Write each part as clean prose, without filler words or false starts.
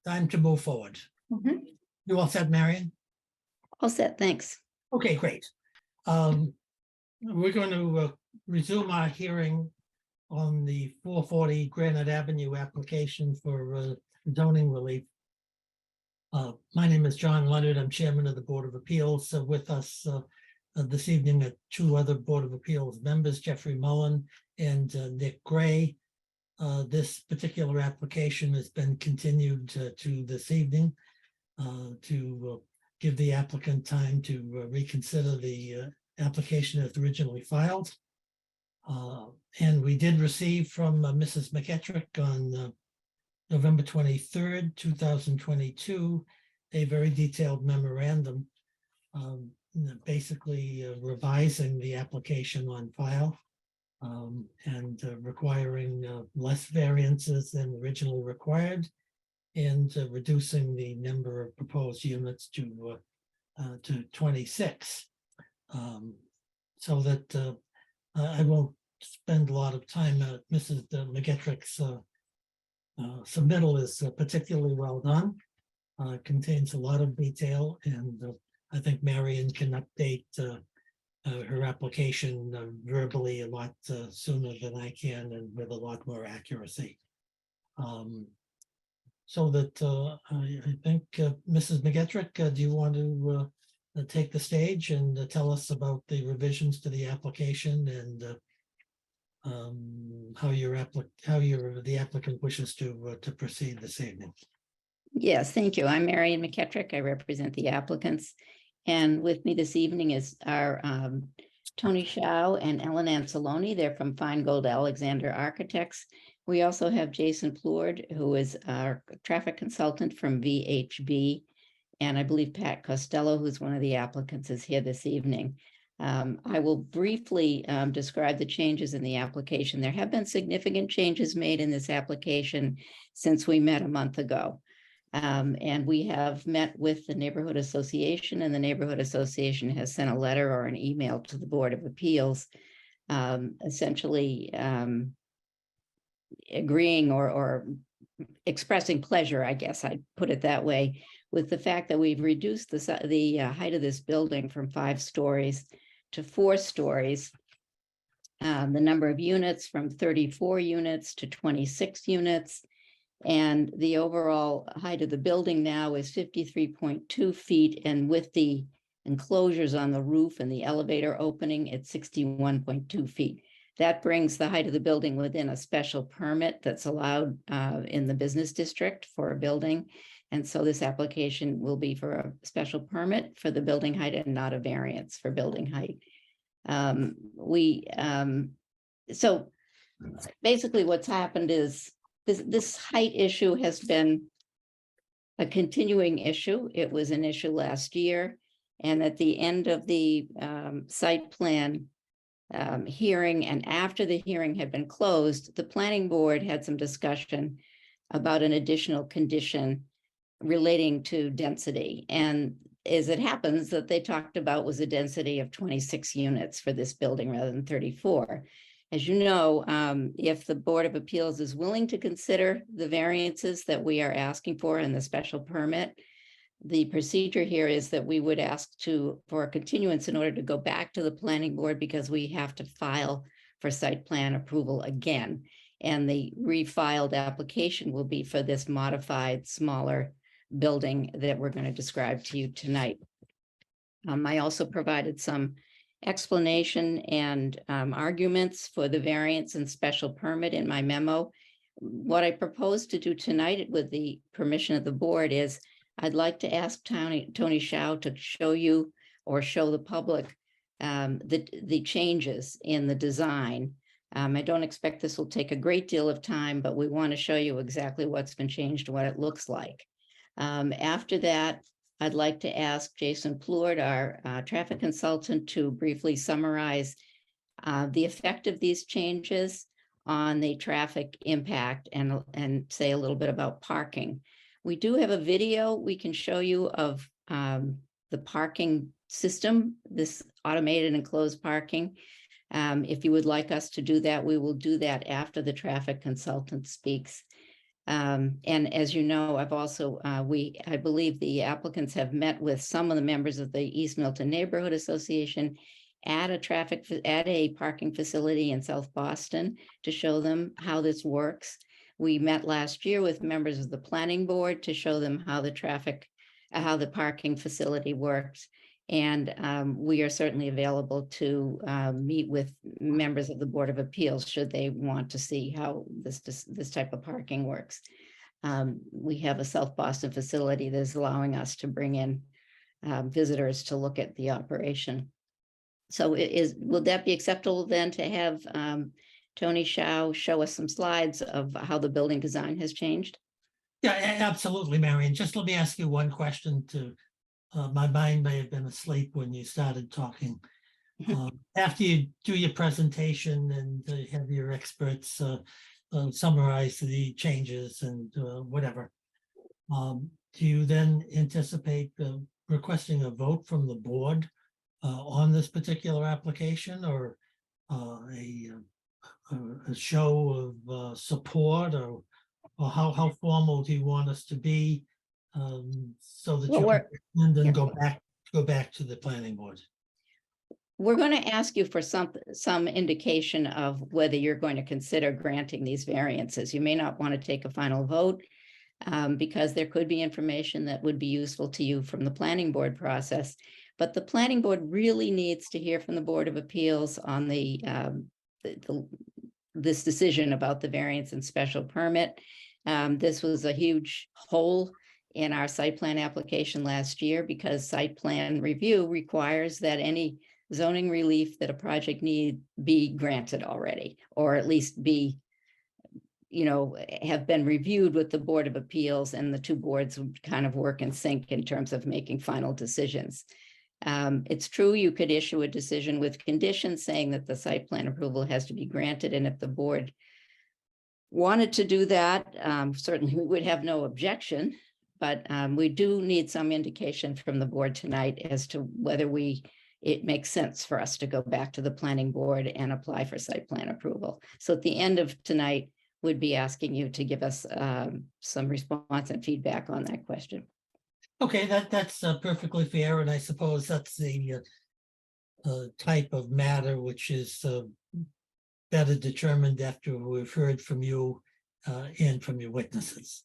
time to move forward. Mhm. You all set, Marion? All set, thanks. Okay, great. We're going to resume our hearing on the 440 Granite Avenue application for zoning relief. My name is John Leonard. I'm chairman of the Board of Appeals. With us this evening are two other Board of Appeals members, Jeffrey Mullen and Nick Gray. This particular application has been continued to this evening to give the applicant time to reconsider the application as originally filed. And we did receive from Mrs. McEtrick on November 23rd, 2022, a very detailed memorandum basically revising the application on file and requiring less variances than originally required and reducing the number of proposed units to 26. So that I won't spend a lot of time. Mrs. McEtrick's submittal is particularly well done, contains a lot of detail, and I think Marion can update her application verbally a lot sooner than I can and with a lot more accuracy. So that I think Mrs. McEtrick, do you want to take the stage and tell us about the revisions to the application and how the applicant wishes to proceed this evening? Yes, thank you. I'm Marion McEtrick. I represent the applicants. And with me this evening is our Tony Shao and Ellen Anceloni. They're from Feingold Alexander Architects. We also have Jason Plourde, who is our traffic consultant from VHB. And I believe Pat Costello, who's one of the applicants, is here this evening. I will briefly describe the changes in the application. There have been significant changes made in this application since we met a month ago. And we have met with the Neighborhood Association, and the Neighborhood Association has sent a letter or an email to the Board of Appeals, essentially agreeing or expressing pleasure, I guess I'd put it that way, with the fact that we've reduced the height of this building from 5 stories to 4 stories, the number of units from 34 units to 26 units, and the overall height of the building now is 53.2 feet, and with the enclosures on the roof and the elevator opening, it's 61.2 feet. That brings the height of the building within a special permit that's allowed in the business district for a building. And so this application will be for a special permit for the building height and not a variance for building height. So basically what's happened is this height issue has been a continuing issue. It was an issue last year. And at the end of the site plan hearing, and after the hearing had been closed, the planning board had some discussion about an additional condition relating to density. And as it happens, that they talked about was a density of 26 units for this building rather than 34. As you know, if the Board of Appeals is willing to consider the variances that we are asking for in the special permit, the procedure here is that we would ask for a continuance in order to go back to the planning board, because we have to file for site plan approval again. And the refiled application will be for this modified, smaller building that we're going to describe to you tonight. I also provided some explanation and arguments for the variance and special permit in my memo. What I propose to do tonight, with the permission of the board, is I'd like to ask Tony Shao to show you or show the public the changes in the design. I don't expect this will take a great deal of time, but we want to show you exactly what's been changed and what it looks like. After that, I'd like to ask Jason Plourde, our traffic consultant, to briefly summarize the effect of these changes on the traffic impact and say a little bit about parking. We do have a video we can show you of the parking system, this automated and closed parking. If you would like us to do that, we will do that after the traffic consultant speaks. And as you know, I've also, I believe the applicants have met with some of the members of the East Milton Neighborhood Association at a parking facility in South Boston to show them how this works. We met last year with members of the planning board to show them how how the parking facility works. And we are certainly available to meet with members of the Board of Appeals should they want to see how this type of parking works. We have a South Boston facility that is allowing us to bring in visitors to look at the operation. So will that be acceptable then to have Tony Shao show us some slides of how the building design has changed? Yeah, absolutely, Marion. Just let me ask you one question to, my mind may have been asleep when you started talking. After you do your presentation and have your experts summarize the changes and whatever, do you then anticipate requesting a vote from the board on this particular application, or a show of support, or how formal do you want us to be, so that you can and then go back to the planning board? We're going to ask you for some indication of whether you're going to consider granting these variances. You may not want to take a final vote because there could be information that would be useful to you from the planning board process. But the planning board really needs to hear from the Board of Appeals on this decision about the variance and special permit. This was a huge hole in our site plan application last year because site plan review requires that any zoning relief that a project need be granted already, or at least be, have been reviewed with the Board of Appeals, and the two boards would kind of work in sync in terms of making final decisions. It's true, you could issue a decision with conditions saying that the site plan approval has to be granted, and if the board wanted to do that, certainly we would have no objection, but we do need some indication from the board tonight as to whether it makes sense for us to go back to the planning board and apply for site plan approval. So at the end of tonight, we'd be asking you to give us some response and feedback on that question. Okay, that's perfectly fair, and I suppose that's the type of matter which is better determined after we've heard from you and from your witnesses.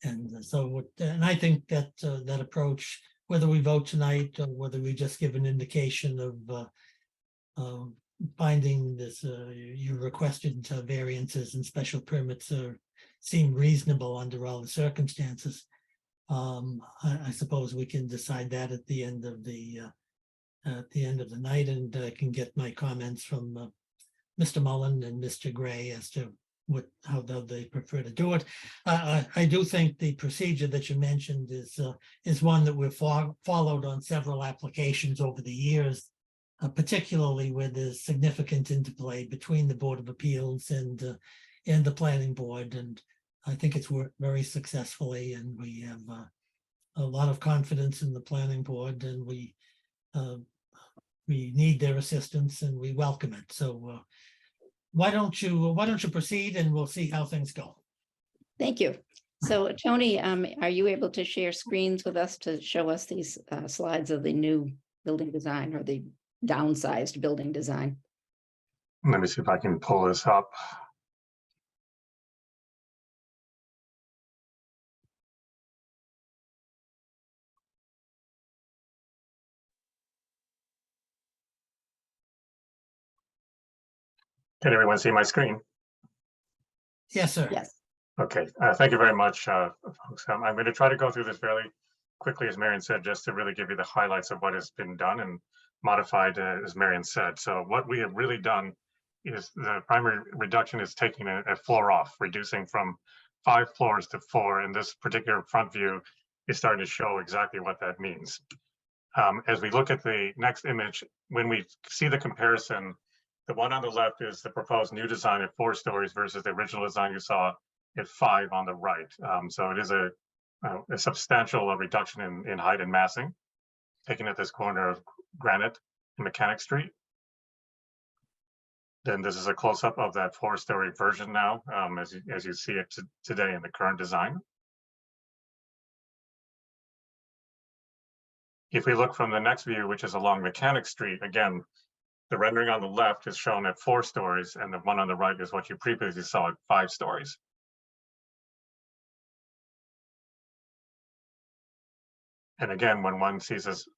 And so, and I think that that approach, whether we vote tonight or whether we just give an indication of finding this, you requested variances and special permits seem reasonable under all the circumstances. I suppose we can decide that at the end of the night, and I can get my comments from Mr. Mullen and Mr. Gray as to how they prefer to do it. I do think the procedure that you mentioned is one that we've followed on several applications over the years, particularly where there's significant interplay between the Board of Appeals and the Planning Board, and I think it's worked very successfully, and we have a lot of confidence in the Planning Board, and we need their assistance and we welcome it. So why don't you proceed, and we'll see how things go. Thank you. So Tony, are you able to share screens with us to show us these slides of the new building design, or the downsized building design? Let me see if I can pull this up. Can everyone see my screen? Yes, sir. Yes. Okay, thank you very much, folks. I'm going to try to go through this fairly quickly, as Marion said, just to really give you the highlights of what has been done and modified, as Marion said. So what we have really done is the primary reduction is taking a floor off, reducing from 5 floors to 4. And this particular front view is starting to show exactly what that means. As we look at the next image, when we see the comparison, the one on the left is the proposed new design at 4 stories versus the original design you saw at 5 on the right. So it is a substantial reduction in height and massing, taken at this corner of Granite and Mechanic Street. Then this is a close-up of that 4-story version now, as you see it today in the current design. If we look from the next view, which is along Mechanic Street, again, the rendering on the left is shown at 4 stories, and the one on the right is what you previously saw at 5 stories. And again, when one sees this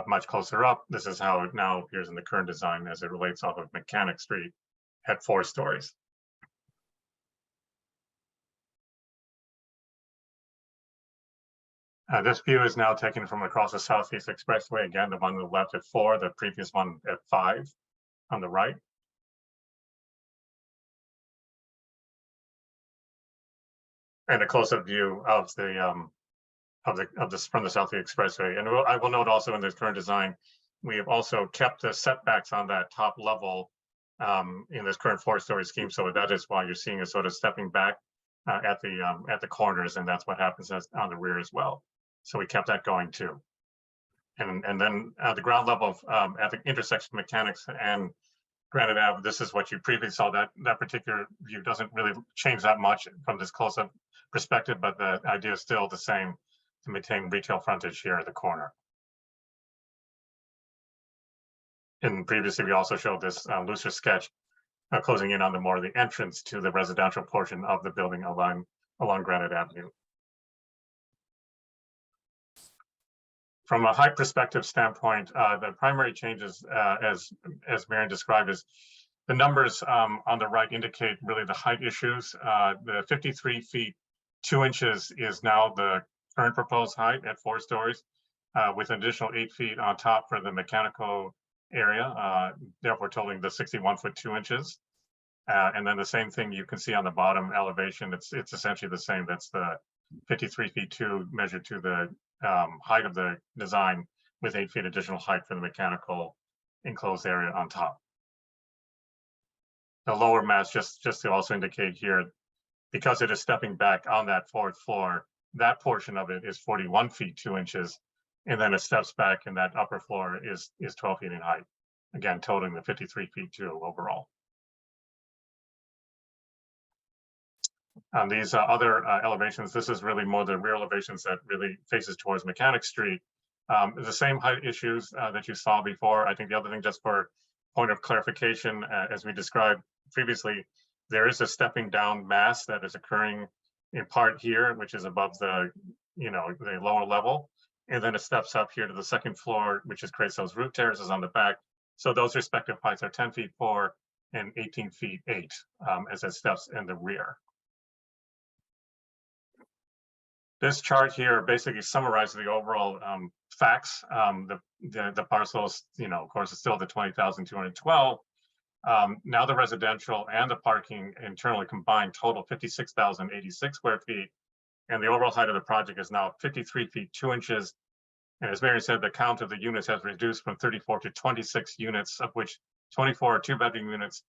much closer up, this is how it now appears in the current design as it relates off of Mechanic Street at 4 stories. This view is now taken from across the Southeast Expressway. Again, the one on the left at 4, the previous one at 5 on the right. And a close-up view of the from the Southeast Expressway. And I will note also in this current design, we have also kept the setbacks on that top level in this current 4-story scheme. So that is why you're seeing a sort of stepping back at the corners, and that's what happens on the rear as well. So we kept that going too. And then at the ground level at the intersection of Mechanics and Granite Ave, this is what you previously saw. That particular view doesn't really change that much from this close-up perspective, but the idea is still the same, to maintain retail frontage here at the corner. And previously, we also showed this looser sketch closing in on the entrance to the residential portion of the building along Granite Avenue. From a height perspective standpoint, the primary changes, as Marion described, is the numbers on the right indicate really the height issues. The 53 feet 2 inches is now the current proposed height at 4 stories, with an additional 8 feet on top for the mechanical area, therefore totaling the 61 foot 2 inches. And then the same thing you can see on the bottom elevation. It's essentially the same. That's the 53 feet 2 measured to the height of the design, with 8 feet additional height for the mechanical enclosed area on top. The lower mass, just to also indicate here, because it is stepping back on that 4th floor, that portion of it is 41 feet 2 inches, and then it steps back, and that upper floor is 12 feet in height. Again, totaling the 53 feet 2 overall. On these other elevations, this is really more the rear elevations that really faces towards Mechanic Street. The same height issues that you saw before. I think the other thing, just for point of clarification, as we described previously, there is a stepping down mass that is occurring in part here, which is above the lower level, and then it steps up here to the 2nd floor, which creates those roof terraces on the back. So those respective heights are 10 feet 4 and 18 feet 8 as it steps in the rear. This chart here basically summarizes the overall facts. The parcels, of course, is still the 20,212. Now the residential and the parking internally combined total 56,086 square feet. And the overall height of the project is now 53 feet 2 inches. And as Mary said, the count of the units has reduced from 34 to 26 units, of which 24 are 2-bedroom units,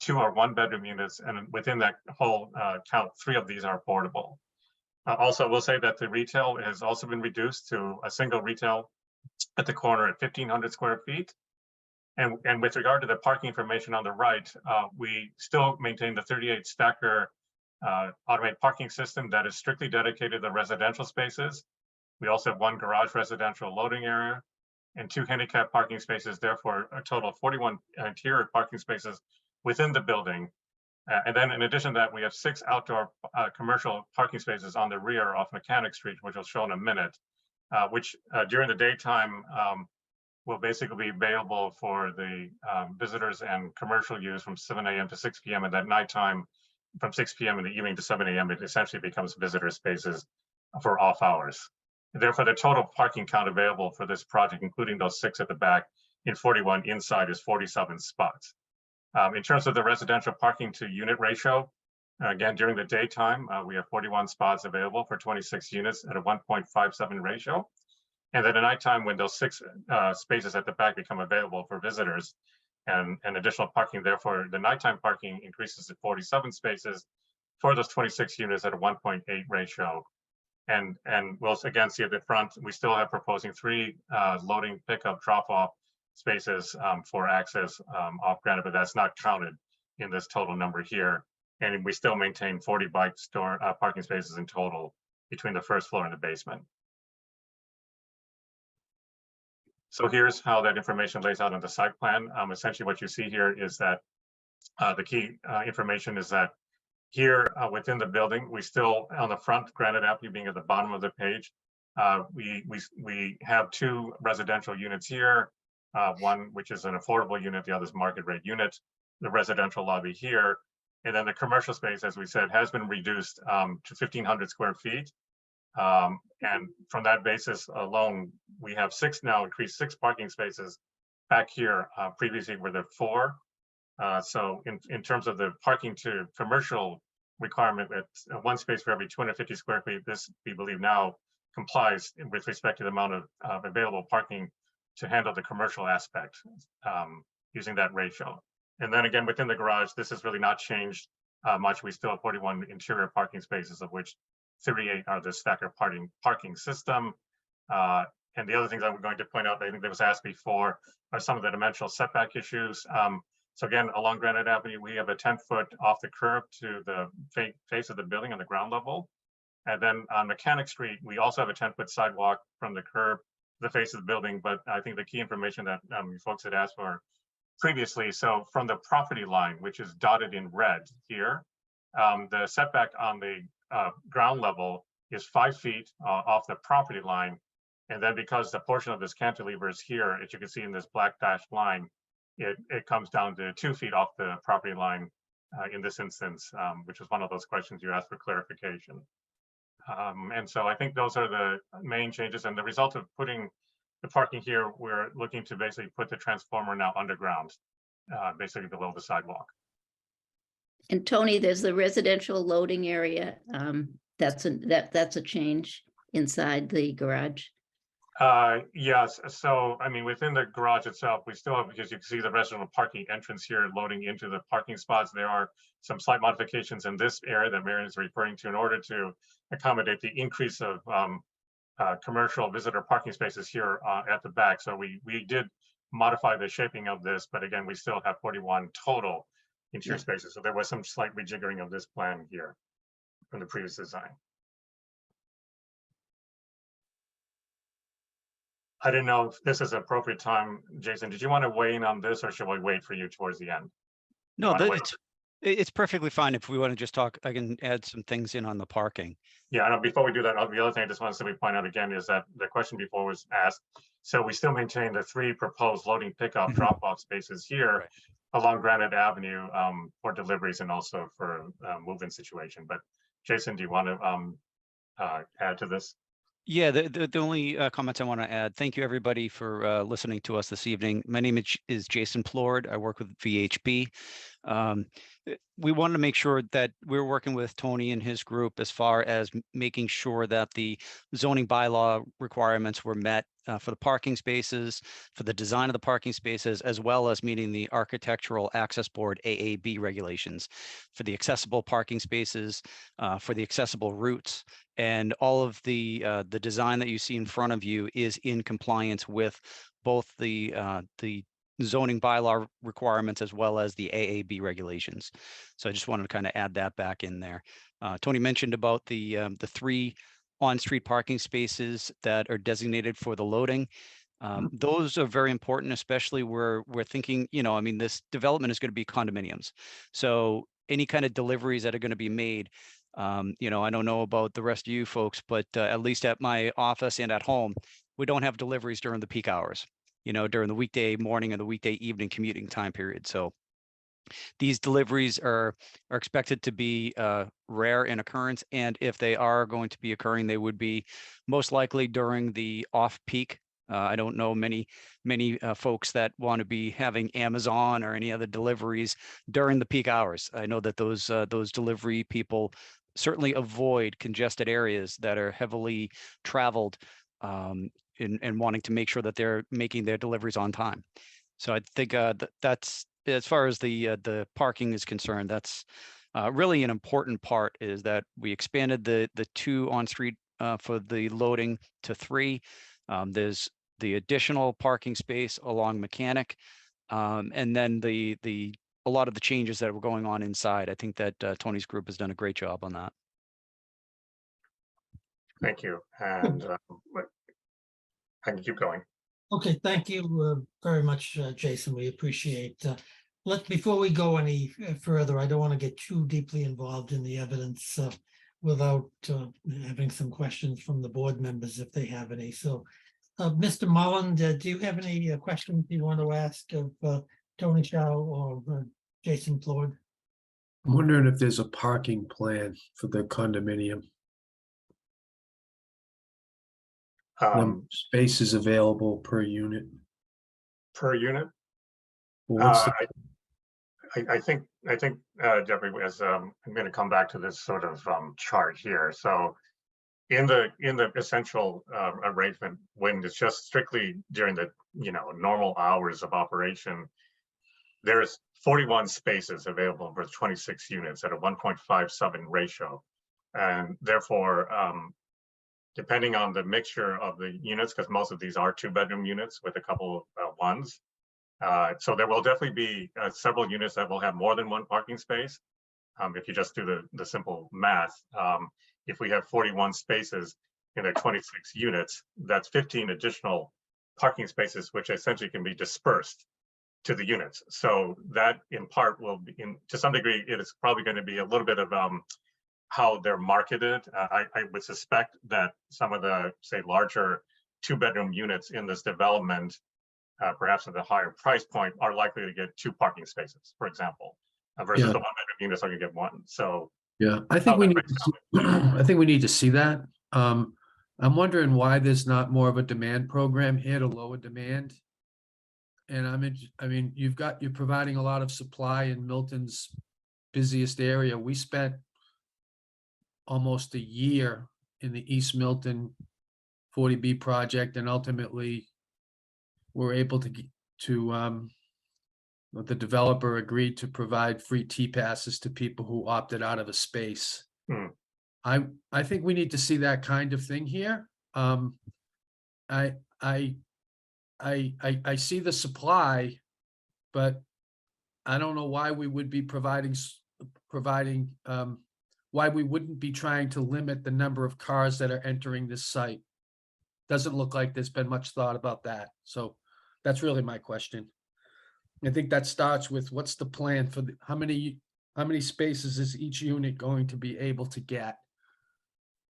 2 are 1-bedroom units. And within that whole count, 3 of these are affordable. Also, we'll say that the retail has also been reduced to a single retail at the corner at 1,500 square feet. And with regard to the parking information on the right, we still maintain the 38 stacker automated parking system that is strictly dedicated to the residential spaces. We also have 1 garage residential loading area and 2 handicap parking spaces, therefore a total of 41 interior parking spaces within the building. And then in addition to that, we have 6 outdoor commercial parking spaces on the rear off Mechanic Street, which I'll show in a minute, which during the daytime will basically be available for the visitors and commercial use from 7 a.m. to 6 p.m. and at nighttime from 6 p.m. in the evening to 7 a.m. it essentially becomes visitor spaces for off hours. Therefore, the total parking count available for this project, including those 6 at the back and 41 inside, is 47 spots. In terms of the residential parking to unit ratio, again, during the daytime, we have 41 spots available for 26 units at a 1.57 ratio. And then at nighttime, when those 6 spaces at the back become available for visitors and additional parking, therefore the nighttime parking increases to 47 spaces for those 26 units at a 1.8 ratio. And we'll again see at the front, we still have proposing 3 loading, pickup, drop-off spaces for access off Granite, but that's not counted in this total number here. And we still maintain 40 bike store parking spaces in total between the first floor and the basement. So here's how that information lays out on the site plan. Essentially what you see here is that the key information is that here within the building, we still on the front, Granite Avenue being at the bottom of the page, we have 2 residential units here, one which is an affordable unit, the other is market rate unit, the residential lobby here, and then the commercial space, as we said, has been reduced to 1,500 square feet. And from that basis alone, we have 6 now, increased 6 parking spaces back here. Previously were there 4. So in terms of the parking to commercial requirement at 1 space for every 250 square feet, this we believe now complies with respect to the amount of available parking to handle the commercial aspect using that ratio. And then again, within the garage, this has really not changed much. We still have 41 interior parking spaces, of which 38 are the stacker parking system. And the other things I'm going to point out, I think that was asked before, are some of the dimensional setback issues. So again, along Granite Avenue, we have a 10-foot off the curb to the face of the building on the ground level. And then on Mechanic Street, we also have a 10-foot sidewalk from the curb to the face of the building. But I think the key information that you folks had asked for previously, so from the property line, which is dotted in red here, the setback on the ground level is 5 feet off the property line. And then because the portion of this cantilever is here, as you can see in this black dashed line, it comes down to 2 feet off the property line in this instance, which was one of those questions you asked for clarification. And so I think those are the main changes. And the result of putting the parking here, we're looking to basically put the transformer now underground, basically below the sidewalk. And Tony, there's the residential loading area. That's a change inside the garage. Yes, so I mean, within the garage itself, we still have, because you can see the residential parking entrance here loading into the parking spots. There are some slight modifications in this area that Marion is referring to in order to accommodate the increase of commercial visitor parking spaces here at the back. So we did modify the shaping of this, but again, we still have 41 total interior spaces. So there was some slight rejiggering of this plan here from the previous design. I didn't know if this is an appropriate time. Jason, did you want to weigh in on this, or should we wait for you towards the end? No, it's perfectly fine. If we want to just talk, I can add some things in on the parking. Yeah, and before we do that, the other thing I just want to simply point out again is that the question before was asked. So we still maintain the 3 proposed loading pickup drop-off spaces here along Granite Avenue for deliveries and also for move-in situation. But Jason, do you want to add to this? Yeah, the only comments I want to add, thank you everybody for listening to us this evening. My name is Jason Plord. I work with VHB. We wanted to make sure that we're working with Tony and his group as far as making sure that the zoning bylaw requirements were met for the parking spaces, for the design of the parking spaces, as well as meeting the Architectural Access Board AAB regulations for the accessible parking spaces, for the accessible routes, and all of the design that you see in front of you is in compliance with both the zoning bylaw requirements as well as the AAB regulations. So I just wanted to kind of add that back in there. Tony mentioned about the 3 on-street parking spaces that are designated for the loading. Those are very important, especially where we're thinking, I mean, this development is going to be condominiums. So any kind of deliveries that are going to be made, I don't know about the rest of you folks, but at least at my office and at home, we don't have deliveries during the peak hours, during the weekday morning and the weekday evening commuting time period. So these deliveries are expected to be rare in occurrence. And if they are going to be occurring, they would be most likely during the off-peak. I don't know many folks that want to be having Amazon or any other deliveries during the peak hours. I know that those delivery people certainly avoid congested areas that are heavily traveled and wanting to make sure that they're making their deliveries on time. So I think that's, as far as the parking is concerned, that's really an important part, is that we expanded the 2 on-street for the loading to 3. There's the additional parking space along Mechanic, and then the a lot of the changes that were going on inside. I think that Tony's group has done a great job on that. Thank you. And I can keep going. Okay, thank you very much, Jason. We appreciate. Before we go any further, I don't want to get too deeply involved in the evidence without having some questions from the board members if they have any. So, Mr. Mullen, do you have any questions you want to ask of Tony Shaw or Jason Plord? I'm wondering if there's a parking plan for the condominium. Spaces available per unit. Per unit? What's the, I think, Jeffrey, as I'm going to come back to this sort of chart here. So in the essential arrangement, when it's just strictly during the normal hours of operation, there's 41 spaces available for 26 units at a 1.57 ratio, and therefore, depending on the mixture of the units, because most of these are 2-bedroom units with a couple of ones. So there will definitely be several units that will have more than one parking space. If you just do the simple math, if we have 41 spaces in the 26 units, that's 15 additional parking spaces, which essentially can be dispersed to the units. So that in part will be, to some degree, it is probably going to be a little bit of how they're marketed. I would suspect that some of the, say, larger 2-bedroom units in this development, perhaps at a higher price point, are likely to get 2 parking spaces, for example, versus the 1-bedroom units are going to get 1. So yeah, I think we need to, I think we need to see that. I'm wondering why there's not more of a demand program here to lower demand. And I mean, you're providing a lot of supply in Milton's busiest area. We spent almost a year in the East Milton 40B project, and ultimately we're able to the developer agreed to provide free T-passes to people who opted out of a space. I think we need to see that kind of thing here. I see the supply, but I don't know why we would be providing why we wouldn't be trying to limit the number of cars that are entering this site. Doesn't look like there's been much thought about that. So that's really my question. I think that starts with what's the plan for how many spaces is each unit going to be able to get?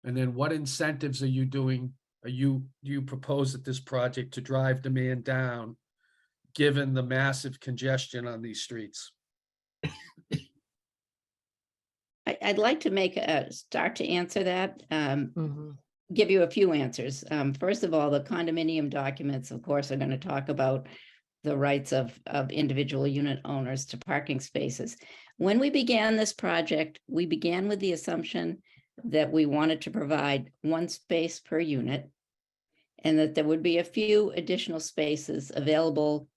And then what incentives are you doing? Do you propose at this project to drive demand down, given the massive congestion on these streets? I'd like to make a start to answer that. Give you a few answers. First of all, the condominium documents, of course, are going to talk about the rights of individual unit owners to parking spaces. When we began this project, we began with the assumption that we wanted to provide 1 space per unit, and that there would be a few additional spaces available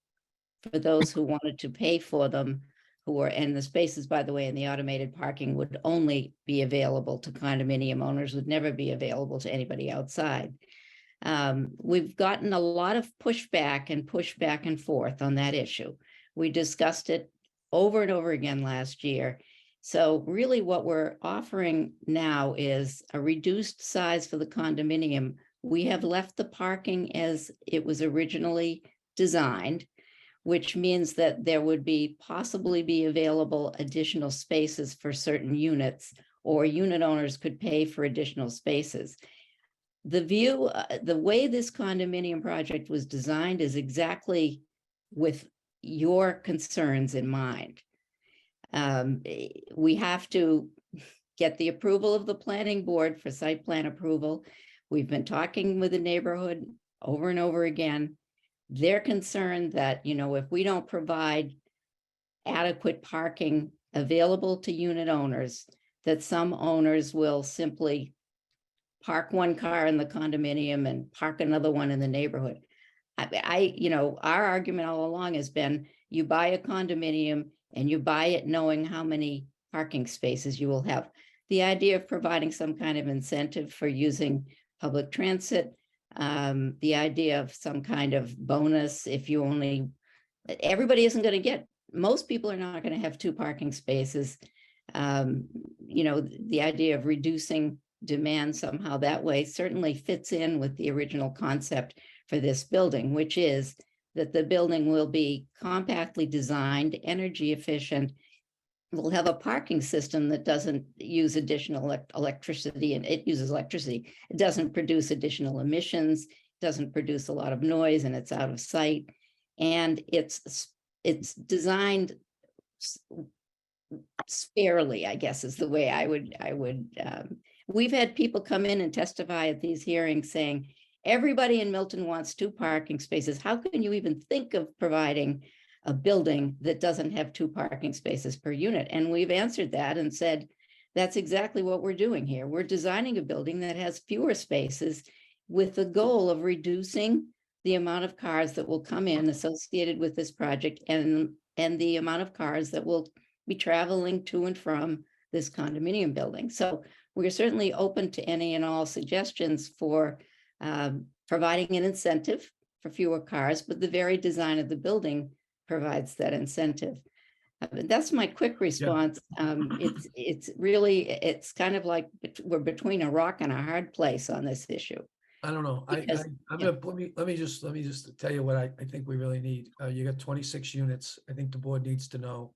for those who wanted to pay for them, and the spaces, by the way, in the automated parking would only be available to condominium owners, would never be available to anybody outside. We've gotten a lot of pushback and forth on that issue. We discussed it over and over again last year. So really what we're offering now is a reduced size for the condominium. We have left the parking as it was originally designed, which means that there would possibly be available additional spaces for certain units, or unit owners could pay for additional spaces. The way this condominium project was designed is exactly with your concerns in mind. We have to get the approval of the planning board for site plan approval. We've been talking with the neighborhood over and over again. They're concerned that, if we don't provide adequate parking available to unit owners, that some owners will simply park 1 car in the condominium and park another one in the neighborhood. Our argument all along has been, you buy a condominium and you buy it knowing how many parking spaces you will have. The idea of providing some kind of incentive for using public transit, the idea of some kind of bonus if you everybody isn't going to get most people are not going to have 2 parking spaces. You know, the idea of reducing demand somehow that way certainly fits in with the original concept for this building, which is that the building will be compactly designed, energy efficient. We'll have a parking system that doesn't use additional electricity, and it uses electricity. It doesn't produce additional emissions, doesn't produce a lot of noise, and it's out of sight. And it's designed sparely, I guess is the way I would. We've had people come in and testify at these hearings saying, everybody in Milton wants 2 parking spaces. How can you even think of providing a building that doesn't have 2 parking spaces per unit? And we've answered that and said, that's exactly what we're doing here. We're designing a building that has fewer spaces with the goal of reducing the amount of cars that will come in associated with this project and the amount of cars that will be traveling to and from this condominium building. So we're certainly open to any and all suggestions for providing an incentive for fewer cars, but the very design of the building provides that incentive. That's my quick response. It's really, it's kind of like we're between a rock and a hard place on this issue. I don't know. Because- I'm gonna, let me just tell you what I think we really need. You got 26 units. I think the board needs to know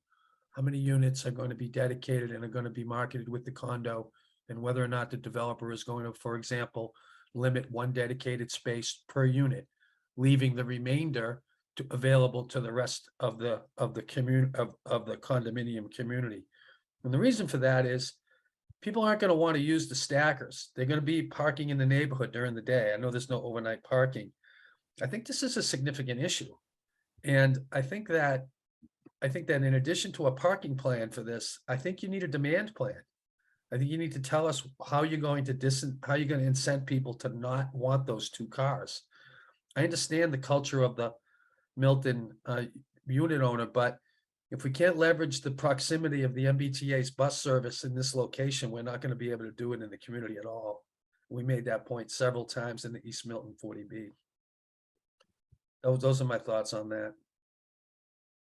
how many units are going to be dedicated and are going to be marketed with the condo, and whether or not the developer is going to, for example, limit 1 dedicated space per unit, leaving the remainder available to the rest of the condominium community. And the reason for that is people aren't going to want to use the stackers. They're going to be parking in the neighborhood during the day. I know there's no overnight parking. I think this is a significant issue. And I think that in addition to a parking plan for this, I think you need a demand plan. I think you need to tell us how you're going to incent people to not want those 2 cars. I understand the culture of the Milton unit owner, but if we can't leverage the proximity of the MBTA's bus service in this location, we're not going to be able to do it in the community at all. We made that point several times in the East Milton 40B. Those are my thoughts on that.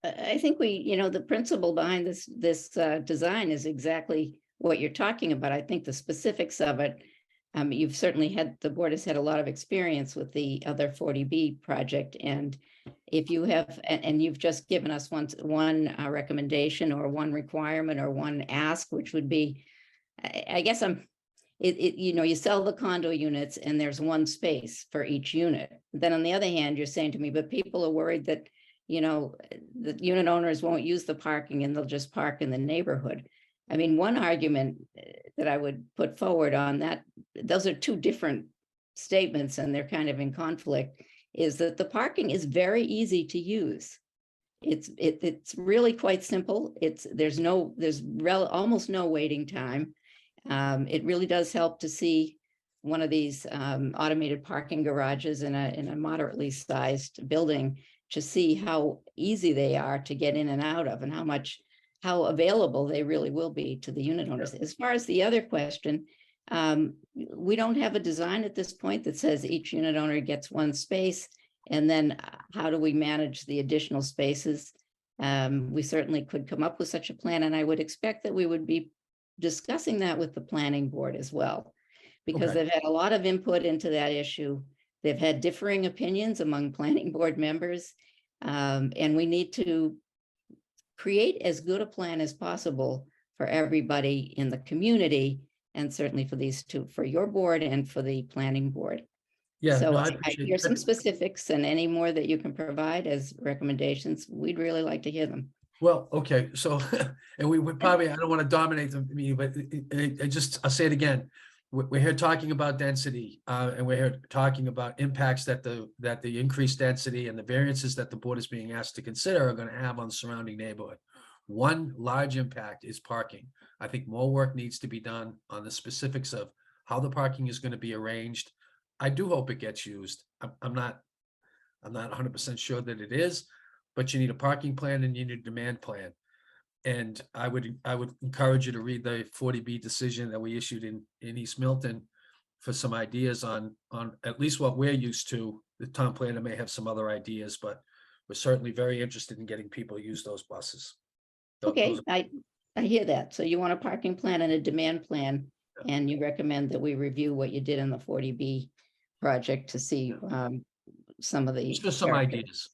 I think the principle behind this design is exactly what you're talking about. I think the specifics of it, you've certainly the board has had a lot of experience with the other 40B project. And if you have, and you've just given us one recommendation or one requirement or one ask, which would be, I guess you sell the condo units and there's 1 space for each unit. Then on the other hand, you're saying to me, but people are worried that, the unit owners won't use the parking and they'll just park in the neighborhood. I mean, one argument that I would put forward on that, those are 2 different statements and they're kind of in conflict, is that the parking is very easy to use. It's really quite simple. There's almost no waiting time. It really does help to see one of these automated parking garages in a moderately sized building to see how easy they are to get in and out of and how available they really will be to the unit owners. As far as the other question, we don't have a design at this point that says each unit owner gets 1 space. And then how do we manage the additional spaces? We certainly could come up with such a plan. And I would expect that we would be discussing that with the planning board as well, because they've had a lot of input into that issue. They've had differing opinions among planning board members. And we need to create as good a plan as possible for everybody in the community, and certainly for these 2, for your board and for the planning board. Yeah. So no, I hear some specifics, and any more that you can provide as recommendations, we'd really like to hear them. Well, okay, so, and we would probably, I don't want to dominate the meeting, but I'll say it again. We're here talking about density, and we're here talking about impacts that the increased density and the variances that the board is being asked to consider are going to have on the surrounding neighborhood. One large impact is parking. I think more work needs to be done on the specifics of how the parking is going to be arranged. I do hope it gets used. I'm not 100% sure that it is, but you need a parking plan and you need a demand plan. And I would encourage you to read the 40B decision that we issued in East Milton for some ideas on at least what we're used to. The town planner may have some other ideas, but we're certainly very interested in getting people to use those buses. Okay, Those- I hear that. So you want a parking plan and a demand plan, Yeah. and you recommend that we review what you did in the 40B project to see some of the. Just some ideas.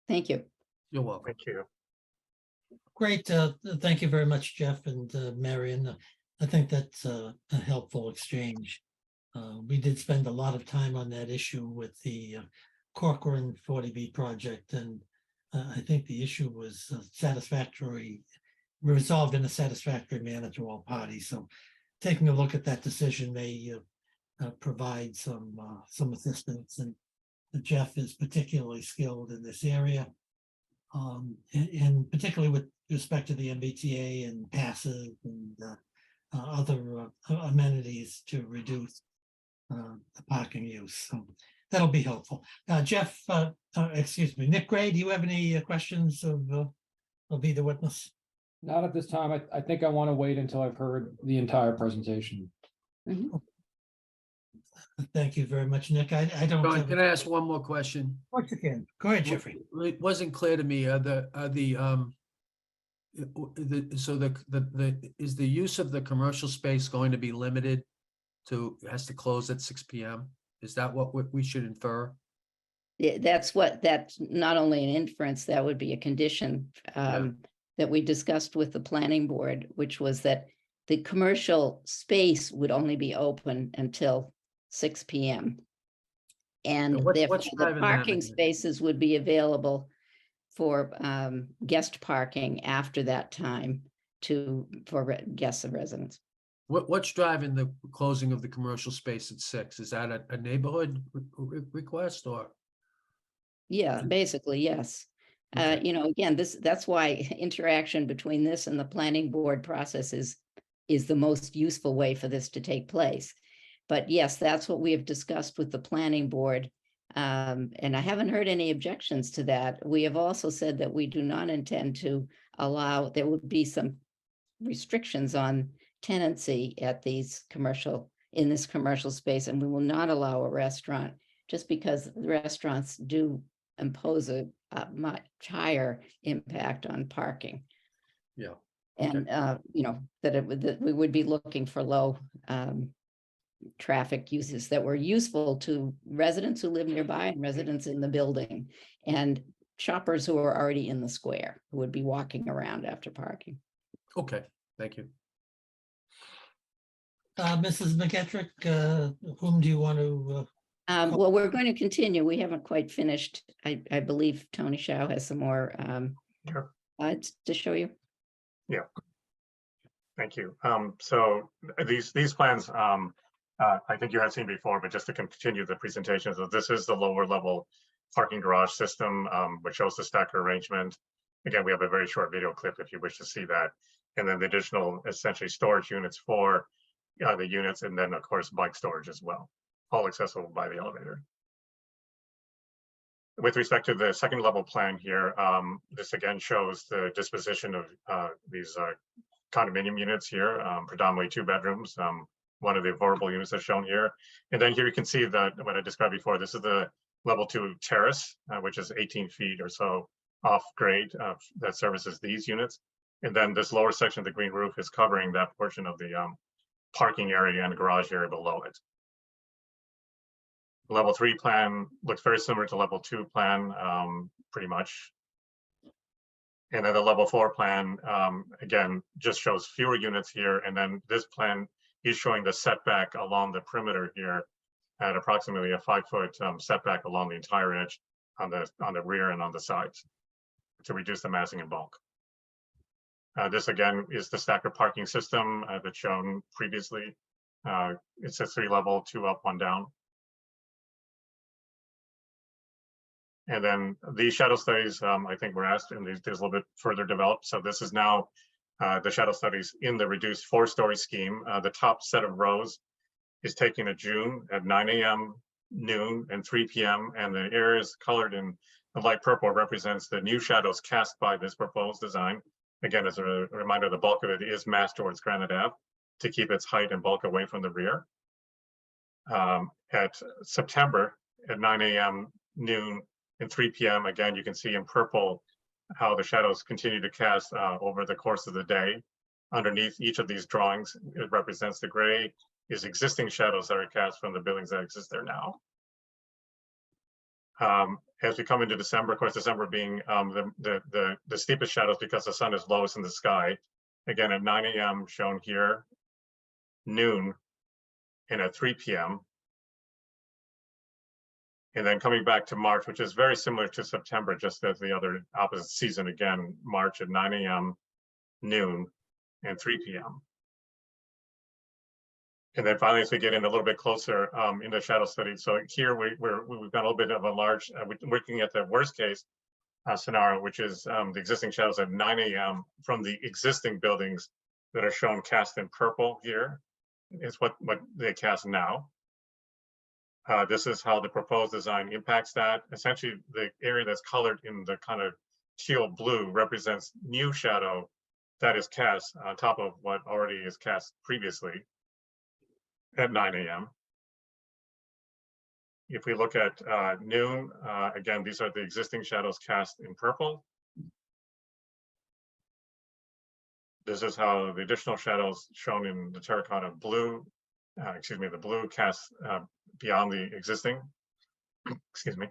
Thank you. You're welcome. Thank you. Great. Thank you very much, Jeff and Marion. I think that's a helpful exchange. We did spend a lot of time on that issue with the Corcoran 40B project, and I think the issue was resolved in a satisfactory manner to all parties. So taking a look at that decision may provide some assistance, and Jeff is particularly skilled in this area. And particularly with respect to the MBTA and passes and other amenities to reduce the parking use. So that'll be helpful. Jeff, excuse me, Nick Gray, do you have any questions of either witness? Not at this time. I think I want to wait until I've heard the entire presentation. Thank you very much, Nick. I don't John, have. can I ask one more question? Once again, go ahead, Jeffrey. It wasn't clear to me, is the use of the commercial space going to be limited to, it has to close at 6 PM? Is that what we should infer? Yeah, that's not only an inference, that would be a condition that we discussed with the planning board, which was that the commercial space would only be open until 6 PM. And what's therefore, driving the that, parking Marion? spaces would be available for guest parking after that time for guests and residents. What's driving the closing of the commercial space at 6? Is that a neighborhood request or? Yeah, basically, yes. Okay. Again, that's why interaction between this and the planning board process is the most useful way for this to take place. But yes, that's what we have discussed with the planning board. And I haven't heard any objections to that. We have also said that we do not intend to allow, there would be some restrictions on tenancy at in this commercial space, and we will not allow a restaurant just because the restaurants do impose a much higher impact on parking. Yeah. And, that we would be looking for low traffic uses that were useful to residents who live nearby and residents in the building and shoppers who are already in the square who would be walking around after parking. Okay, thank you. Mrs. McGetrick, whom do you want to? Well, we're going to continue. We haven't quite finished. I believe Tony Shao has some more Sure. slides to show you. Thank you. So these plans, I think you have seen before, but just to continue the presentation, so this is the lower level parking garage system, which shows the stacker arrangement. Again, we have a very short video clip if you wish to see that. And then the additional essentially storage units for the units, and then of course bike storage as well, all accessible by the elevator. With respect to the second level plan here, this again shows the disposition of these condominium units here, predominantly 2 bedrooms. One of the affordable units is shown here. And then here you can see that what I described before, this is the level 2 terrace, which is 18 feet or so off grade that services these units. And then this lower section of the green roof is covering that portion of the parking area and the garage area below it. Level 3 plan looks very similar to level 2 plan, pretty much. And then the level 4 plan, again, just shows fewer units here. And then this plan is showing the setback along the perimeter here at approximately a 5-foot setback along the entire edge on the rear and on the sides to reduce the massing in bulk. This again is the stacker parking system that's shown previously. It's a 3-level, 2 up, 1 down. And then these shadow studies, I think were asked, and there's a little bit further developed. So this is now the shadow studies in the reduced 4-story scheme. The top set of rows is taken in June at 9 a.m., noon, and 3 p.m. And the areas colored in the light purple represents the new shadows cast by this proposed design. Again, as a reminder, the bulk of it is massed towards Granite Ave to keep its height and bulk away from the rear. At September at 9 a.m., noon, and 3 p.m. Again, you can see in purple how the shadows continue to cast over the course of the day. Underneath each of these drawings, it represents the gray is existing shadows that are cast from the buildings that exist there now. As we come into December, of course, December being the steepest shadows because the sun is lowest in the sky. Again, at 9 a.m. shown here, noon, and at 3 p.m. And then coming back to March, which is very similar to September, just as the other opposite season, again, March at 9 a.m., noon, and 3 p.m. And then finally, as we get in a little bit closer into shadow study, so here we've got a little bit of a large, we're looking at the worst case scenario, which is the existing shadows at 9 a.m. from the existing buildings that are shown cast in purple here. Is what they cast now. This is how the proposed design impacts that. Essentially, the area that's colored in the kind of teal blue represents new shadow that is cast on top of what already is cast previously at 9 a.m. If we look at noon, again, these are the existing shadows cast in purple. This is how the additional shadows shown in the terracotta blue, the blue cast beyond the existing, excuse me.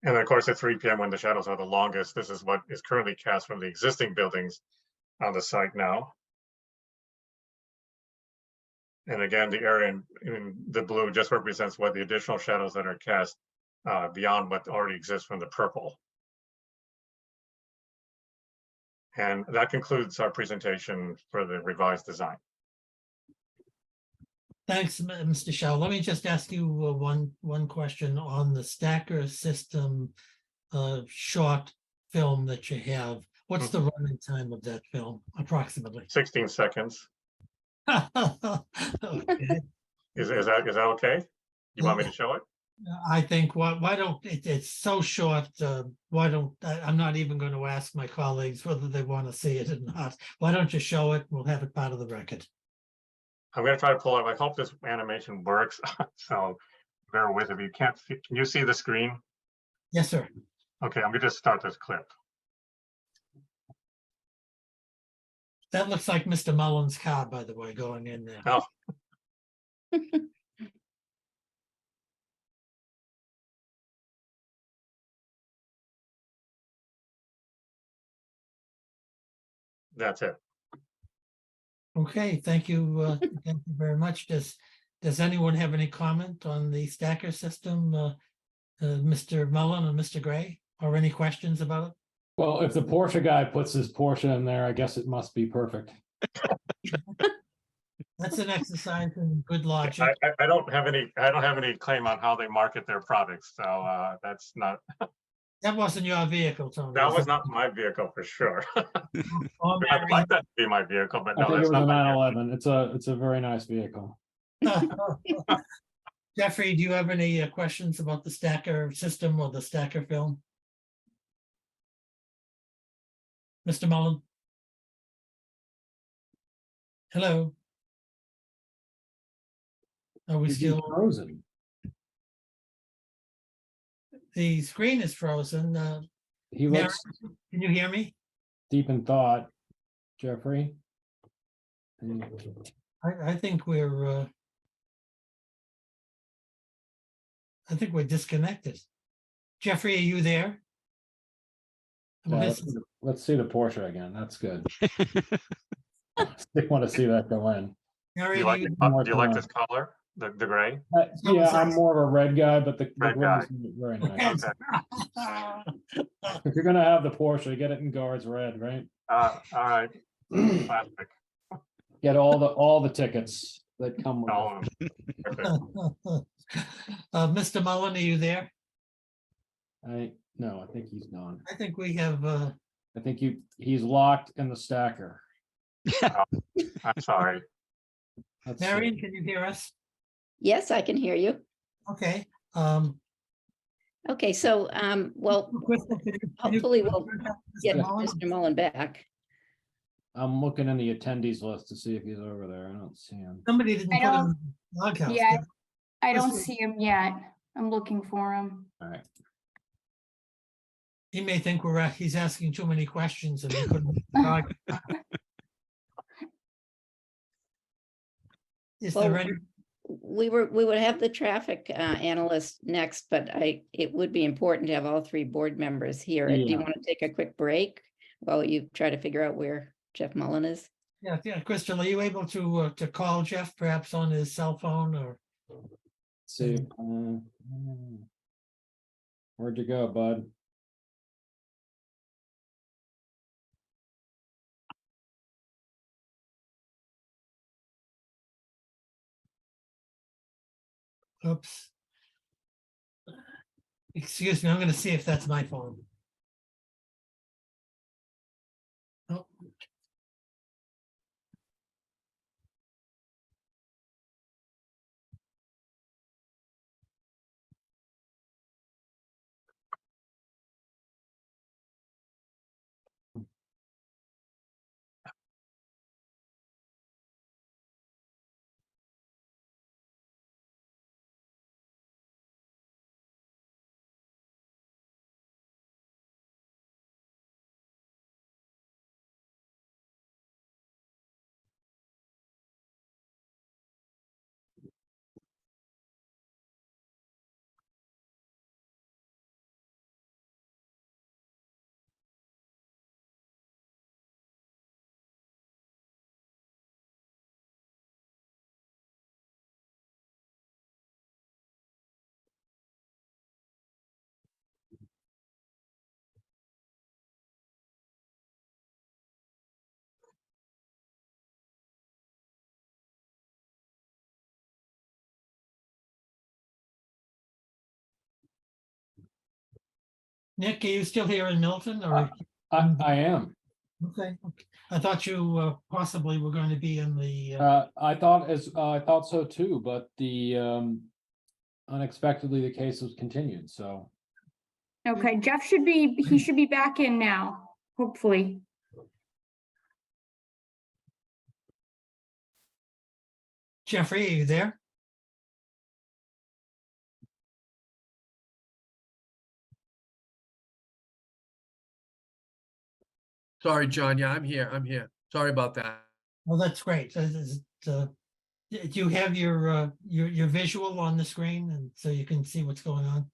And of course, at 3 p.m. when the shadows are the longest, this is what is currently cast from the existing buildings on the site now. And again, the area in the blue just represents what the additional shadows that are cast beyond what already exists from the purple. And that concludes our presentation for the revised design. Thanks, Mr. Shaw. Let me just ask you one question on the stacker system short film that you have. What's the running time of that film, approximately? 16 seconds. Okay. Is that okay? You want me to show it? I think why don't it's so short. Why don't I'm not even going to ask my colleagues whether they want to see it or not. Why don't you show it? We'll have it part of the record. I'm going to try to pull up. I hope this animation works. So bear with it. If you can't see, can you see the screen? Yes, sir. Okay, I'm going to just start this clip. That looks like Mr. Mullen's car, by the way, going in there. Oh. That's it. Okay, thank you. Thank you very much. Does anyone have any comment on the stacker system? Mr. Mullen or Mr. Gray, or any questions about it? Well, if the Porsche guy puts his Porsche in there, I guess it must be perfect. That's an exercise in good logic. I don't have any claim on how they market their products. So that's not. That wasn't your vehicle, Tony. That was not my vehicle for sure. Oh, I'd like that to be my vehicle, but I no, think it that's was a not my vehicle. 911. It's a very nice vehicle. Jeffrey, do you have any questions about the stacker system or the stacker film? Mr. Mullen? Hello? Are we He's still, frozen. the screen is frozen. He Mary, looks can you hear me? deep in thought, Jeffrey. I think we're disconnected. Jeffrey, are you there? I'm Yeah, listening. let's see the Porsche again. That's good. They want to see that go in. Mary, Do you like this color, the gray? Yeah, I'm more of a red guy, but the Red gray guy. is very nice. Okay. If you're gonna have the Porsche, get it in guards red, right? All right. Plastic. Get all the tickets that come with it. All of them. Perfect. Mr. Mullen, are you there? No, I think he's gone. I think we have, I think he's locked in the stacker. I'm sorry. Let's see. Marion, can you hear us? Yes, I can hear you. Okay. Okay, so, well, Crystal, can you- hopefully we'll get Mr. Mullen? Mr. Mullen back. I'm looking in the attendees list to see if he's over there. I don't see him. Somebody didn't I put him don't- in the doghouse. Yeah, did- I don't Listen. see him yet. I'm looking for him. All right. He may think he's asking too many questions and we couldn't. Is there Well, any, we would have the traffic analyst next, but it would be important to have all three board members here. Do you Yeah. want to take a quick break while you try to figure out where Jeff Mullen is? yeah, Crystal, are you able to call Jeff perhaps on his cell phone or? See, where'd you go, bud? Oops. Excuse me, I'm gonna see if that's my phone. Oh. Nick, are you still here in Milton or? I am. Okay, I thought you possibly were going to be in the, I thought so too, but the unexpectedly the case was continued, so. Okay, Jeff he should be back in now, hopefully. Jeffrey, are you there? Sorry, John. Yeah, I'm here. I'm here. Sorry about that. Well, that's great. Do you have your visual on the screen and so you can see what's going on?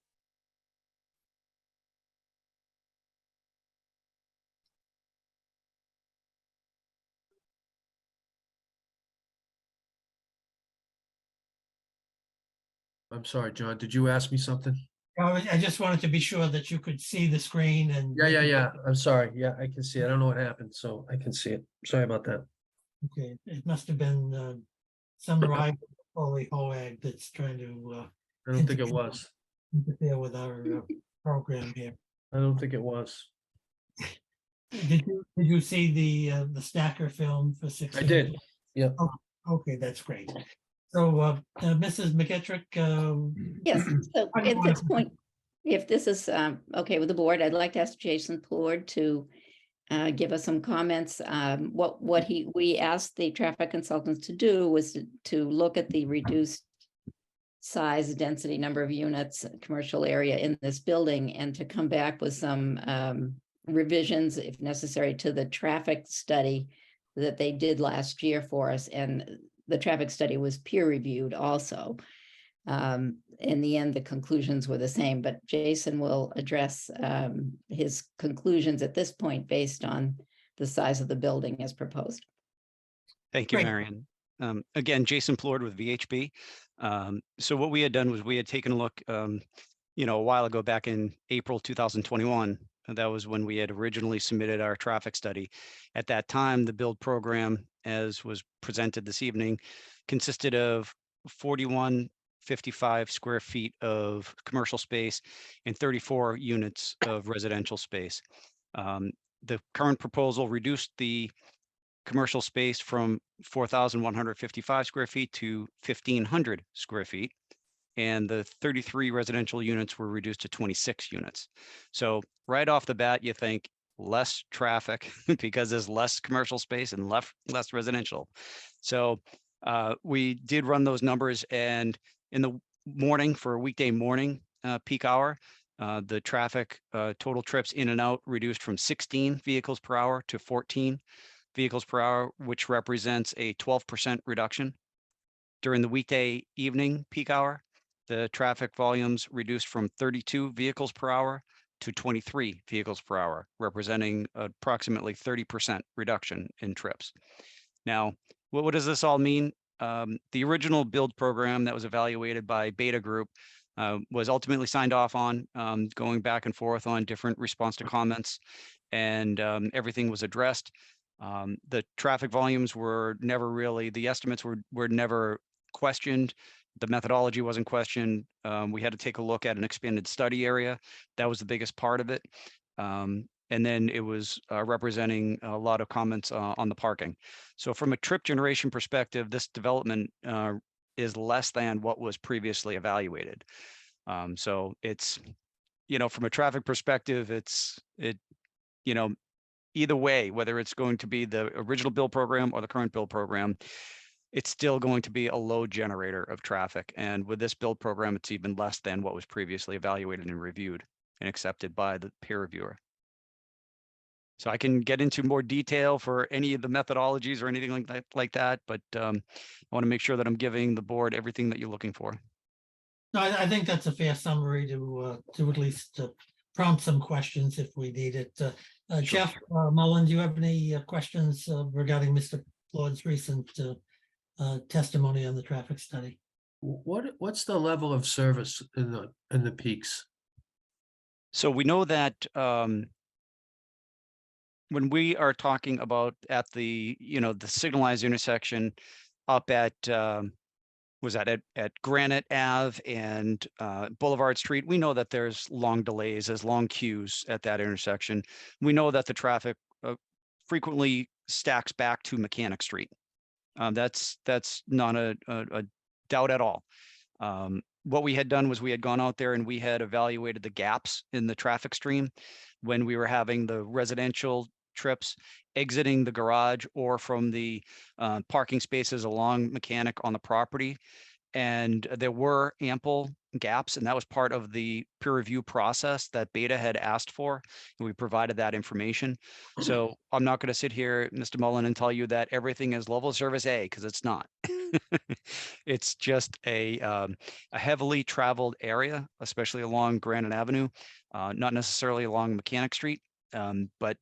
I'm sorry, John. Did you ask me something? I just wanted to be sure that you could see the screen and. Yeah. I'm sorry. Yeah, I can see it. I don't know what happened, so I can see it. Sorry about that. Okay, it must have been some rival Foley Hoag that's trying to I don't think it was. interfere with our program here. I don't think it was. Did you see the Stacker film for 16? I did. Yeah. Okay, that's great. So Mrs. McGettrick. Yes, so I just at wanna- this point, if this is okay with the board, I'd like to ask Jason Plord to give us some comments. We asked the traffic consultants to do was to look at the reduced size, density, number of units, commercial area in this building, and to come back with some revisions, if necessary, to the traffic study that they did last year for us. And the traffic study was peer reviewed also. In the end, the conclusions were the same, but Jason will address his conclusions at this point based on the size of the building as proposed. Thank you, Great. Marion. Again, Jason Plord with VHB. So what we had done was we had taken a look, a while ago, back in April 2021. That was when we had originally submitted our traffic study. At that time, the build program, as was presented this evening, consisted of 4155 square feet of commercial space and 34 units of residential space. The current proposal reduced the commercial space from 4,155 square feet to 1,500 square feet. And the 33 residential units were reduced to 26 units. So right off the bat, you think less traffic because there's less commercial space and less residential. So we did run those numbers, and in the morning for a weekday morning peak hour, the traffic total trips in and out reduced from 16 vehicles per hour to 14 vehicles per hour, which represents a 12% reduction. During the weekday evening peak hour, the traffic volumes reduced from 32 vehicles per hour to 23 vehicles per hour, representing approximately 30% reduction in trips. Now, what does this all mean? The original build program that was evaluated by Beta Group was ultimately signed off on, going back and forth on different response to comments, and everything was addressed. The traffic volumes were never really, the estimates were never questioned. The methodology wasn't questioned. We had to take a look at an expanded study area. That was the biggest part of it. And then it was representing a lot of comments on the parking. So from a trip generation perspective, this development is less than what was previously evaluated. So it's, from a traffic perspective, either way, whether it's going to be the original build program or the current build program, it's still going to be a low generator of traffic. And with this build program, it's even less than what was previously evaluated and reviewed and accepted by the peer reviewer. So I can get into more detail for any of the methodologies or anything like that, but I want to make sure that I'm giving the board everything that you're looking for. No, I think that's a fair summary to at least prompt some questions if we need it. Jeff Mullen, do you have any questions regarding Mr. Lord's recent testimony on the traffic study? What's the level of service in the peaks? So we know that when we are talking about at the signalized intersection up at at Granite Ave and Boulevard Street, we know that there's long delays, there's long queues at that intersection. We know that the traffic frequently stacks back to Mechanic Street. That's not a doubt at all. What we had done was we had gone out there and we had evaluated the gaps in the traffic stream when we were having the residential trips exiting the garage or from the parking spaces along Mechanic on the property. And there were ample gaps, and that was part of the peer review process that Beta had asked for, and we provided that information. So I'm not going to sit here, Mr. Mullen, and tell you that everything is level of service A, because it's not. It's just a heavily traveled area, especially along Granite Avenue, not necessarily along Mechanic Street. But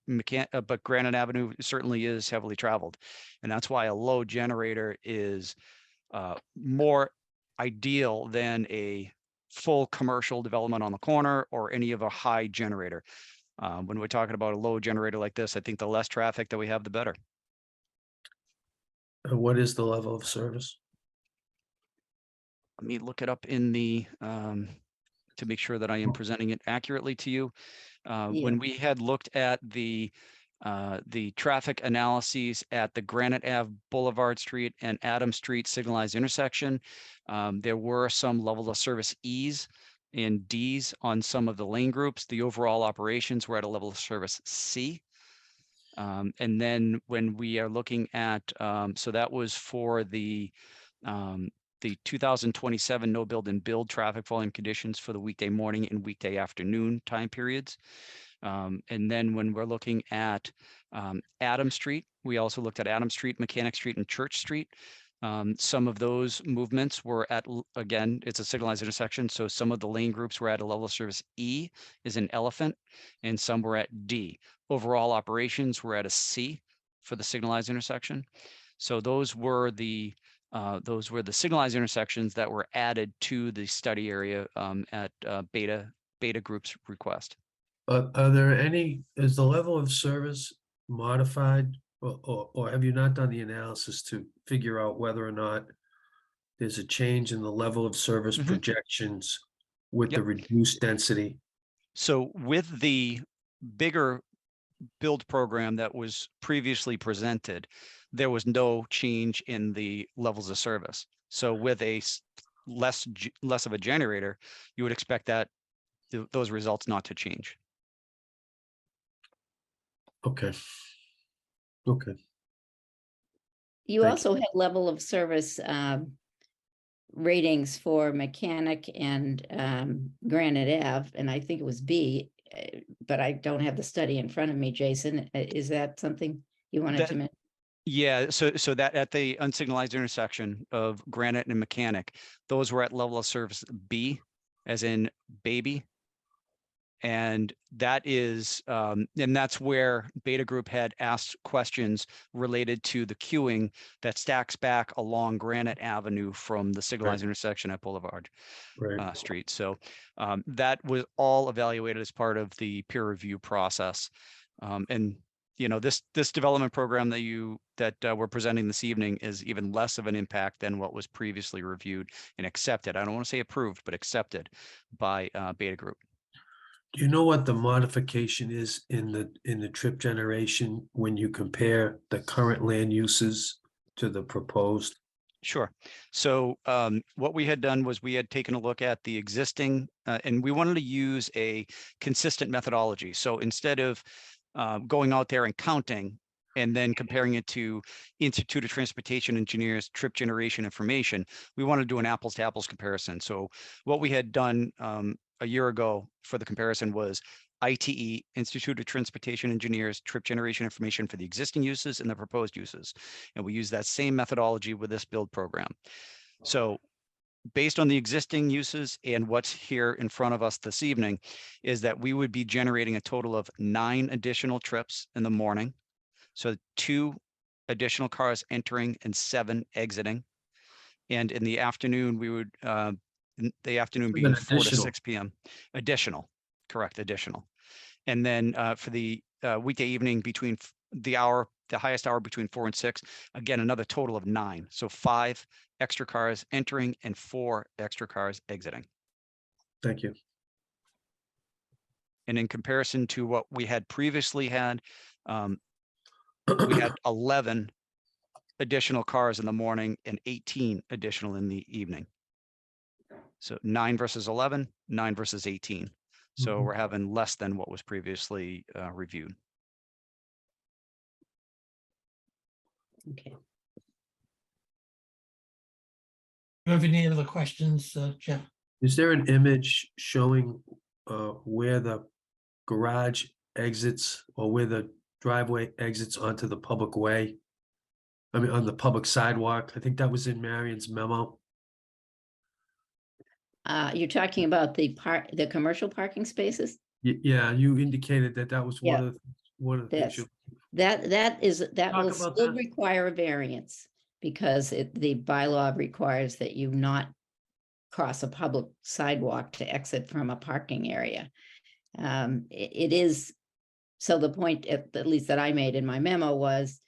Granite Avenue certainly is heavily traveled, and that's why a low generator is more ideal than a full commercial development on the corner or any of a high generator. When we're talking about a low generator like this, I think the less traffic that we have, the better. What is the level of service? Let me look it up in the to make sure that I am presenting it accurately to you. When we had looked at the traffic analyses at the Granite Ave, Boulevard Street, and Adams Street signalized intersection, there were some level of service E's and D's on some of the lane groups. The overall operations were at a level of service C. And then when we are looking at, so that was for the 2027 no build and build traffic volume conditions for the weekday morning and weekday afternoon time periods. And then when we're looking at Adams Street, we also looked at Adams Street, Mechanic Street, and Church Street. Some of those movements were at, again, it's a signalized intersection, so some of the lane groups were at a level of service E, is an elephant, and some were at D. Overall operations were at a C for the signalized intersection. So those were the signalized intersections that were added to the study area at Beta Group's request. Are there any, is the level of service modified, or have you not done the analysis to figure out whether or not there's a change in the level of service projections with the reduced density? So with the bigger build program that was previously presented, there was no change in the levels of service. So with a less of a generator, you would expect that those results not to change. Okay. Okay. You Thank also had level of service ratings for Mechanic and Granite Ave, and I think it was B, but I don't have the study in front of me, Jason. Is that something you wanted That- to mention? Yeah, so that at the unsignalized intersection of Granite and Mechanic, those were at level of service B, as in baby. And that is, and that's where Beta Group had asked questions related to the queuing that stacks back along Granite Avenue from the signalized intersection at Boulevard Right. Street. So that was all evaluated as part of the peer review process. And you know, this development program that we're presenting this evening is even less of an impact than what was previously reviewed and accepted. I don't want to say approved, but accepted by Beta Group. Do you know what the modification is in the trip generation when you compare the current land uses to the proposed? Sure. So what we had done was we had taken a look at the existing, and we wanted to use a consistent methodology. So instead of going out there and counting and then comparing it to Institute of Transportation Engineers trip generation information, we wanted to do an apples to apples comparison. So what we had done a year ago for the comparison was ITE, Institute of Transportation Engineers, trip generation information for the existing uses and the proposed uses. And we use that same methodology with this build program. So based on the existing uses and what's here in front of us this evening is that we would be generating a total of 9 additional trips in the morning. So 2 additional cars entering and 7 exiting. And in the afternoon, we would, in the afternoon being 4 to 6 p.m. Additional, correct, additional. And then for the weekday evening between the highest hour between 4 and 6, again, another total of 9. So 5 extra cars entering and 4 extra cars exiting. Thank you. And in comparison to what we had previously had, we had 11 additional cars in the morning and 18 additional in the evening. So 9 versus 11, 9 versus 18. So we're having less than what was previously reviewed. Okay. You have any other questions, Jeff? Is there an image showing where the garage exits or where the driveway exits onto the public way? I mean, on the public sidewalk? I think that was in Marion's memo. You're talking about the commercial parking spaces? Yeah, you indicated that was Yeah. one of the things. That Talk will about still that. require a variance because the bylaw requires that you not cross a public sidewalk to exit from a parking area. It is, so the point at least that I made in my memo was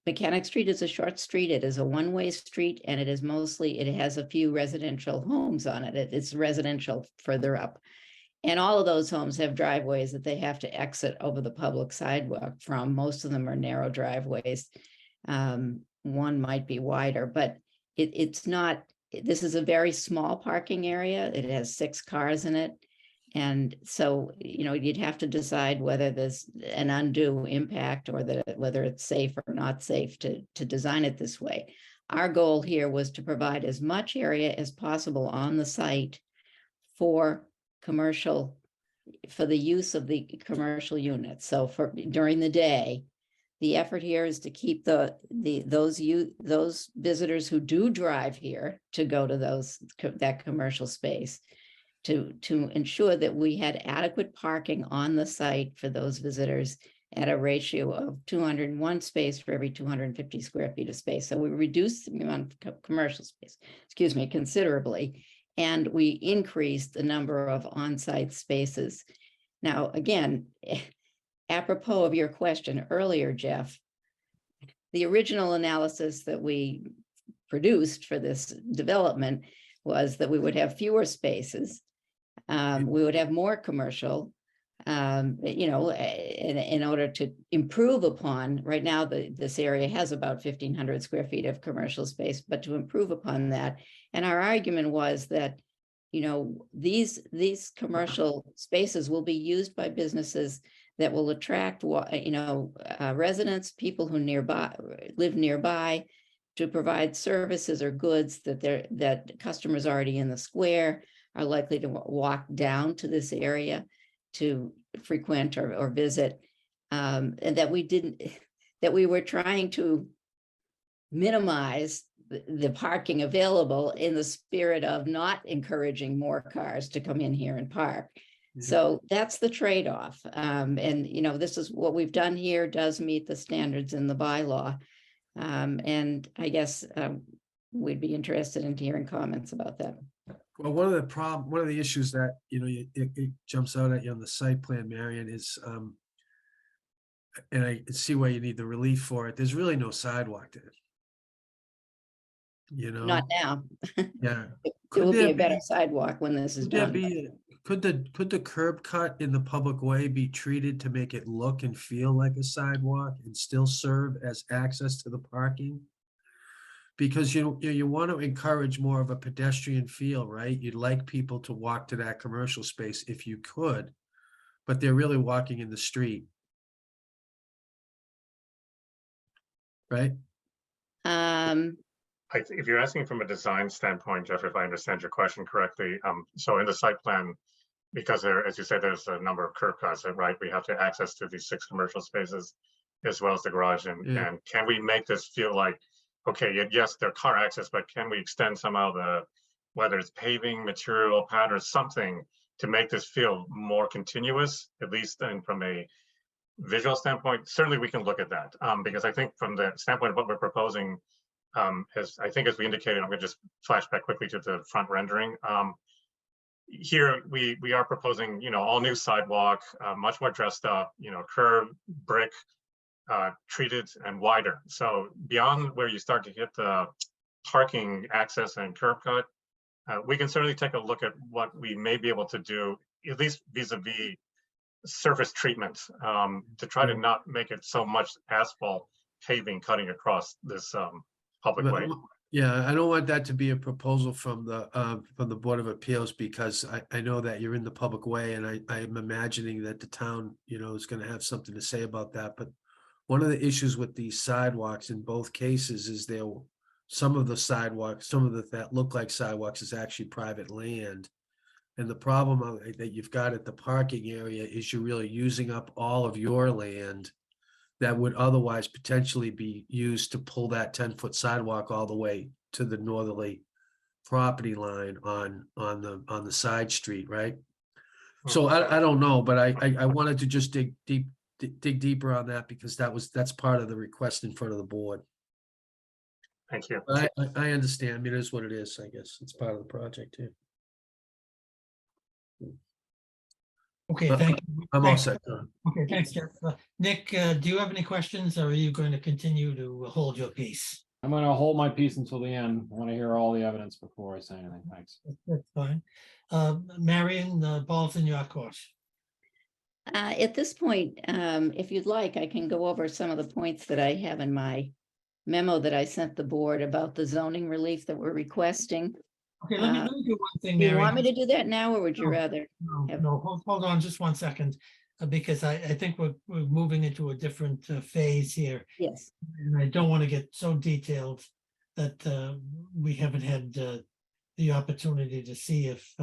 Mechanic Street is a short street. It is a one-way street, and it has a few residential homes on it. It's residential further up. And all of those homes have driveways that they have to exit over the public sidewalk from. Most of them are narrow driveways. One might be wider, but it's not, this is a very small parking area. It has 6 cars in it. And so, you know, you'd have to decide whether there's an undue impact or whether it's safe or not safe to design it this way. Our goal here was to provide as much area as possible on the site for the use of the commercial units. So during the day, the effort here is to keep those visitors who do drive here to go to that commercial space, to ensure that we had adequate parking on the site for those visitors at a ratio of 201 space for every 250 square feet of space. So we reduced the amount of commercial space, considerably, and we increased the number of on-site spaces. Now, again, apropos of your question earlier, Jeff, the original analysis that we produced for this development was that we would have fewer spaces. We would have more commercial, you know, in order to improve upon, right now, this area has about 1,500 square feet of commercial space, but to improve upon that. And our argument was that, you know, these commercial spaces will be used by businesses that will attract, you know, residents, people who live nearby, to provide services or goods that customers already in the square are likely to walk down to this area to frequent or visit. And that we were trying to minimize the parking available in the spirit of not encouraging more cars to come in here and park. Mhm. So that's the trade-off. And, you know, this is what we've done here does meet the standards in the bylaw. And I guess we'd be interested in hearing comments about that. Well, one of the issues that, you know, it jumps out at you on the site plan, Marion, is, and I see why you need the relief for it. There's really no sidewalk there. You know? Not now. Yeah. It Could will be there a better be- sidewalk when this is Could there done. be, could the curb cut in the public way be treated to make it look and feel like a sidewalk and still serve as access to the parking? Because you want to encourage more of a pedestrian feel, right? You'd like people to walk to that commercial space if you could, but they're really walking in the street. Right? If you're asking from a design standpoint, Jeff, if I understand your question correctly, so in the site plan, because there, as you said, there's a number of curb cuts, right? We have to access to these 6 commercial spaces as well as the garage. Yeah. And can we make this feel like, okay, yes, they're car access, but can we extend somehow whether it's paving, material, pattern, or something to make this feel more continuous, at least from a visual standpoint? Certainly we can look at that, because I think from the standpoint of what we're proposing, as we indicated, I'm going to just flash back quickly to the front rendering. Here we are proposing, all new sidewalk, much more dressed up, curb, brick, treated and wider. So beyond where you start to hit the parking access and curb cut, we can certainly take a look at what we may be able to do, at least vis-a-vis surface treatment, to try to not make it so much asphalt paving cutting across this public way. Yeah, I don't want that to be a proposal from the Board of Appeals, because I know that you're in the public way, and I'm imagining that the town, is going to have something to say about that. But one of the issues with these sidewalks in both cases is some of the sidewalks, that look like sidewalks is actually private land. And the problem that you've got at the parking area is you're really using up all of your land that would otherwise potentially be used to pull that 10-foot sidewalk all the way to the northerly property line on the side street, right? So I don't know, but I wanted to just dig deeper on that, because that's part of the request in front of the board. Thank you. But I understand. I mean, it is what it is, I guess. It's part of the project too. Okay, But thank you. I'm all Thanks. set, John. Okay, thanks, Jeff. Nick, do you have any questions, or are you going to continue to hold your peace? I'm gonna hold my peace until the end. I want to hear all the evidence before I say anything. Thanks. That's fine. Marion, the ball's in your court. At this point, if you'd like, I can go over some of the points that I have in my memo that I sent the board about the zoning relief that we're requesting. Okay, let me do one thing, Do you Marion. want me to do that now, or would you No. rather? have- Hold on just 1 second, because I think we're moving into a different phase here. Yes, And I don't want to get so detailed that we haven't had the opportunity to see if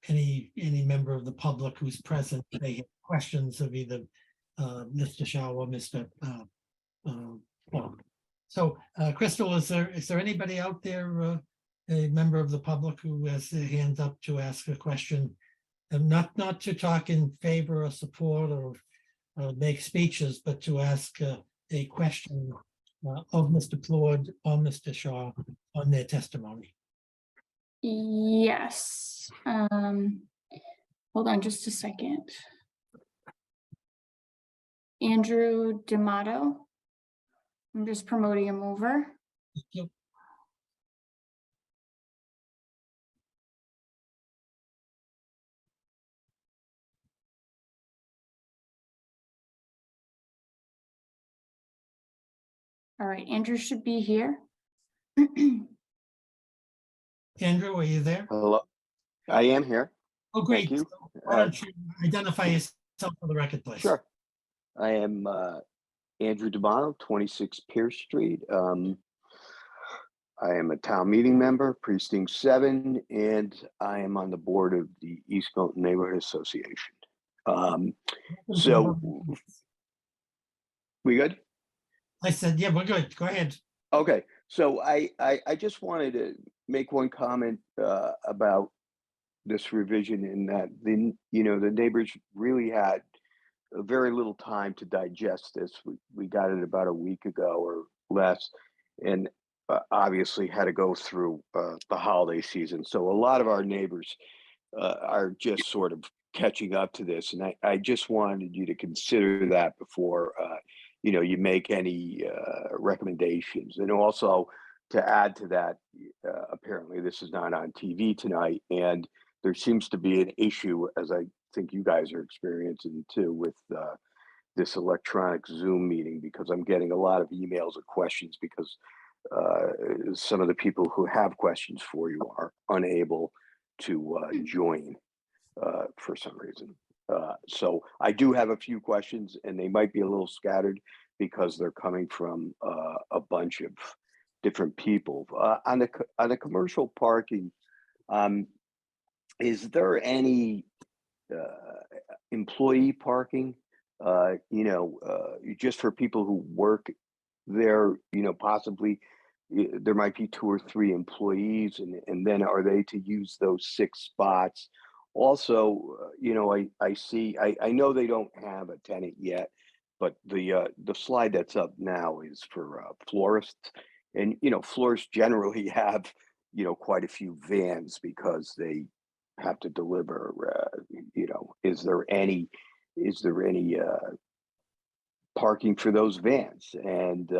any member of the public who's present may have questions of either Mr. Shaw or Mr. Plum. So Crystal, is there anybody out there, a member of the public who has their hands up to ask a question? And not to talk in favor or support or make speeches, but to ask a question of Mr. Plord or Mr. Shaw on their testimony. Yes. Hold on just a second. Andrew D'Amato. I'm just promoting him over. Yep. All right, Andrew should be here. Andrew, are you there? Hello, I am here. Oh, great. you. So why don't you identify yourself for the record, please? Sure. I am Andrew D'Amato, 26 Pierce Street. I am a town meeting member, Precinct 7, and I am on the board of the East Milton Neighborhood Association. So we good? I said, yeah, we're good. Go ahead. Okay, so I just wanted to make one comment about this revision in that the neighbors really had very little time to digest this. We got it about a week ago or less, and obviously had to go through the holiday season. So a lot of our neighbors are just sort of catching up to this, and I just wanted you to consider that before you make any recommendations. And also to add to that, apparently this is not on TV tonight, and there seems to be an issue, as I think you guys are experiencing too, with this electronic Zoom meeting, because I'm getting a lot of emails and questions because some of the people who have questions for you are unable to join for some reason. So I do have a few questions, and they might be a little scattered because they're coming from a bunch of different people. On the commercial parking, is there any employee parking? Just for people who work there, possibly there might be 2 or 3 employees, and then are they to use those 6 spots? Also, I see, I know they don't have a tenant yet, but the slide that's up now is for florists, and florists generally have quite a few vans because they have to deliver. Is there any parking for those vans? And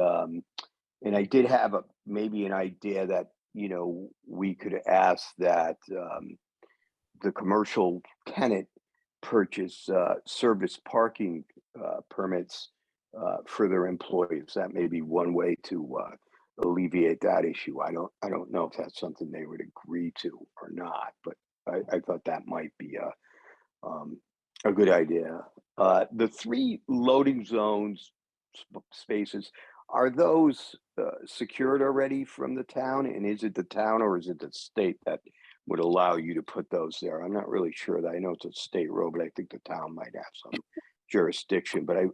I did have maybe an idea that we could ask that the commercial tenant purchase service parking permits for their employees. That may be one way to alleviate that issue. I don't know if that's something they would agree to or not, but I thought that might be a good idea. The 3 loading zones spaces, are those secured already from the town? And is it the town or is it the state that would allow you to put those there? I'm not really sure. That I know it's a state road, but I think the town might have some jurisdiction. But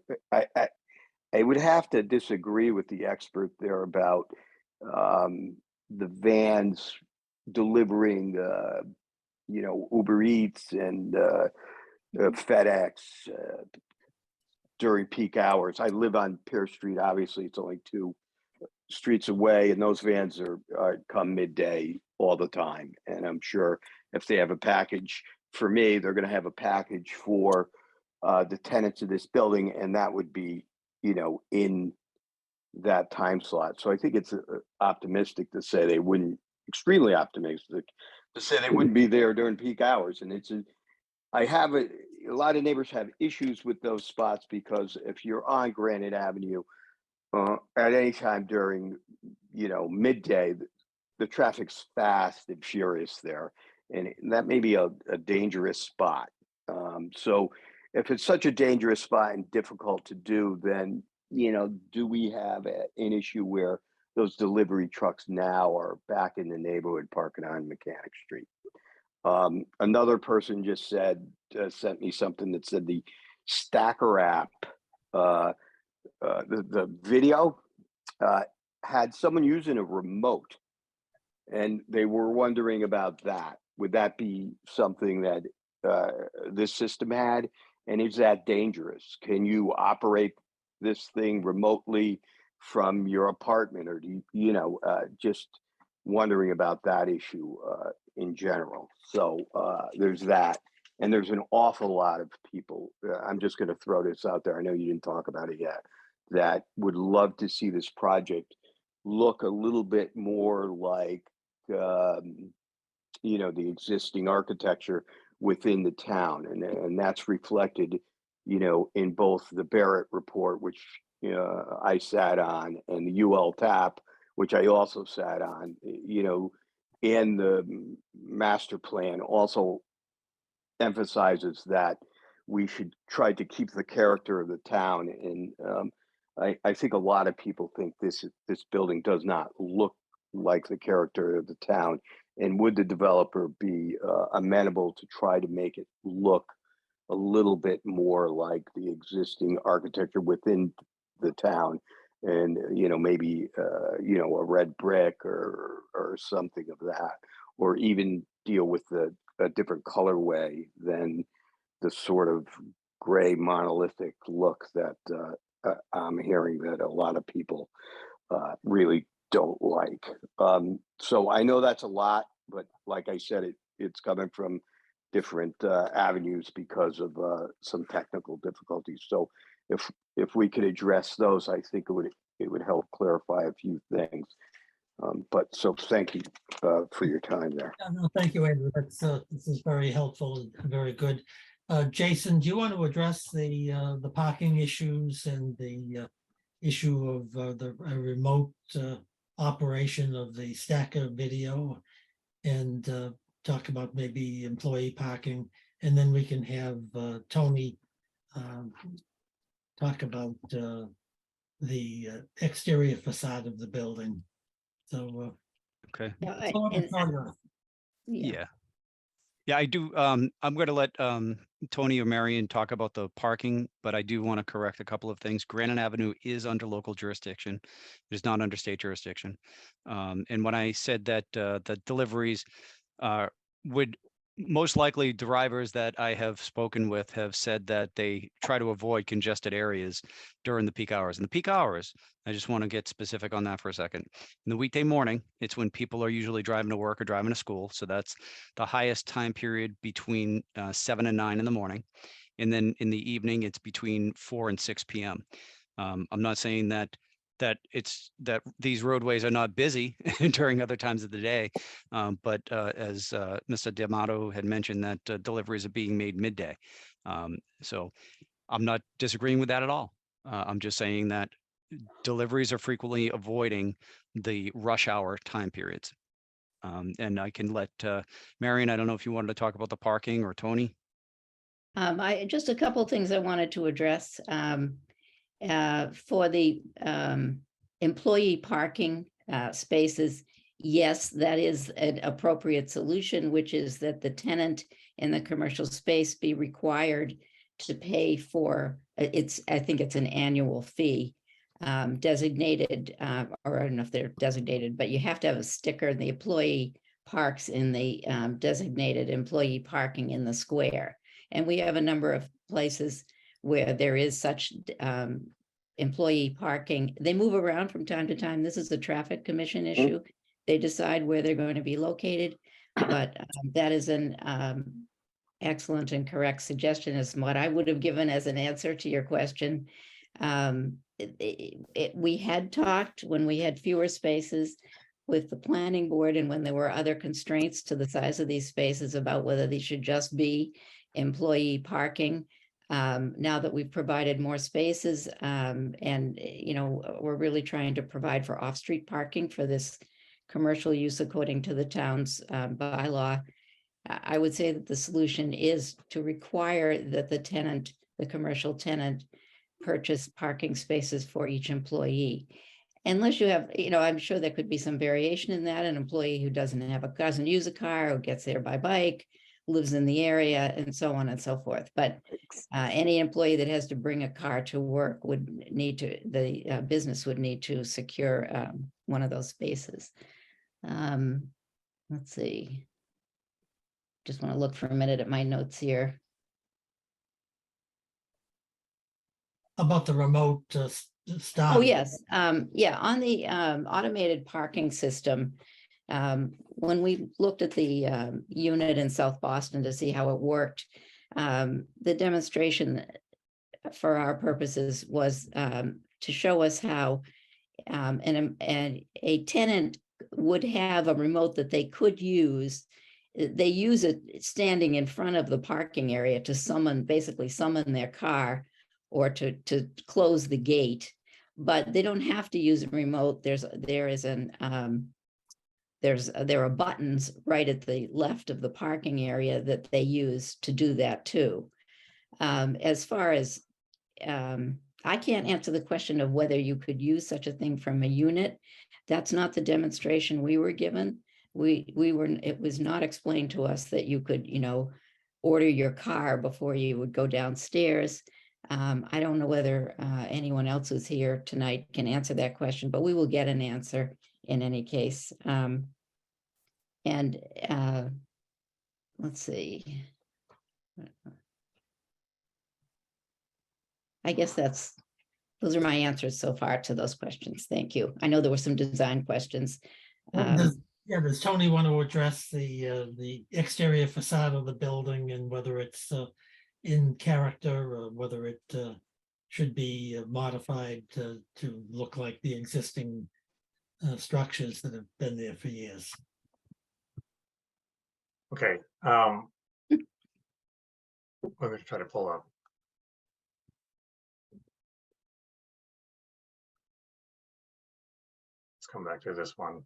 I would have to disagree with the expert there about the vans delivering Uber Eats and FedEx during peak hours. I live on Pierce Street. Obviously, it's only 2 streets away, and those vans are come midday all the time. And I'm sure if they have a package for me, they're going to have a package for the tenants of this building, and that would be in that time slot. So I think it's optimistic to say they wouldn't, extremely optimistic to say they wouldn't be there during peak hours. And I have a lot of neighbors have issues with those spots because if you're on Granite Avenue at any time during midday, the traffic's fast and furious there, and that may be a dangerous spot. So if it's such a dangerous spot and difficult to do, then do we have an issue where those delivery trucks now are back in the neighborhood parking on Mechanic Street? Another person just sent me something that said the Stacker app, the video had someone using a remote, and they were wondering about that. Would that be something that this system had? And is that dangerous? Can you operate this thing remotely from your apartment, or do you just wondering about that issue in general? So there's that. And there's an awful lot of people, I'm just going to throw this out there, I know you didn't talk about it yet, that would love to see this project look a little bit more like the existing architecture within the town, and that's reflected in both the Barrett report, which I sat on, and the UL TAP, which I also sat on, and the master plan also emphasizes that we should try to keep the character of the town. And I think a lot of people think this building does not look like the character of the town? And would the developer be amenable to try to make it look a little bit more like the existing architecture within the town? And, maybe, a red brick or something of that, or even deal with a different colorway than the sort of gray monolithic look that I'm hearing that a lot of people really don't like. So I know that's a lot, but like I said, it's coming from different avenues because of some technical difficulties. So if we could address those, I think it would help clarify a few things. But so thank you for your time there. No, thank you, Andrew. This is very helpful and very good. Jason, do you want to address the parking issues and the issue of the remote operation of the stacker video, and talk about maybe employee parking, and then we can have Tony talk about the exterior facade of the building. So Okay. Yeah, Yeah. Yeah, I do. I'm going to let Tony or Marion talk about the parking, but I do want to correct a couple of things. Granite Avenue is under local jurisdiction. It is not under state jurisdiction. And when I said that the deliveries would most likely, drivers that I have spoken with have said that they try to avoid congested areas during the peak hours. And the peak hours, I just want to get specific on that for a second. In the weekday morning, it's when people are usually driving to work or driving to school. So that's the highest time period between 7 and 9 in the morning. And then in the evening, it's between 4 and 6 p.m. I'm not saying that these roadways are not busy during other times of the day. But as Mr. D'Amato had mentioned, that deliveries are being made midday. So I'm not disagreeing with that at all. I'm just saying that deliveries are frequently avoiding the rush hour time periods. And I can let Marion, I don't know if you wanted to talk about the parking, or Tony. Just a couple of things I wanted to address. For the employee parking spaces, yes, that is an appropriate solution, which is that the tenant in the commercial space be required to pay for, I think it's an annual fee, designated, or I don't know if they're designated, but you have to have a sticker. The employee parks in the designated employee parking in the square. And we have a number of places where there is such employee parking. They move around from time to time. This is a traffic commission issue. They decide where they're going to be located, but that is an excellent and correct suggestion, is what I would have given as an answer to your question. We had talked when we had fewer spaces with the planning board, and when there were other constraints to the size of these spaces, about whether these should just be employee parking. Now that we've provided more spaces, and we're really trying to provide for off-street parking for this commercial use according to the town's bylaw, I would say that the solution is to require that the commercial tenant, purchase parking spaces for each employee. Unless you have, I'm sure there could be some variation in that. An employee who doesn't use a car, or gets there by bike, lives in the area, and so on and so forth. But any employee that has to bring a car to work would need to, the business would need to secure one of those spaces. Let's see. Just want to look for a minute at my notes here. about the remote start. Oh, yes. Yeah, on the automated parking system, when we looked at the unit in South Boston to see how it worked, the demonstration for our purposes was to show us how a tenant would have a remote that they could use. They use it standing in front of the parking area to basically summon their car, or to close the gate, but they don't have to use a remote. There are buttons right at the left of the parking area that they use to do that too. As far as, I can't answer the question of whether you could use such a thing from a unit. That's not the demonstration we were given. It was not explained to us that you could, order your car before you would go downstairs. I don't know whether anyone else who's here tonight can answer that question, but we will get an answer in any case. Let's see. I guess those are my answers so far to those questions. Thank you. I know there were some design questions. Does Tony want to address the exterior facade of the building and whether it's in character or whether it should be modified to look like the existing structures that have been there for years? Okay. Let me try to pull up. Let's come back to this one.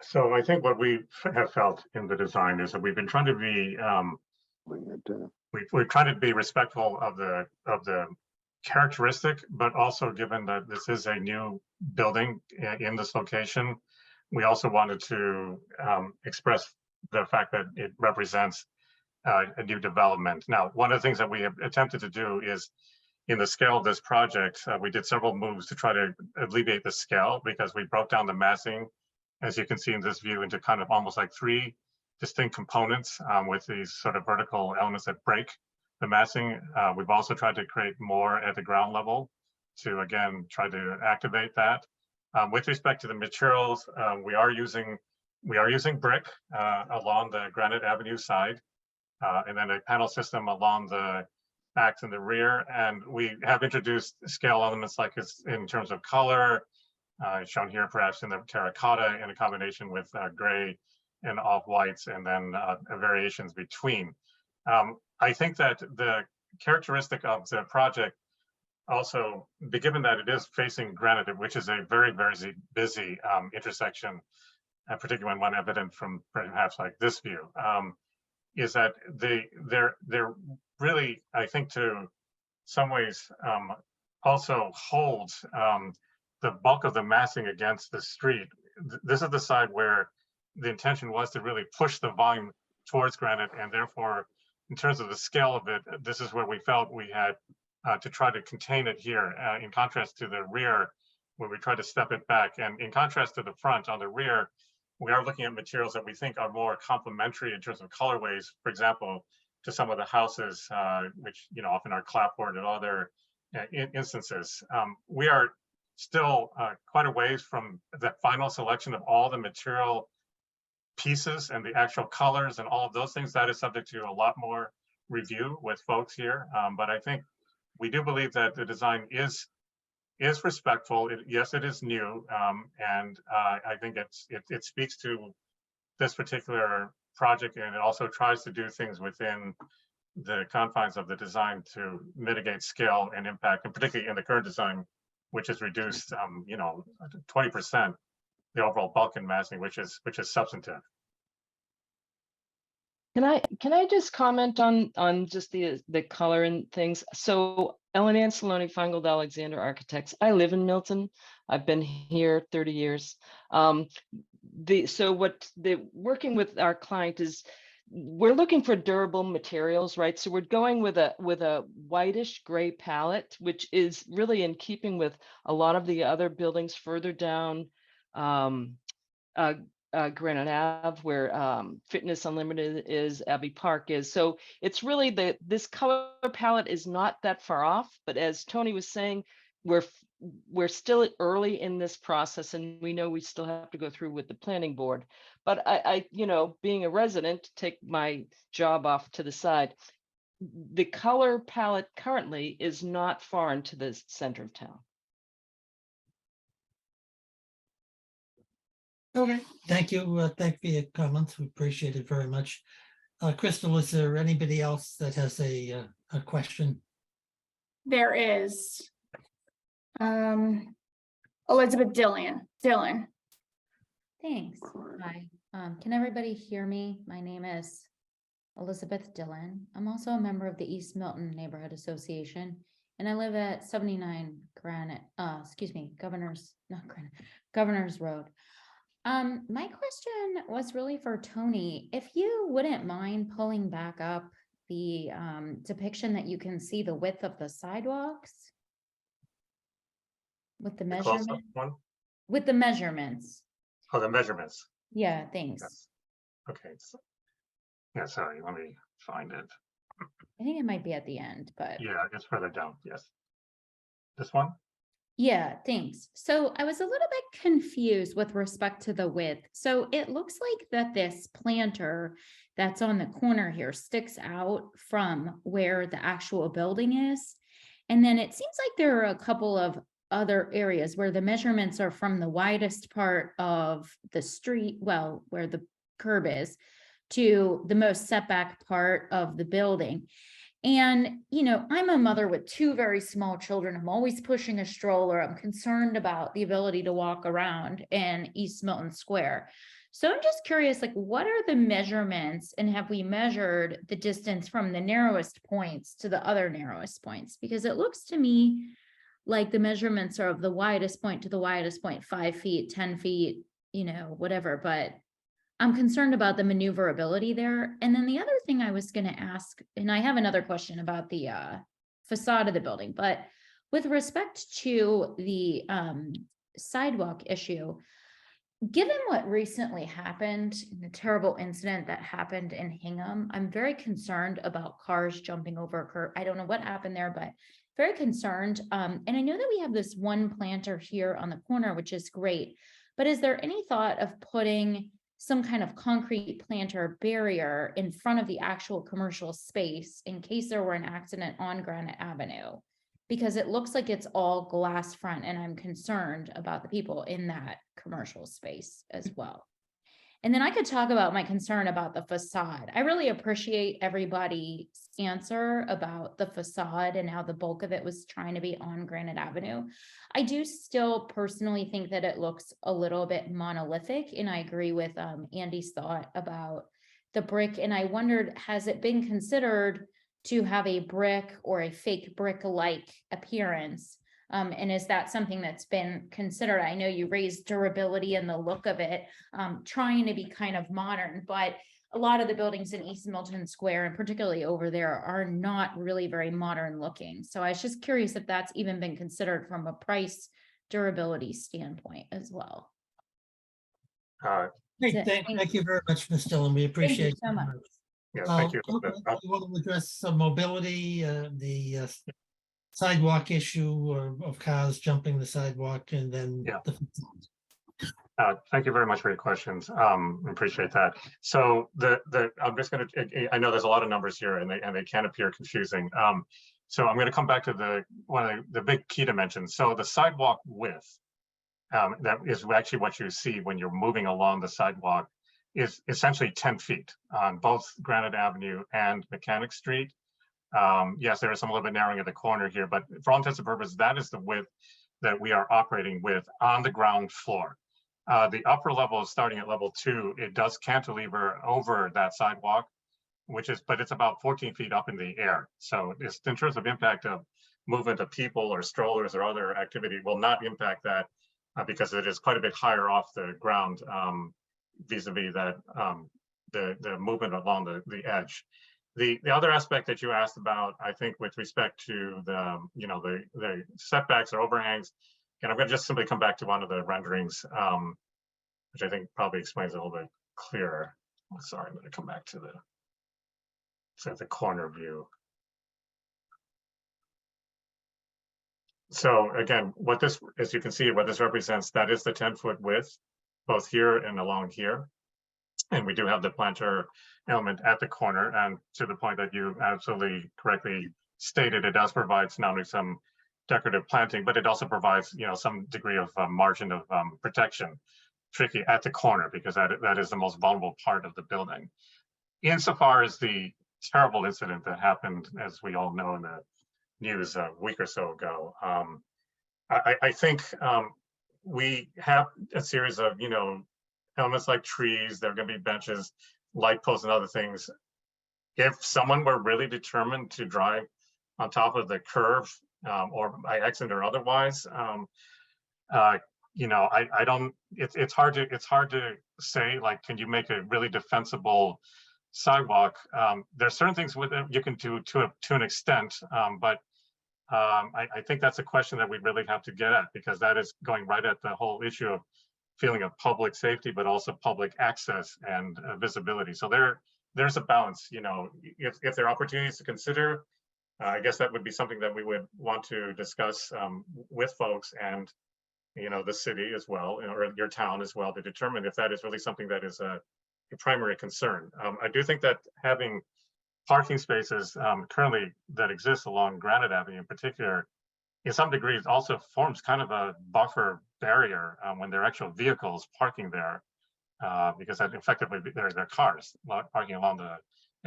So I think what we have felt in the design is that we've been trying to be we're trying to be respectful of the characteristic, but also given that this is a new building in this location, we also wanted to express the fact that it represents a new development. Now, one of the things that we have attempted to do is, in the scale of this project, we did several moves to try to alleviate the scale, because we broke down the massing, as you can see in this view, into kind of almost like 3 distinct components with these sort of vertical elements that break the massing. We've also tried to create more at the ground level to, again, try to activate that. With respect to the materials, we are using brick along the Granite Avenue side, and then a panel system along the backs and the rear. And we have introduced scale elements like it's in terms of color, shown here perhaps in the terracotta in a combination with gray and off whites, and then variations between. I think that the characteristic of the project also, given that it is facing Granite, which is a very, very busy intersection, particularly when one evident from perhaps like this view, is that they're really, I think, to some ways also holds the bulk of the massing against the street. This is the side where the intention was to really push the volume towards Granite, and therefore, in terms of the scale of it, this is where we felt we had to try to contain it here, in contrast to the rear, where we try to step it back. And in contrast to the front, on the rear, we are looking at materials that we think are more complementary in terms of colorways, for example, to some of the houses, which often are clapboard and other instances. We are still quite a ways from the final selection of all the material pieces and the actual colors and all of those things. That is subject to a lot more review with folks here. But I think we do believe that the design is respectful. Yes, it is new, and I think it speaks to this particular project, and it also tries to do things within the confines of the design to mitigate scale and impact, and particularly in the current design, which is reduced, 20% the overall bulk and massing, which is substantive. Can I just comment on just the color and things? So Ellen Anceloni, Feingold Alexander Architects. I live in Milton. I've been here 30 years. Working with our client is, we're looking for durable materials, right? So we're going with a whitish gray palette, which is really in keeping with a lot of the other buildings further down Granite Ave, where Fitness Unlimited is, Abbey Park is. So it's really this color palette is not that far off, but as Tony was saying, we're still early in this process, and we know we still have to go through with the planning board. But I being a resident, take my job off to the side. The color palette currently is not foreign to the center of town. Okay, thank you. Thank you for your comments. We appreciate it very much. Crystal, is there anybody else that has a question? There is. Elizabeth Dillon. Thanks. Hi. Can everybody hear me? My name is Elizabeth Dillon. I'm also a member of the East Milton Neighborhood Association, and I live at 79 Governor's Road. My question was really for Tony. If you wouldn't mind pulling back up the depiction that you can see the width of the sidewalks with the The close-up measurement, one? with the measurements. Oh, the measurements. Yeah, thanks. Yes. Okay. Yeah, sorry, let me find it. I think it might be at the end, but. Yeah, it's further down, yes. This one? Yeah, thanks. So I was a little bit confused with respect to the width. So it looks like that this planter that's on the corner here sticks out from where the actual building is. And then it seems like there are a couple of other areas where the measurements are from the widest part of the street, well, where the curb is, to the most setback part of the building. And, I'm a mother with two very small children. I'm always pushing a stroller. I'm concerned about the ability to walk around in East Milton Square. So I'm just curious, like, what are the measurements, and have we measured the distance from the narrowest points to the other narrowest points? Because it looks to me like the measurements are of the widest point to the widest point, 5 feet, 10 feet, whatever, but I'm concerned about the maneuverability there. And then the other thing I was going to ask, and I have another question about the facade of the building, but with respect to the sidewalk issue, given what recently happened, the terrible incident that happened in Hingham, I'm very concerned about cars jumping over a curb. I don't know what happened there, but very concerned. And I know that we have this one planter here on the corner, which is great, but is there any thought of putting some kind of concrete planter barrier in front of the actual commercial space in case there were an accident on Granite Avenue? Because it looks like it's all glass front, and I'm concerned about the people in that commercial space as well. And then I could talk about my concern about the facade. I really appreciate everybody's answer about the facade and how the bulk of it was trying to be on Granite Avenue. I do still personally think that it looks a little bit monolithic, and I agree with Andy's thought about the brick. And I wondered, has it been considered to have a brick or a fake brick-like appearance? And is that something that's been considered? I know you raised durability and the look of it, trying to be kind of modern, but a lot of the buildings in East Milton Square, and particularly over there, are not really very modern looking. So I was just curious if that's even been considered from a price durability standpoint as well. Uh, Hey, That's it. thank you very much, Ms. Dillon. We appreciate so much. yeah, thank you. Okay, you want to address some mobility, the sidewalk issue of cars jumping the sidewalk, and then Yeah. the Thank you very much for your questions. Appreciate that. So I'm just going to, I know there's a lot of numbers here, and they can appear confusing. So I'm going to come back to one of the big key dimensions. So the sidewalk width, that is actually what you see when you're moving along the sidewalk, is essentially 10 feet on both Granite Avenue and Mechanic Street. Yes, there is some little bit narrowing at the corner here, but for all intents and purposes, that is the width that we are operating with on the ground floor. The upper level is starting at level 2. It does cantilever over that sidewalk, but it's about 14 feet up in the air. So it's, in terms of impact of movement of people or strollers or other activity, will not impact that because it is quite a bit higher off the ground vis-a-vis that the movement along the edge. The other aspect that you asked about, I think, with respect to the setbacks or overhangs, and I'm going to just simply come back to one of the renderings, which I think probably explains it a little bit clearer. Sorry, I'm going to come back to the corner view. So again, what this, as you can see, what this represents, that is the 10-foot width, both here and along here. And we do have the planter element at the corner, and to the point that you absolutely correctly stated, it does provide not only some decorative planting, but it also provides, some degree of margin of protection, tricky at the corner, because that is the most vulnerable part of the building. Insofar as the terrible incident that happened, as we all know in the news a week or so ago, I think we have a series of, elements like trees, there are going to be benches, light posts, and other things. If someone were really determined to drive on top of the curve or by accident or otherwise. You know, I don't, it's hard to say, like, can you make a really defensible sidewalk? There's certain things with it you can do to an extent, but I think that's a question that we really have to get at, because that is going right at the whole issue of feeling of public safety, but also public access and visibility. So there's a balance, you know, if there are opportunities to consider, I guess that would be something that we would want to discuss with folks and, you know, the city as well, or your town as well, to determine if that is really something that is a primary concern. I do think that having parking spaces currently that exist along Granite Avenue in particular, in some degrees also forms kind of a buffer barrier when there are actual vehicles parking there, because that effectively there are cars parking along the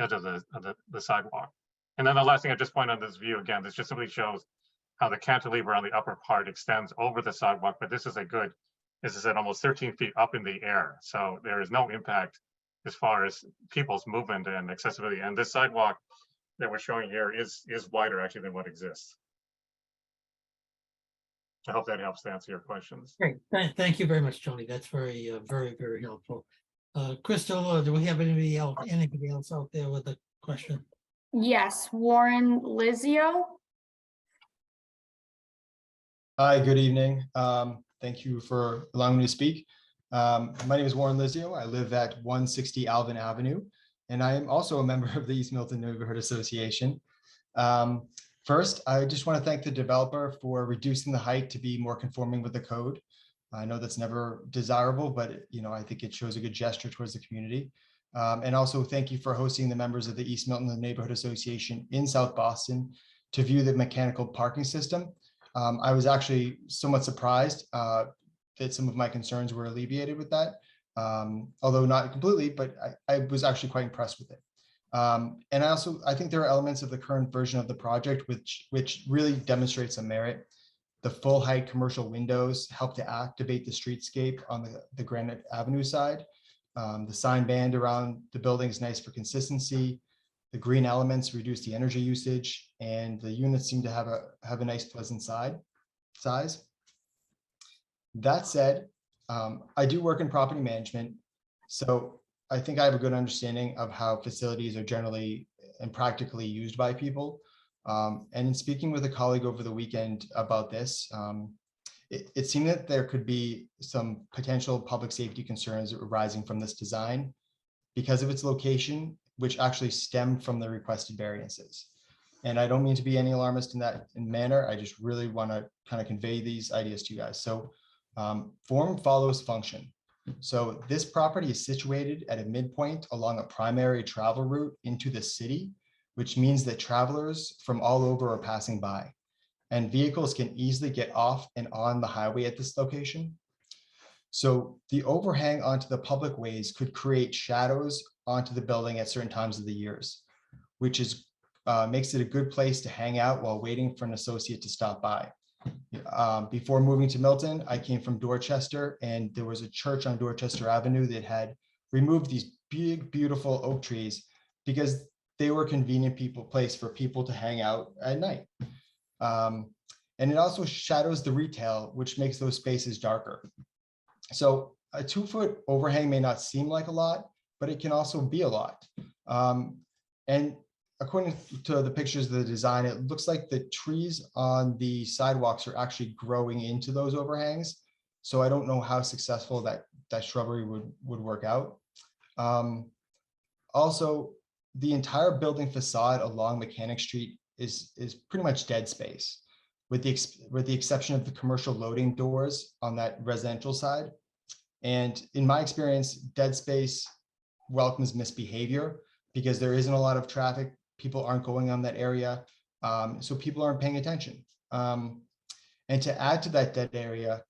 edge of the sidewalk. And then the last thing I just point on this view, again, this just simply shows how the cantilever on the upper part extends over the sidewalk, but this is at almost 13 feet up in the air. So there is no impact as far as people's movement and accessibility. And this sidewalk that we're showing here is wider actually than what exists. I hope that helps to answer your questions. Great, thank you very much, Tony. That's very, very helpful. Crystal, do we have anybody else out there with a question? Yes, Warren Lizio. Hi, good evening. Thank you for allowing me to speak. My name is Warren Lizio. I live at 160 Alvin Avenue, and I am also a member of the East Milton Neighborhood Association. First, I just want to thank the developer for reducing the height to be more conforming with the code. I know that's never desirable, but you know, I think it shows a good gesture towards the community. And also thank you for hosting the members of the East Milton Neighborhood Association in South Boston to view the mechanical parking system. I was actually somewhat surprised that some of my concerns were alleviated with that, although not completely, but I was actually quite impressed with it. And I think there are elements of the current version of the project which really demonstrates some merit. The full height commercial windows help to activate the streetscape on the Granite Avenue side. The sign band around the building is nice for consistency. The green elements reduce the energy usage, and the units seem to have a nice pleasant size. That said, I do work in property management, so I think I have a good understanding of how facilities are generally and practically used by people. And in speaking with a colleague over the weekend about this, it seemed that there could be some potential public safety concerns arising from this design because of its location, which actually stemmed from the requested variances. And I don't mean to be any alarmist in that manner. I just really want to kind of convey these ideas to you guys. So form follows function. So this property is situated at a midpoint along a primary travel route into the city, which means that travelers from all over are passing by, and vehicles can easily get off and on the highway at this location. So the overhang onto the public ways could create shadows onto the building at certain times of the years, which makes it a good place to hang out while waiting for an associate to stop by. Before moving to Milton, I came from Dorchester, and there was a church on Dorchester Avenue that had removed these big, beautiful oak trees because they were a convenient place for people to hang out at night. And it also shadows the retail, which makes those spaces darker. So a 2-foot overhang may not seem like a lot, but it can also be a lot. And according to the pictures of the design, it looks like the trees on the sidewalks are actually growing into those overhangs. So I don't know how successful that shrubbery would work out. Also, the entire building facade along Mechanic Street is pretty much dead space, with the exception of the commercial loading doors on that residential side. And in my experience, dead space welcomes misbehavior because there isn't a lot of traffic. People aren't going on that area, so people aren't paying attention. And to add to that dead area,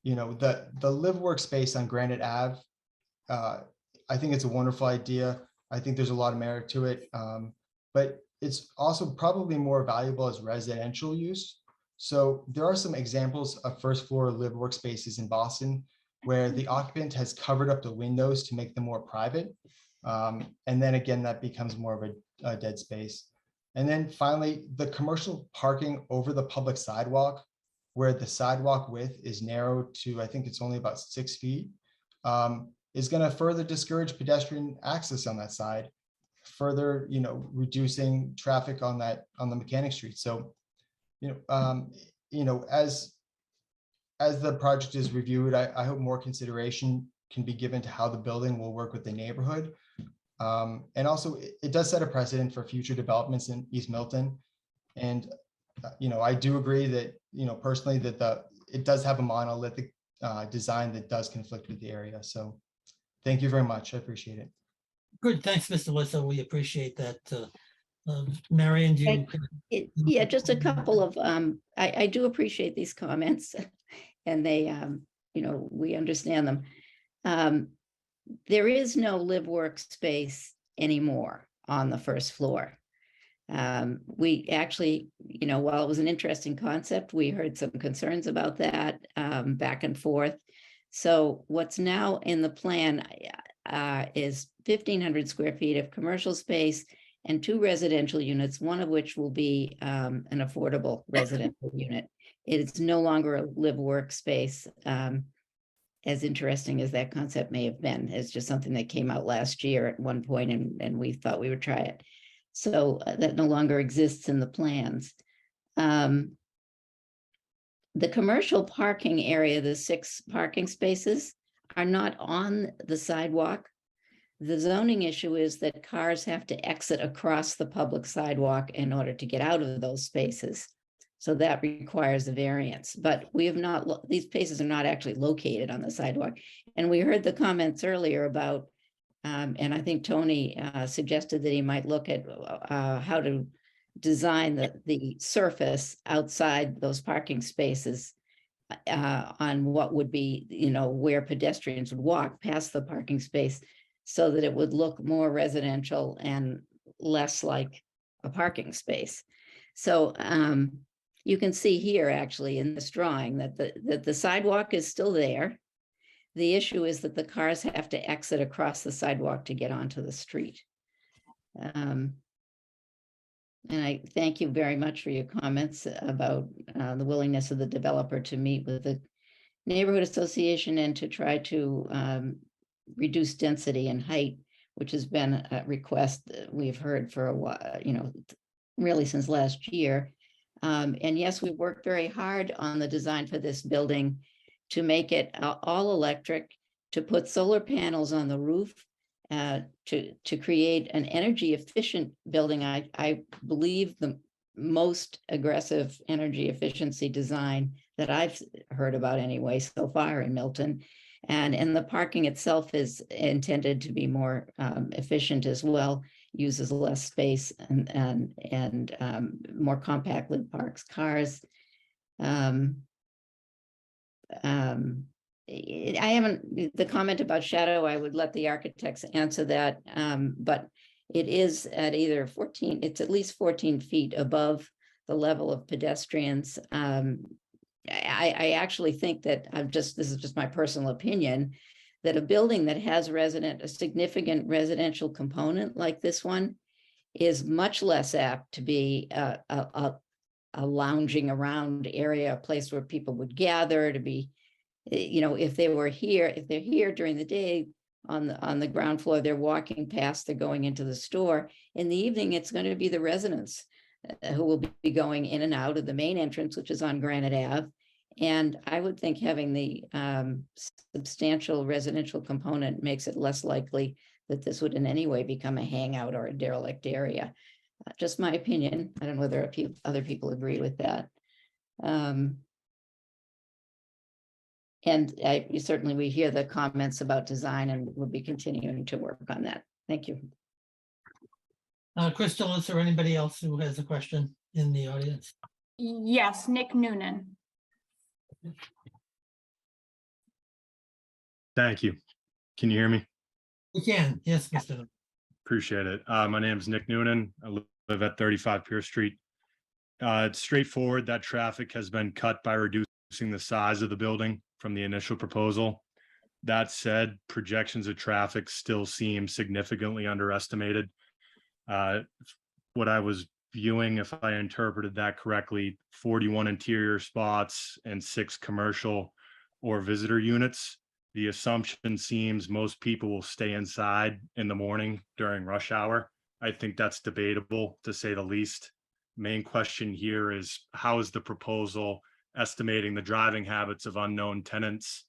you know, the live workspace on Granite Ave, I think it's a wonderful idea. I think there's a lot of merit to it, but it's also probably more valuable as residential use. So there are some examples of first floor live workspaces in Boston where the occupant has covered up the windows to make them more private. And then again, that becomes more of a dead space. And then finally, the commercial parking over the public sidewalk, where the sidewalk width is narrowed to, I think it's only about 6 feet, is going to further discourage pedestrian access on that side, further, reducing traffic on the Mechanic Street. So, as the project is reviewed, I hope more consideration can be given to how the building will work with the neighborhood. And also, it does set a precedent for future developments in East Milton. And, I do agree that, personally, that it does have a monolithic design that does conflict with the area. So thank you very much. I appreciate it. Good, thanks, Mr. Lisso. We appreciate that. Marion, do you? Yeah, just a couple of, I do appreciate these comments and they, we understand them. There is no live workspace anymore on the first floor. We actually, while it was an interesting concept, we heard some concerns about that back and forth. So what's now in the plan is 1,500 square feet of commercial space and 2 residential units, one of which will be an affordable residential unit. It's no longer a live workspace. As interesting as that concept may have been, it's just something that came out last year at one point, and we thought we would try it. So that no longer exists in the plans. The commercial parking area, the 6 parking spaces, are not on the sidewalk. The zoning issue is that cars have to exit across the public sidewalk in order to get out of those spaces. So that requires a variance, but we have not, these spaces are not actually located on the sidewalk. And we heard the comments earlier about, and I think Tony suggested that he might look at how to design the surface outside those parking spaces on what would be, where pedestrians would walk past the parking space so that it would look more residential and less like a parking space. So, you can see here actually in this drawing that the sidewalk is still there. The issue is that the cars have to exit across the sidewalk to get onto the street. And I thank you very much for your comments about the willingness of the developer to meet with the neighborhood association and to try to reduce density and height, which has been a request that we've heard for a while, really since last year. And yes, we worked very hard on the design for this building to make it all electric, to put solar panels on the roof, to create an energy efficient building. I believe the most aggressive energy efficiency design that I've heard about anyway so far in Milton. And the parking itself is intended to be more efficient as well, uses less space and more compactly parks cars. I haven't, the comment about shadow, I would let the architects answer that, but it is at either 14, it's at least 14 feet above the level of pedestrians. I actually think that this is just my personal opinion, that a building that has a significant residential component like this one is much less apt to be a lounging around area, a place where people would gather to be, if they're here during the day on the ground floor, they're walking past, they're going into the store. In the evening, it's going to be the residents who will be going in and out of the main entrance, which is on Granite Ave. And I would think having the substantial residential component makes it less likely that this would in any way become a hangout or a derelict area. Just my opinion. I don't know whether other people agree with that. And certainly we hear the comments about design and we'll be continuing to work on that. Thank you. Crystal, is there anybody else who has a question in the audience? Yes, Nick Noonan. Thank you. Can you hear me? We can, yes, Mr. Appreciate it. My name is Nick Noonan. I live at 35 Pierce Street. It's straightforward that traffic has been cut by reducing the size of the building from the initial proposal. That said, projections of traffic still seem significantly underestimated. What I was viewing, if I interpreted that correctly, 41 interior spots and 6 commercial or visitor units. The assumption seems most people will stay inside in the morning during rush hour. I think that's debatable, to say the least. Main question here is, how is the proposal estimating the driving habits of unknown tenants?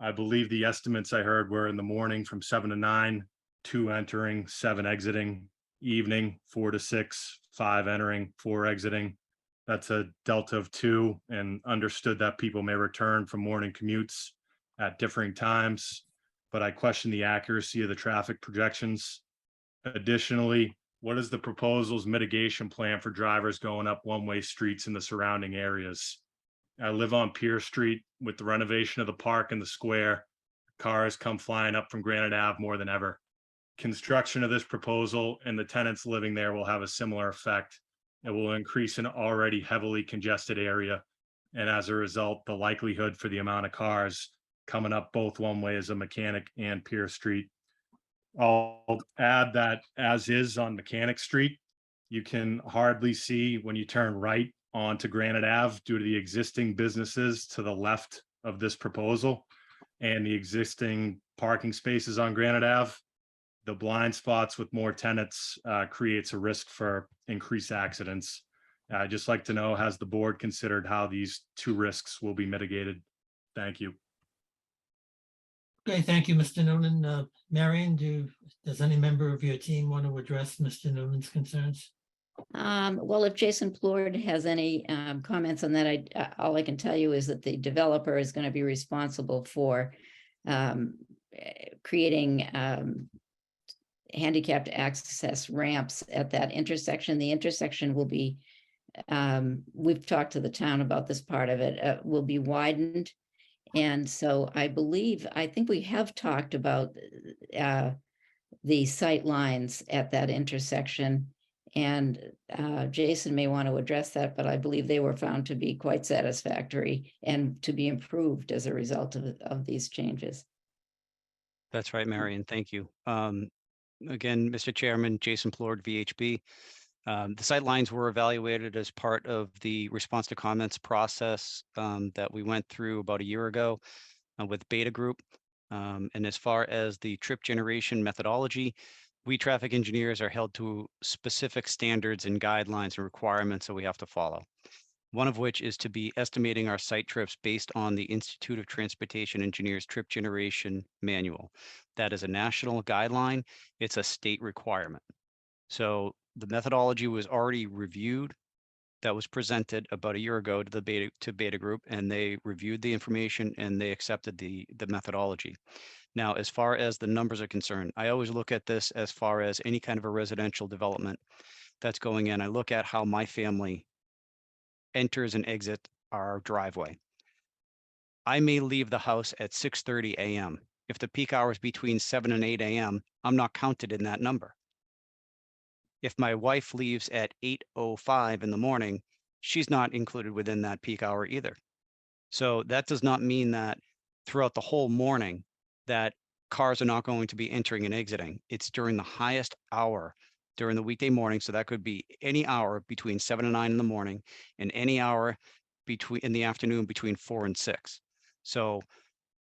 I believe the estimates I heard were in the morning from 7 to 9, 2 entering, 7 exiting, evening 4 to 6, 5 entering, 4 exiting. That's a delta of 2, and understood that people may return from morning commutes at differing times, but I question the accuracy of the traffic projections. Additionally, what is the proposal's mitigation plan for drivers going up one-way streets in the surrounding areas? I live on Pier Street. With the renovation of the park and the square, cars come flying up from Granite Ave more than ever. Construction of this proposal and the tenants living there will have a similar effect. It will increase an already heavily congested area, and as a result, the likelihood for the amount of cars coming up both one way as a Mechanic and Pier Street. I'll add that as is on Mechanic Street, you can hardly see when you turn right onto Granite Ave due to the existing businesses to the left of this proposal and the existing parking spaces on Granite Ave. The blind spots with more tenants creates a risk for increased accidents. I'd just like to know, has the board considered how these 2 risks will be mitigated? Thank you. Okay, thank you, Mr. Noonan. Marion, does any member of your team want to address Mr. Noonan's concerns? Well, if Jason Plord has any comments on that, all I can tell you is that the developer is going to be responsible for creating handicapped access ramps at that intersection. The intersection will be, we've talked to the town about this part of it, will be widened. And so I think we have talked about the sight lines at that intersection. And Jason may want to address that, but I believe they were found to be quite satisfactory and to be improved as a result of these changes. That's right, Marion. Thank you. Again, Mr. Chairman, Jason Plord, VHB. The sightlines were evaluated as part of the response to comments process that we went through about a year ago with Beta Group. And as far as the trip generation methodology, we traffic engineers are held to specific standards and guidelines and requirements that we have to follow. One of which is to be estimating our site trips based on the Institute of Transportation Engineers Trip Generation Manual. That is a national guideline. It's a state requirement. So the methodology was already reviewed. That was presented about a year ago to the Beta Group, and they reviewed the information and they accepted the methodology. Now, as far as the numbers are concerned, I always look at this as far as any kind of a residential development that's going in. I look at how my family enters and exits our driveway. I may leave the house at 6:30 a.m. If the peak hour is between 7 and 8 a.m., I'm not counted in that number. If my wife leaves at 8:05 in the morning, she's not included within that peak hour either. So that does not mean that throughout the whole morning that cars are not going to be entering and exiting. It's during the highest hour during the weekday morning. So that could be any hour between 7 and 9 in the morning and any hour in the afternoon between 4 and 6. So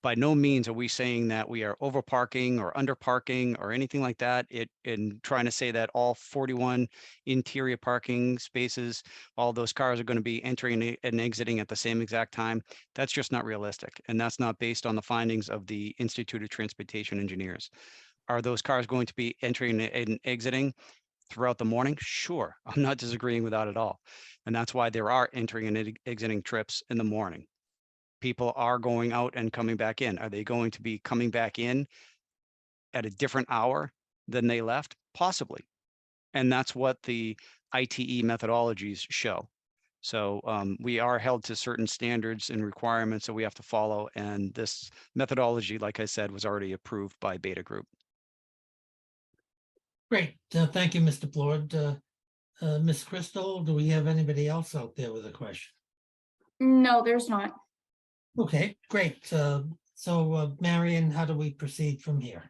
by no means are we saying that we are over parking or under parking or anything like that. And trying to say that all 41 interior parking spaces, all those cars are going to be entering and exiting at the same exact time. That's just not realistic. And that's not based on the findings of the Institute of Transportation Engineers. Are those cars going to be entering and exiting throughout the morning? Sure. I'm not disagreeing with that at all. And that's why there are entering and exiting trips in the morning. People are going out and coming back in. Are they going to be coming back in at a different hour than they left? Possibly. And that's what the ITE methodologies show. So we are held to certain standards and requirements that we have to follow. And this methodology, like I said, was already approved by Beta Group. Great. Thank you, Mr. Plord. Ms. Crystal, do we have anybody else out there with a question? No, there's not. Okay, great. So Marion, how do we proceed from here?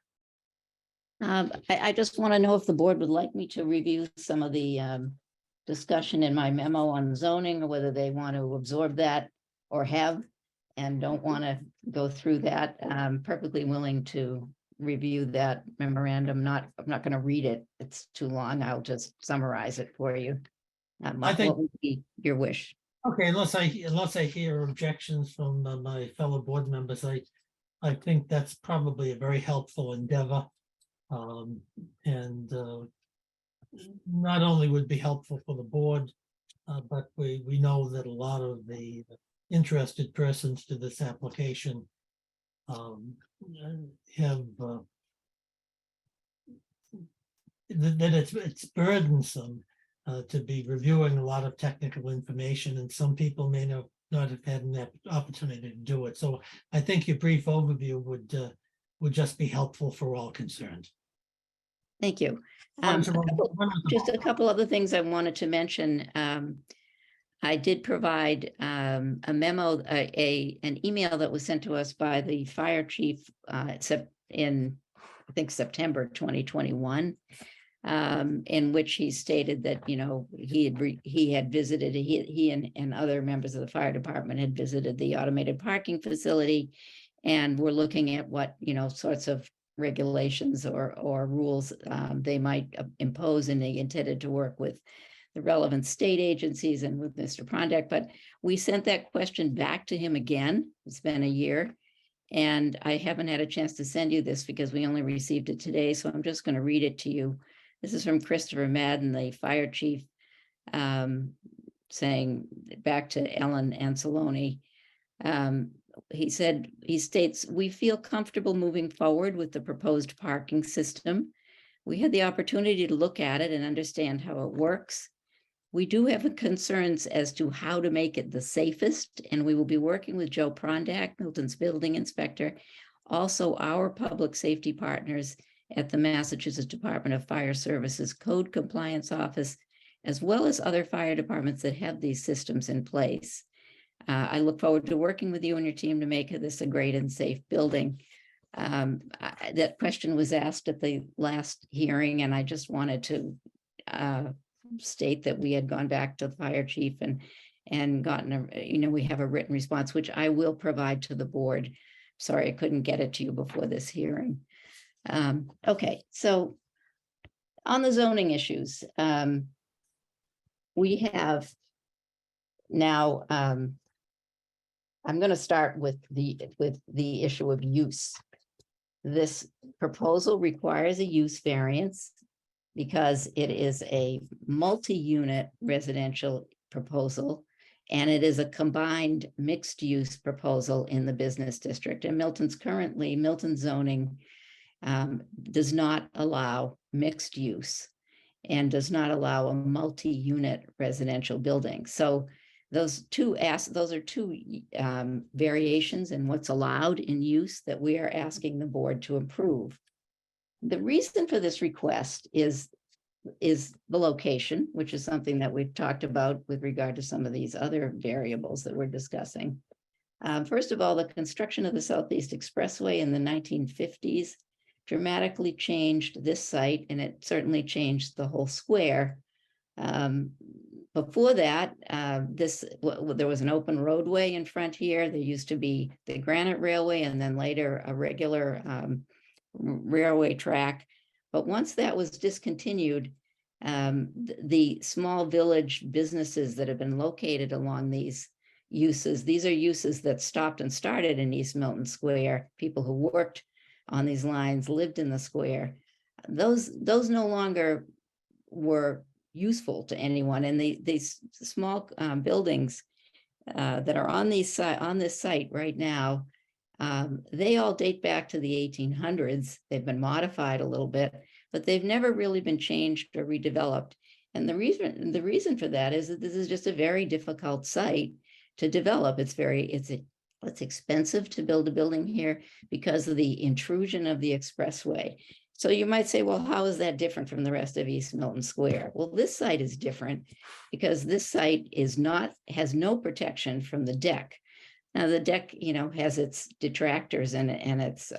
I just want to know if the board would like me to review some of the discussion in my memo on zoning, or whether they want to absorb that or have and don't want to go through that. I'm perfectly willing to review that memorandum. I'm not going to read it. It's too long. I'll just summarize it for you. I think- What would be your wish? Okay, unless I hear objections from my fellow board members, I think that's probably a very helpful endeavor. And not only would be helpful for the board, but we know that a lot of the interested persons to this application have that it's burdensome to be reviewing a lot of technical information, and some people may not have had an opportunity to do it. So I think your brief overview would just be helpful for all concerned. Thank you. Just a couple other things I wanted to mention. I did provide a memo, an email that was sent to us by the fire chief in, I think, September 2021, in which he stated that, you know, he had visited, he and other members of the fire department had visited the automated parking facility, and were looking at what, you know, sorts of regulations or rules they might impose, and they intended to work with the relevant state agencies and with Mr. Prondak. But we sent that question back to him again. It's been a year, and I haven't had a chance to send you this because we only received it today. So I'm just going to read it to you. This is from Christopher Madden, the fire chief, saying back to Ellen Anceloni. He states, "We feel comfortable moving forward with the proposed parking system. We had the opportunity to look at it and understand how it works. We do have concerns as to how to make it the safest, and we will be working with Joe Prondak, Milton's building inspector, also our public safety partners at the Massachusetts Department of Fire Services Code Compliance Office, as well as other fire departments that have these systems in place. I look forward to working with you and your team to make this a great and safe building." That question was asked at the last hearing, and I just wanted to state that we had gone back to the fire chief and gotten we have a written response, which I will provide to the board. Sorry, I couldn't get it to you before this hearing. Okay, so on the zoning issues, we have now, I'm going to start with the issue of use. This proposal requires a use variance because it is a multi-unit residential proposal, and it is a combined mixed-use proposal in the business district. And Milton zoning does not allow mixed use and does not allow a multi-unit residential building. So those are two variations in what's allowed in use that we are asking the board to approve. The reason for this request is the location, which is something that we've talked about with regard to some of these other variables that we're discussing. First of all, the construction of the Southeast Expressway in the 1950s dramatically changed this site, and it certainly changed the whole square. Before that, there was an open roadway in front here. There used to be the granite railway and then later a regular railway track. But once that was discontinued, the small village businesses that have been located along these are uses that stopped and started in East Milton Square. People who worked on these lines lived in the square. Those no longer were useful to anyone, and these small buildings that are on this site right now, they all date back to the 1800s. They've been modified a little bit, but they've never really been changed or redeveloped. And the reason for that is that this is just a very difficult site to develop. It's expensive to build a building here because of the intrusion of the expressway. So you might say, well, how is that different from the rest of East Milton Square? Well, this site is different because this site has no protection from the deck. Now the deck, has its detractors and its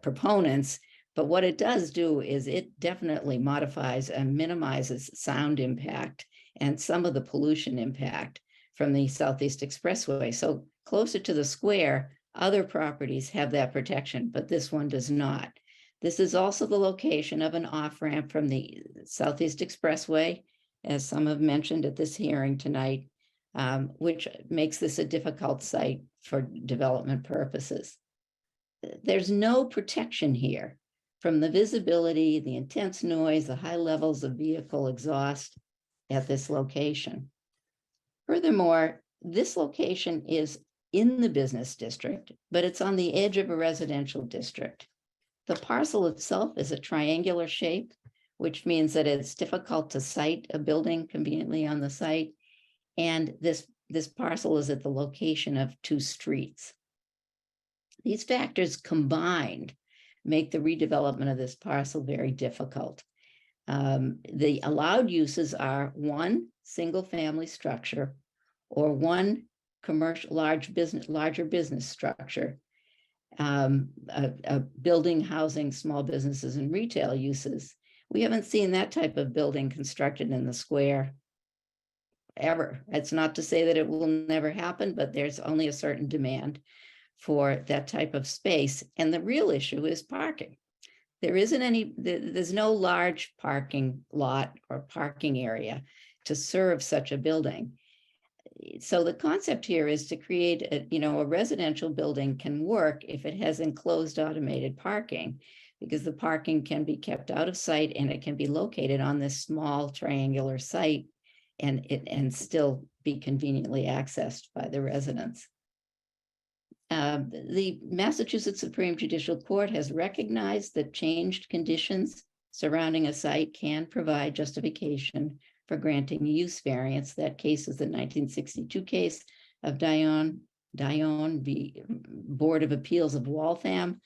proponents, But what it does do is it definitely modifies and minimizes sound impact and some of the pollution impact from the Southeast Expressway. So closer to the square, other properties have that protection, but this one does not. This is also the location of an off-ramp from the Southeast Expressway, as some have mentioned at this hearing tonight, which makes this a difficult site for development purposes. There's no protection here from the visibility, the intense noise, the high levels of vehicle exhaust at this location. Furthermore, this location is in the business district, but it's on the edge of a residential district. The parcel itself is a triangular shape, which means that it's difficult to site a building conveniently on the site. And this parcel is at the location of two streets. These factors combined make the redevelopment of this parcel very difficult. The allowed uses are one single family structure or one commercial larger business structure, a building housing small businesses and retail uses. We haven't seen that type of building constructed in the square ever. It's not to say that it will never happen, but there's only a certain demand for that type of space. And the real issue is parking. There's no large parking lot or parking area to serve such a building. So the concept here is to create a residential building can work if it has enclosed automated parking, because the parking can be kept out of sight and it can be located on this small triangular site and still be conveniently accessed by the residents. The Massachusetts Supreme Judicial Court has recognized that changed conditions surrounding a site can provide justification for granting use variance. That case is the 1962 case of Dion v. Board of Appeals of Waltham.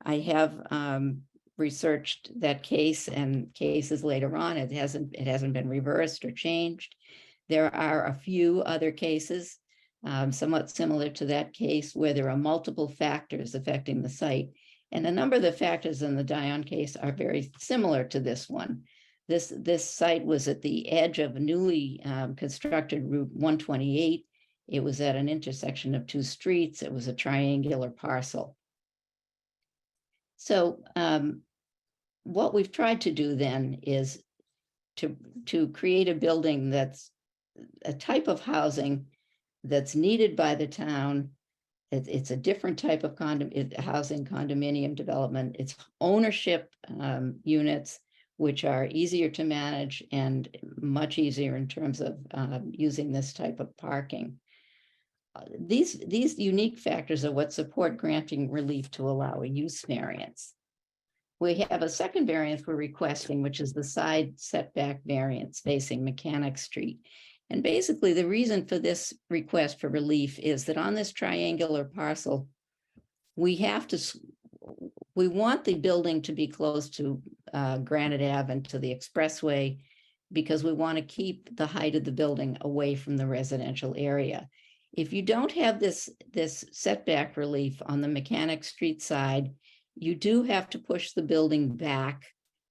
I have researched that case and cases later on. It hasn't been reversed or changed. There are a few other cases somewhat similar to that case where there are multiple factors affecting the site. And a number of the factors in the Dion case are very similar to this one. This site was at the edge of a newly constructed Route 128. It was at an intersection of two streets. It was a triangular parcel. So what we've tried to do then is to create a building that's a type of housing that's needed by the town. It's a different type of housing condominium development. It's ownership units, which are easier to manage and much easier in terms of using this type of parking. These unique factors are what support granting relief to allow a use variance. We have a second variance we're requesting, which is the side setback variance facing Mechanic Street. And basically the reason for this request for relief is that on this triangular parcel, we want the building to be close to Granite Ave and to the expressway, because we want to keep the height of the building away from the residential area. If you don't have this setback relief on the Mechanic Street side, you do have to push the building back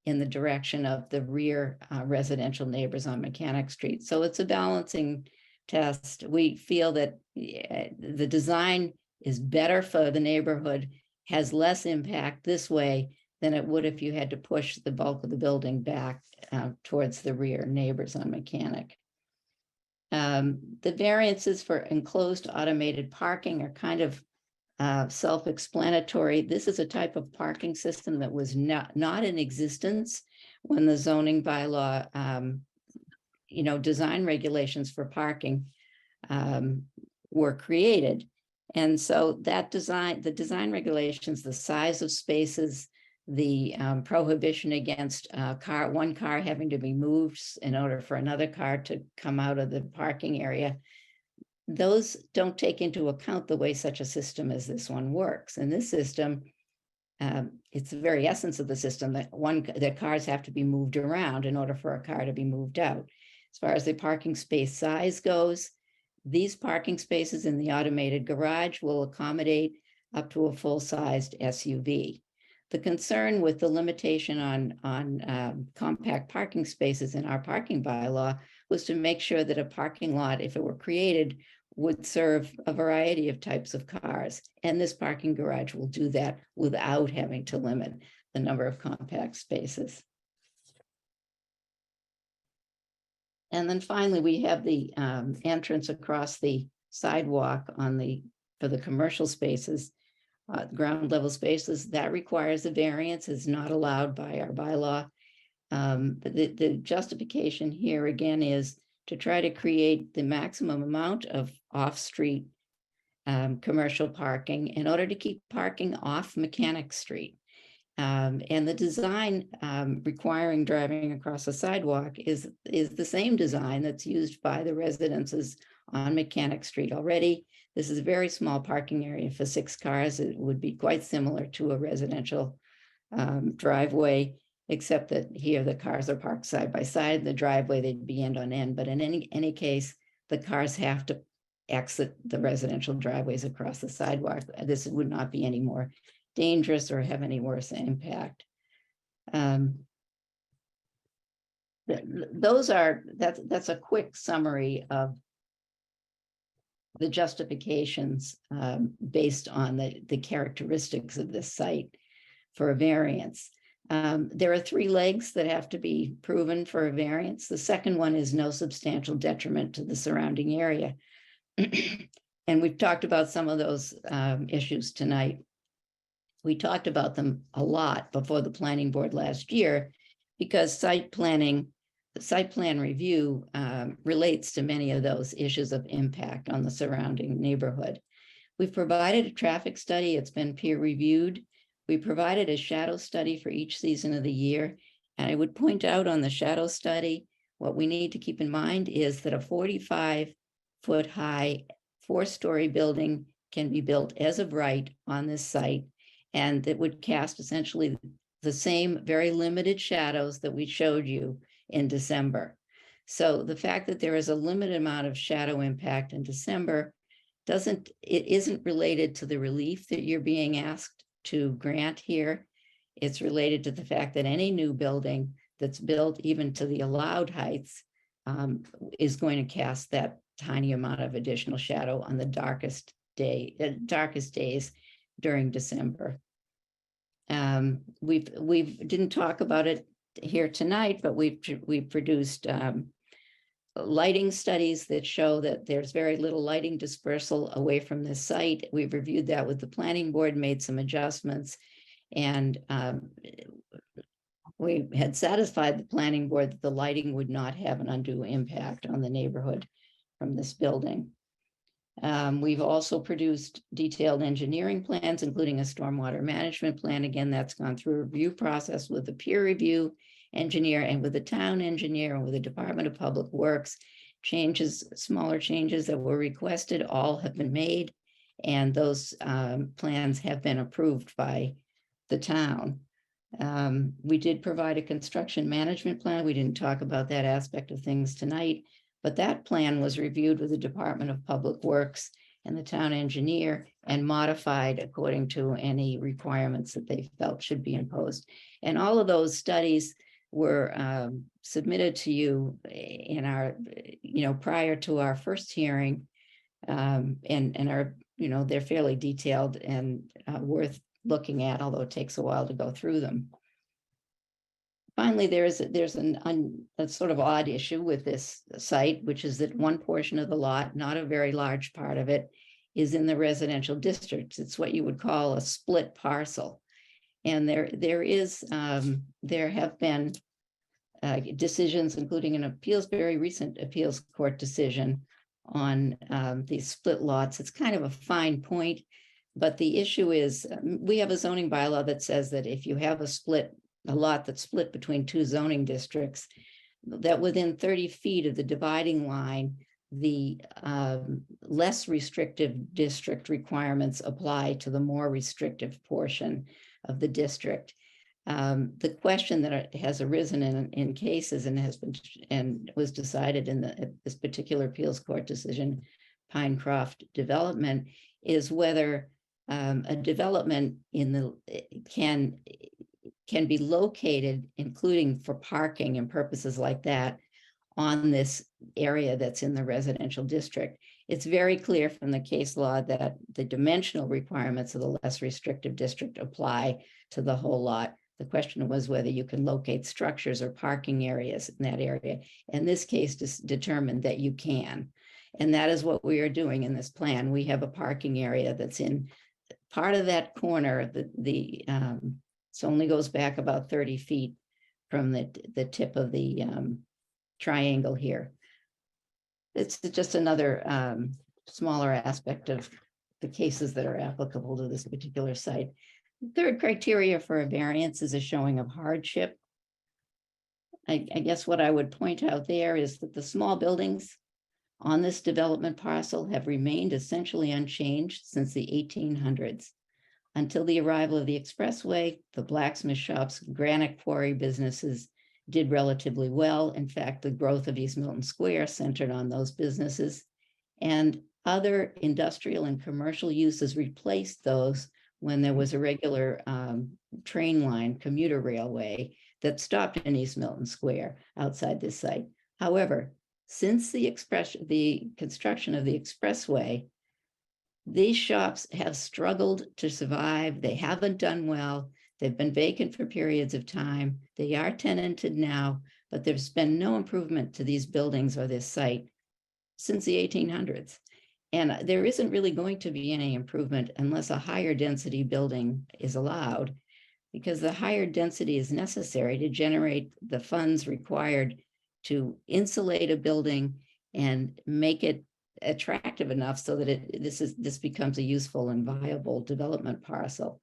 in the direction of the rear residential neighbors on Mechanic Street. So it's a balancing test. We feel that the design is better for the neighborhood, has less impact this way than it would if you had to push the bulk of the building back towards the rear neighbors on Mechanic. The variances for enclosed automated parking are kind of self-explanatory. This is a type of parking system that was not in existence when the zoning bylaw, design regulations for parking were created. And so that the design regulations, the size of spaces, the prohibition against one car having to be moved in order for another car to come out of the parking area, those don't take into account the way such a system as this one works. In this system, it's the very essence of the system that cars have to be moved around in order for a car to be moved out. As far as the parking space size goes, these parking spaces in the automated garage will accommodate up to a full-sized SUV. The concern with the limitation on compact parking spaces in our parking bylaw was to make sure that a parking lot, if it were created, would serve a variety of types of cars. And this parking garage will do that without having to limit the number of compact spaces. And then finally, we have the entrance across the sidewalk for the commercial spaces, ground level spaces. That requires a variance, is not allowed by our bylaw. The justification here again is to try to create the maximum amount of off-street commercial parking in order to keep parking off Mechanic Street. And the design requiring driving across the sidewalk is the same design that's used by the residences on Mechanic Street already. This is a very small parking area for 6 cars. It would be quite similar to a residential driveway, except that here the cars are parked side by side. The driveway, they'd be end on end, but in any case, the cars have to exit the residential driveways across the sidewalk. This would not be any more dangerous or have any worse impact. That's a quick summary of the justifications based on the characteristics of this site for a variance. There are 3 legs that have to be proven for a variance. The second one is no substantial detriment to the surrounding area. And we've talked about some of those issues tonight. We talked about them a lot before the planning board last year because site plan review relates to many of those issues of impact on the surrounding neighborhood. We've provided a traffic study. It's been peer reviewed. We provided a shadow study for each season of the year. And I would point out on the shadow study, what we need to keep in mind is that a 45-foot high 4-story building can be built as of right on this site. And that would cast essentially the same very limited shadows that we showed you in December. So the fact that there is a limited amount of shadow impact in December isn't related to the relief that you're being asked to grant here. It's related to the fact that any new building that's built even to the allowed heights is going to cast that tiny amount of additional shadow on the darkest days during December. We didn't talk about it here tonight, but we've produced lighting studies that show that there's very little lighting dispersal away from this site. We've reviewed that with the planning board, made some adjustments, and we had satisfied the planning board that the lighting would not have an undue impact on the neighborhood from this building. We've also produced detailed engineering plans, including a stormwater management plan. Again, that's gone through a review process with the peer review engineer and with the town engineer and with the Department of Public Works. Smaller changes that were requested, all have been made, and those plans have been approved by the town. We did provide a construction management plan. We didn't talk about that aspect of things tonight, but that plan was reviewed with the Department of Public Works and the town engineer and modified according to any requirements that they felt should be imposed. And all of those studies were submitted to you in our, prior to our first hearing, and are, they're fairly detailed and worth looking at, although it takes a while to go through them. Finally, there's a sort of odd issue with this site, which is that one portion of the lot, not a very large part of it, is in the residential district. It's what you would call a split parcel. And there have been decisions, including an very recent appeals court decision on these split lots. It's kind of a fine point, but the issue is we have a zoning bylaw that says that if you have a lot that's split between 2 zoning districts, that within 30 feet of the dividing line, the less restrictive district requirements apply to the more restrictive portion of the district. The question that has arisen in cases and was decided in this particular appeals court decision, Pinecroft Development, is whether a development in the, can be located, including for parking and purposes like that, on this area that's in the residential district. It's very clear from the case law that the dimensional requirements of the less restrictive district apply to the whole lot. The question was whether you can locate structures or parking areas in that area. And this case determined that you can. And that is what we are doing in this plan. We have a parking area that's in part of that corner. So only goes back about 30 feet from the tip of the triangle here. It's just another smaller aspect of the cases that are applicable to this particular site. Third criteria for a variance is a showing of hardship. I guess what I would point out there is that the small buildings on this development parcel have remained essentially unchanged since the 1800s. Until the arrival of the expressway, the blacksmith shops, granite quarry businesses did relatively well. In fact, the growth of East Milton Square centered on those businesses, and other industrial and commercial uses replaced those when there was a regular train line, commuter railway that stopped in East Milton Square outside this site. However, since the construction of the expressway, these shops have struggled to survive. They haven't done well. They've been vacant for periods of time. They are tenanted now, but there's been no improvement to these buildings or this site since the 1800s. And there isn't really going to be any improvement unless a higher density building is allowed, because the higher density is necessary to generate the funds required to insulate a building and make it attractive enough so that this becomes a useful and viable development parcel.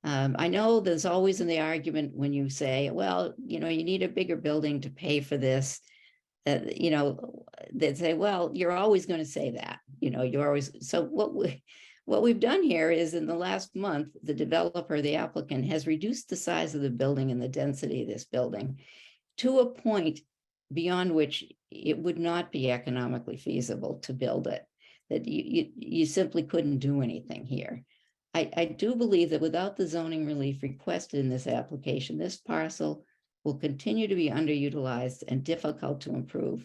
I know there's always in the argument when you say, well, you need a bigger building to pay for this. They'd say, well, you're always going to say that, you're always. So what we've done here is, in the last month, the developer, the applicant, has reduced the size of the building and the density of this building to a point beyond which it would not be economically feasible to build it, that you simply couldn't do anything here. I do believe that without the zoning relief requested in this application, this parcel will continue to be underutilized and difficult to improve.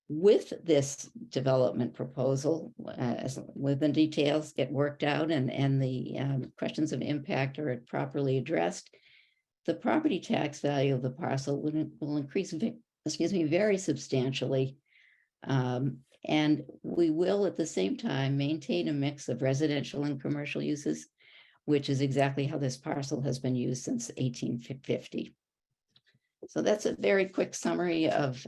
With this development proposal, when the details get worked out and the questions of impact are properly addressed, the property tax value of the parcel will increase, very substantially. And we will at the same time maintain a mix of residential and commercial uses, which is exactly how this parcel has been used since 1850. So that's a very quick summary of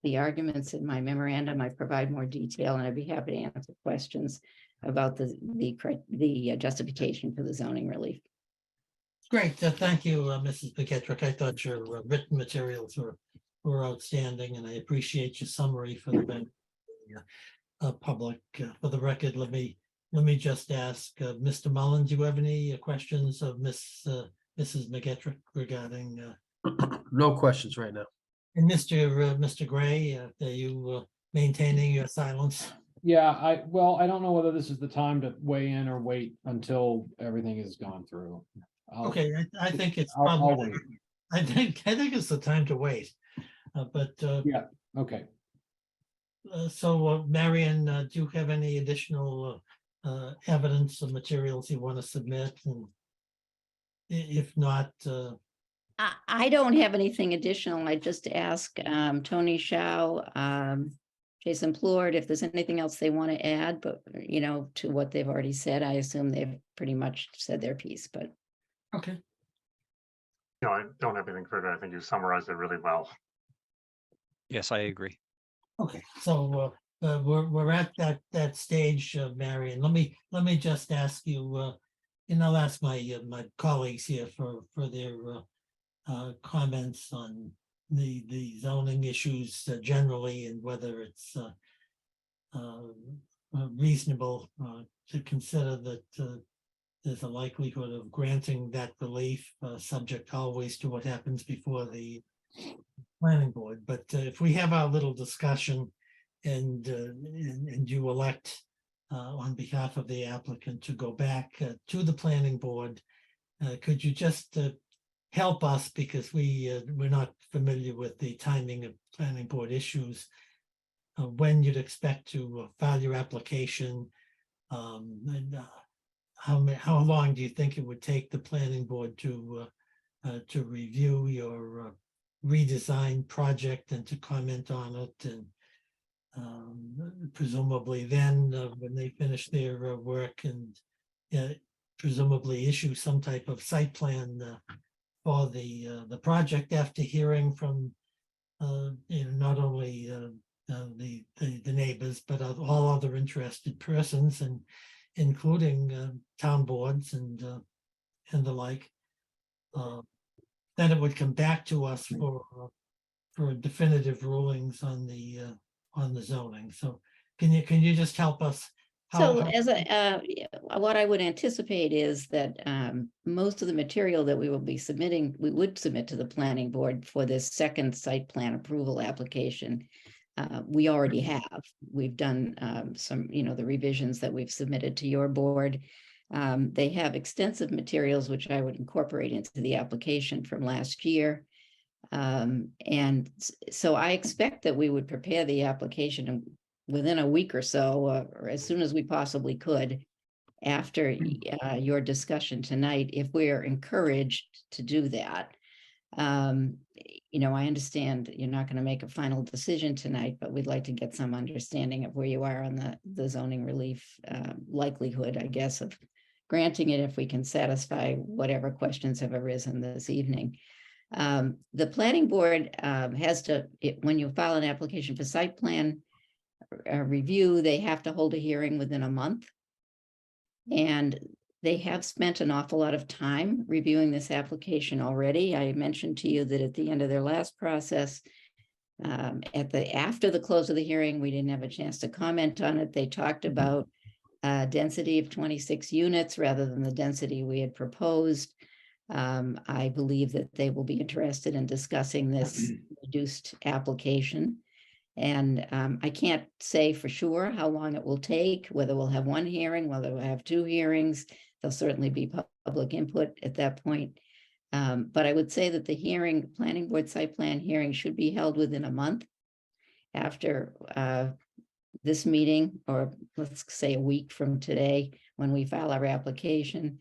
the arguments in my memorandum. I provide more detail, and I'd be happy to answer questions about the justification for the zoning relief. Great, thank you, Mrs. McKettrick. I thought your written materials were outstanding, and I appreciate your summary for the public. For the record, let me just ask Mr. Mullins, do you have any questions of Mrs. McKettrick regarding? No questions right now. And Mr. Gray, are you maintaining your silence? Yeah, I don't know whether this is the time to weigh in or wait until everything has gone through. Okay, I think it's I'll probably, wait. I think it's the time to wait. Yeah, okay. So Marion, do you have any additional evidence or materials you want to submit? And if not, I don't have anything additional. I just ask Tony Shao, Jason Plord, if there's anything else they want to add, but to what they've already said. I assume they've pretty much said their piece, but. okay. No, I don't have anything further. I think you summarized it really well. Yes, I agree. Okay, so we're at that stage, Marion. Let me just ask you, and I'll ask my colleagues here for their comments on the zoning issues generally, and whether it's reasonable to consider that there's a likelihood of granting that relief, subject always to what happens before the planning board. But if we have our little discussion and you elect on behalf of the applicant to go back to the planning board. Could you just help us, because we're not familiar with the timing of planning board issues, when you'd expect to file your application, and how long do you think it would take the planning board to review your redesign project and to comment on it, and presumably then when they finish their work and presumably issue some type of site plan for the project after hearing from not only the neighbors but all other interested persons, and including town boards and the like. Then it would come back to us for definitive rulings on the zoning. So can you just help us? So as what I would anticipate is that most of the material that we will be submitting, we would submit to the planning board for this second site plan approval application. We already have. We've done some, the revisions that we've submitted to your board. They have extensive materials which I would incorporate into the application from last year. And so I expect that we would prepare the application within a week or so, or as soon as we possibly could, after your discussion tonight, if we are encouraged to do that. I understand you're not going to make a final decision tonight, but we'd like to get some understanding of where you are on the zoning relief likelihood, I guess, of granting it if we can satisfy whatever questions have arisen this evening. The planning board has to, when you file an application for site plan review, they have to hold a hearing within a month. And they have spent an awful lot of time reviewing this application already. I mentioned to you that at the end of their last process, after the close of the hearing, we didn't have a chance to comment on it. They talked about density of 26 units rather than the density we had proposed. I believe that they will be interested in discussing this reduced application. And I can't say for sure how long it will take, whether we'll have one hearing, whether we'll have two hearings. There'll certainly be public input at that point. But I would say that the planning board site plan hearing should be held within a month after this meeting, or let's say a week from today when we file our application.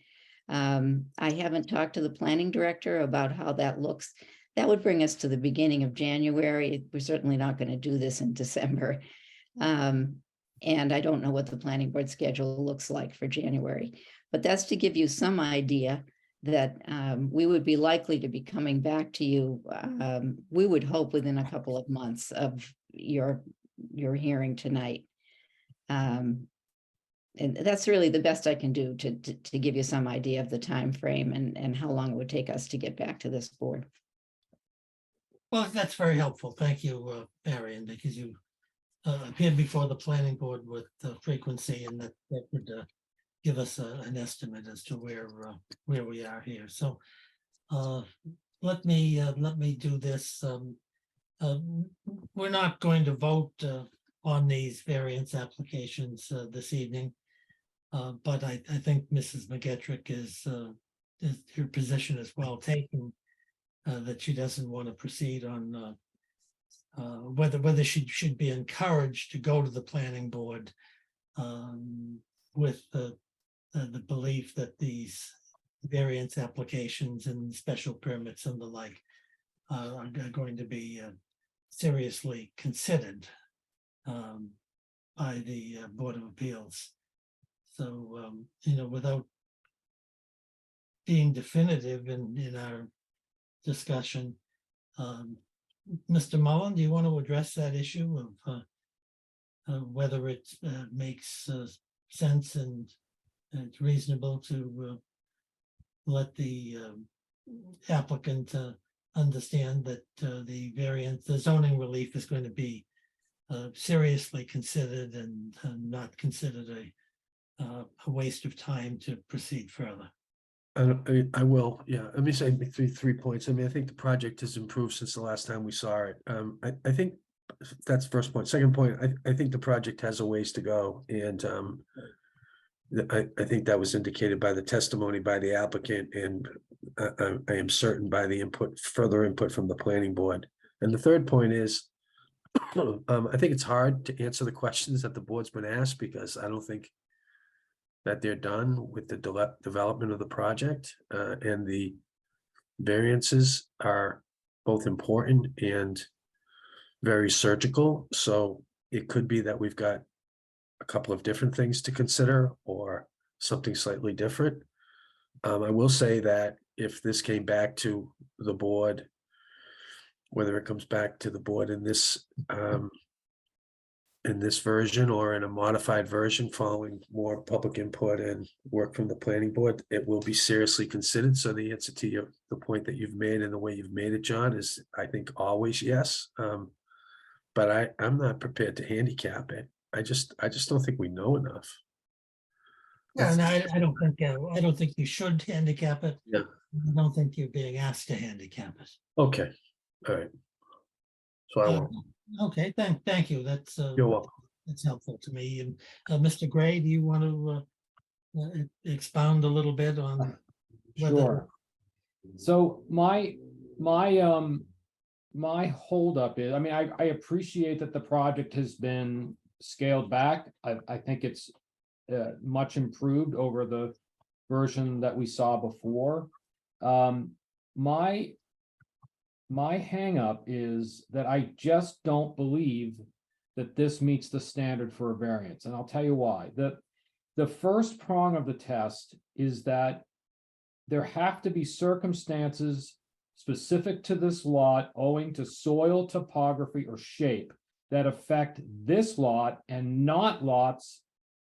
I haven't talked to the planning director about how that looks. That would bring us to the beginning of January. We're certainly not going to do this in December. And I don't know what the planning board schedule looks like for January, but that's to give you some idea that we would be likely to be coming back to you. We would hope within a couple of months of your hearing tonight. And that's really the best I can do to give you some idea of the time frame and how long it would take us to get back to this board. Well, that's very helpful. Thank you, Marion, because you appeared before the planning board with frequency, and that would give us an estimate as to where we are here. So let me do this. We're not going to vote on these variance applications this evening, but I think Mrs. McGetrick is her position is well taken. That she doesn't want to proceed on whether she should be encouraged to go to the planning board with the belief that these variance applications and special permits and the like are going to be seriously considered by the Board of Appeals. So, without being definitive in our discussion, Mr. Mullen, do you want to address that issue of whether it makes sense and it's reasonable to let the applicant understand that the zoning relief is going to be seriously considered and not considered a waste of time to proceed further? I will, yeah. Let me say three points. I mean, I think the project has improved since the last time we saw it. I think That's first point. Second point, I think the project has a ways to go, and I think that was indicated by the testimony by the applicant, and I am certain by the further input from the planning board. And the third point is, I think it's hard to answer the questions that the board's been asked, because I don't think that they're done with the development of the project, and the variances are both important and very surgical. So it could be that we've got a couple of different things to consider, or something slightly different. I will say that if this came back to the board, whether it comes back to the board in this version or in a modified version following more public input and work from the planning board, it will be seriously considered. So the answer to the point that you've made and the way you've made it, John, is I think always yes. But I'm not prepared to handicap it. I just don't think we know enough. Yeah, and I don't think you should handicap it. Yeah. I don't think you're being asked to handicap it. Okay, all right. So I won't. Okay, thank you. That's You're welcome. that's helpful to me. And Mr. Gray, do you want to expound a little bit on whether Sure. So my holdup is, I mean, I appreciate that the project has been scaled back. I think it's much improved over the version that we saw before. My hang up is that I just don't believe that this meets the standard for a variance, and I'll tell you why. The first prong of the test is that there have to be circumstances specific to this lot owing to soil topography or shape that affect this lot and not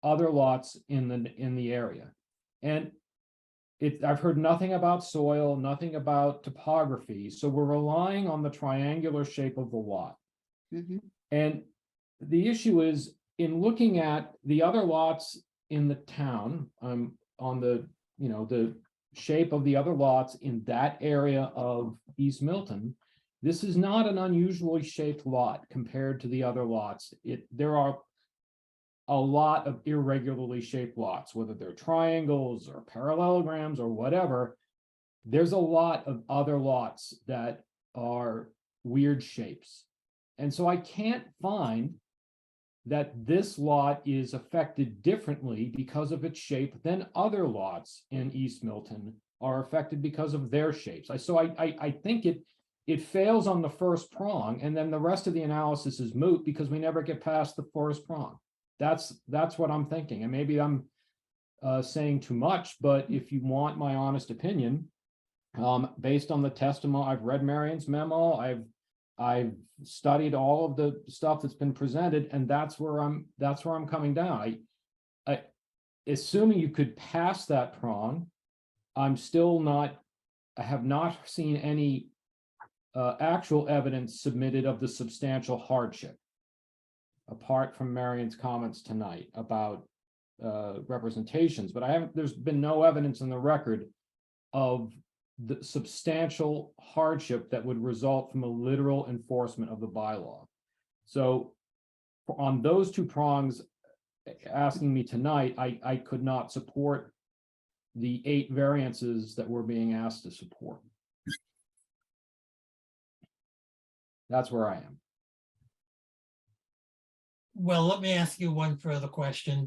other lots in the area. And I've heard nothing about soil, nothing about topography, so we're relying on the triangular shape of the lot. Mhm. And the issue is, in looking at the other lots in the town, on the shape of the other lots in that area of East Milton, this is not an unusually shaped lot compared to the other lots. There are a lot of irregularly shaped lots, whether they're triangles or parallelograms or whatever. There's a lot of other lots that are weird shapes. And so I can't find that this lot is affected differently because of its shape than other lots in East Milton are affected because of their shapes. So I think it fails on the first prong, and then the rest of the analysis is moot because we never get past the first prong. That's what I'm thinking, and maybe I'm saying too much, but if you want my honest opinion, based on the testimony, I've read Marion's memo, I've studied all of the stuff that's been presented, and that's where I'm coming down. I assuming you could pass that prong, I have not seen any actual evidence submitted of the substantial hardship, apart from Marion's comments tonight about representations, but there's been no evidence in the record of the substantial hardship that would result from a literal enforcement of the bylaw. So on those two prongs, asking me tonight, I could not support the 8 variances that we're being asked to support. That's where I am. Well, let me ask you one further question.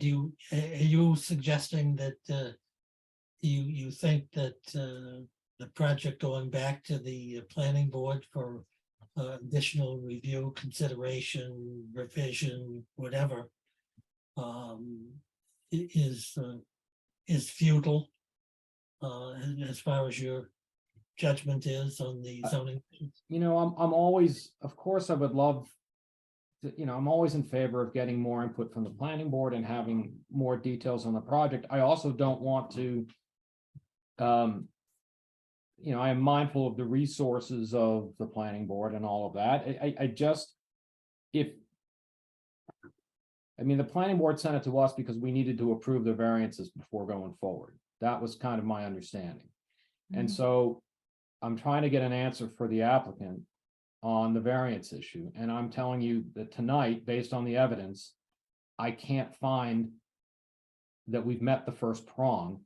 Are you suggesting that you think that the project going back to the planning board for additional review, consideration, revision, whatever, is futile as far as your judgment is on the zoning? I'm always, of course, I would love to, I'm always in favor of getting more input from the planning board and having more details on the project. I also don't want to, I am mindful of the resources of the planning board and all of that. The planning board sent it to us because we needed to approve the variances before going forward. That was kind of my understanding. And so I'm trying to get an answer for the applicant on the variance issue. And I'm telling you that tonight, based on the evidence, I can't find that we've met the first prong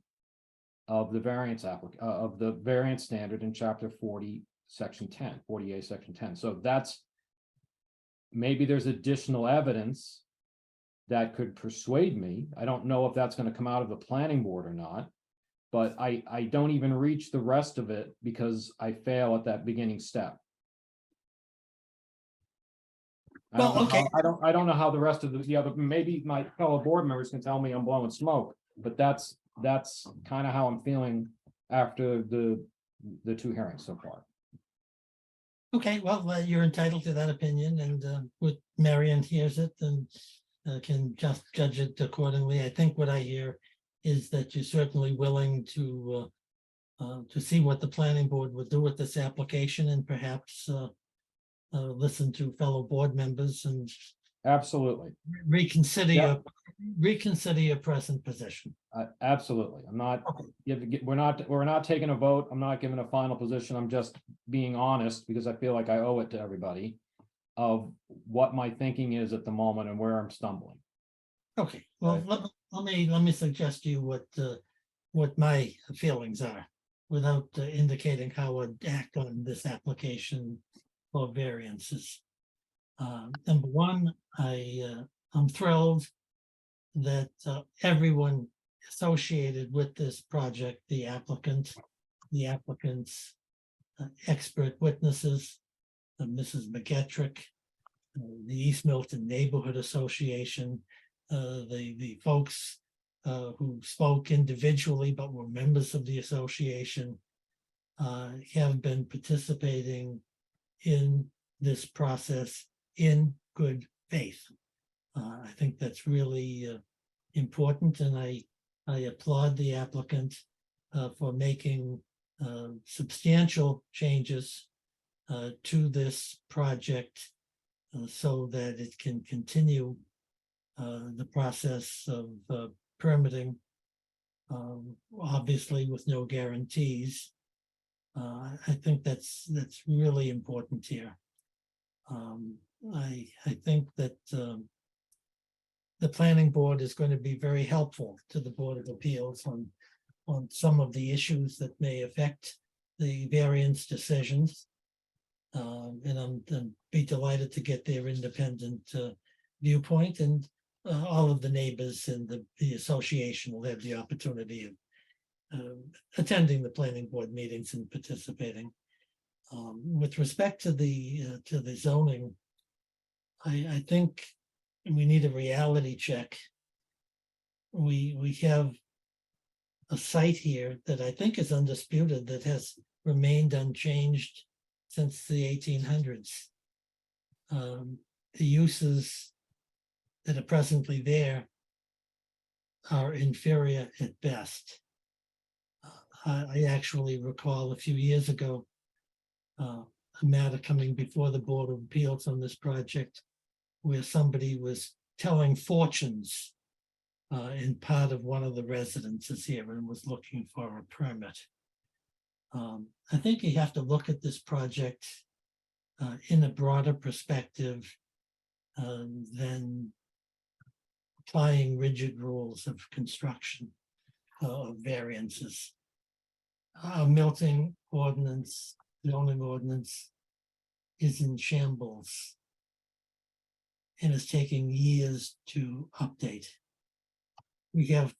of the variance of the variance standard in chapter 40, section 10, 40A, section 10. So that's, maybe there's additional evidence that could persuade me. I don't know if that's going to come out of the planning board or not, but I don't even reach the rest of it because I fail at that beginning step. Well, okay. I don't know how the rest of the other, maybe my fellow board members can tell me I'm blowing smoke, but that's kind of how I'm feeling after the two hearings so far. Okay, well, you're entitled to that opinion, and with Marion hears it, then can just judge it accordingly. I think what I hear is that you're certainly willing to see what the planning board would do with this application, and perhaps listen to fellow board members and Absolutely. reconsider Yeah. reconsider your present position. Absolutely. I'm not, Okay. we're not taking a vote. I'm not giving a final position. I'm just being honest because I feel like I owe it to everybody of what my thinking is at the moment and where I'm stumbling. Okay, well, let me suggest to you what my feelings are without indicating how I'd act on this application for variances. Number one, I'm thrilled that everyone associated with this project, the applicant's expert witnesses, Mrs. McGetrick, the East Milton Neighborhood Association, the folks who spoke individually but were members of the association, have been participating in this process in good faith. I think that's really important, and I applaud the applicant for making substantial changes to this project so that it can continue the process of permitting, obviously with no guarantees. I think that's really important here. I think that the planning board is going to be very helpful to the Board of Appeals on some of the issues that may affect the variance decisions. And I'm be delighted to get their independent viewpoint, and all of the neighbors and the association will have the opportunity of attending the planning board meetings and participating. With respect to the zoning, I think we need a reality check. We have a site here that I think is undisputed, that has remained unchanged since the 1800s. The uses that are presently there are inferior at best. I actually recall a few years ago a matter coming before the Board of Appeals on this project where somebody was telling fortunes in part of one of the residences here and was looking for a permit. I think you have to look at this project in a broader perspective than applying rigid rules of construction of variances. Our Milton ordinance, zoning ordinance, is in shambles and is taking years to update. We have,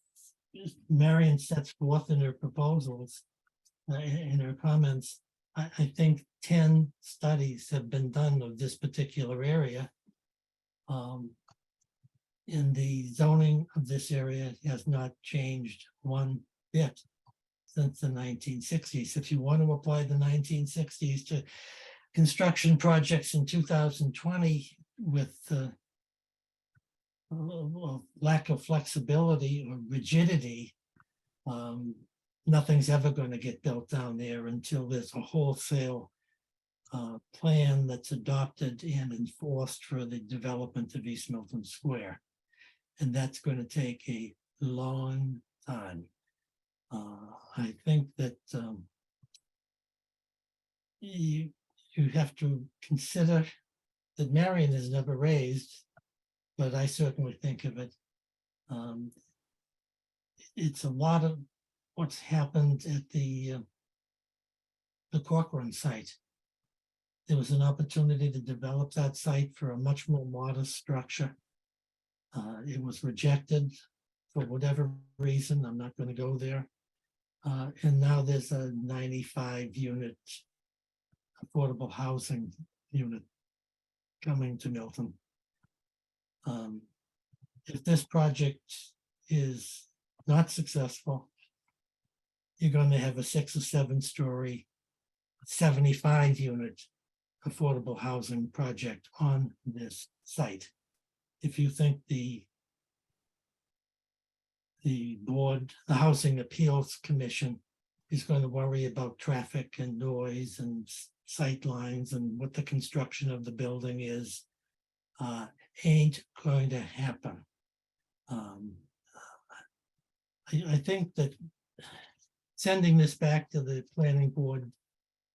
Marion sets forth in her proposals, in her comments, I think 10 studies have been done of this particular area. And the zoning of this area has not changed one bit since the 1960s. If you want to apply the 1960s to construction projects in 2020 with lack of flexibility or rigidity, nothing's ever going to get built down there until there's a wholesale plan that's adopted and enforced for the development of East Milton Square. And that's going to take a long time. I think that you you have to consider that Marion has never raised, but I certainly think of it. It's a lot of what's happened at the Corcoran site. There was an opportunity to develop that site for a much more modest structure. It was rejected for whatever reason. I'm not going to go there. And now there's a 95 unit affordable housing unit coming to Milton. If this project is not successful, you're going to have a 6 or 7 story, 75 unit affordable housing project on this site. If you think the board, the Housing Appeals Commission is going to worry about traffic and noise and sight lines and what the construction of the building is, ain't going to happen. I think that sending this back to the planning board,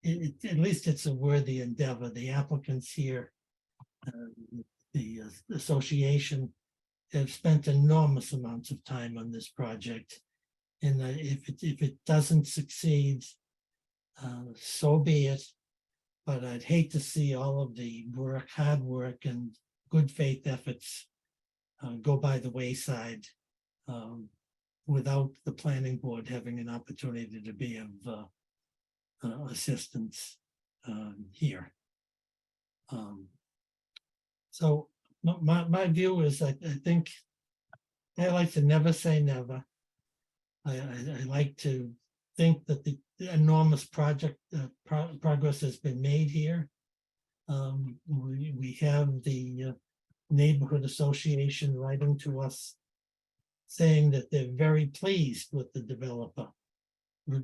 at least it's a worthy endeavor. The applicants here, the association, have spent enormous amounts of time on this project. And if it doesn't succeed, so be it. But I'd hate to see all of the work, hard work, and good faith efforts go by the wayside without the planning board having an opportunity to be of assistance here. So my view is I think I like to never say never. I like to think that the enormous project progress has been made here. We have the neighborhood association writing to us saying that they're very pleased with the developer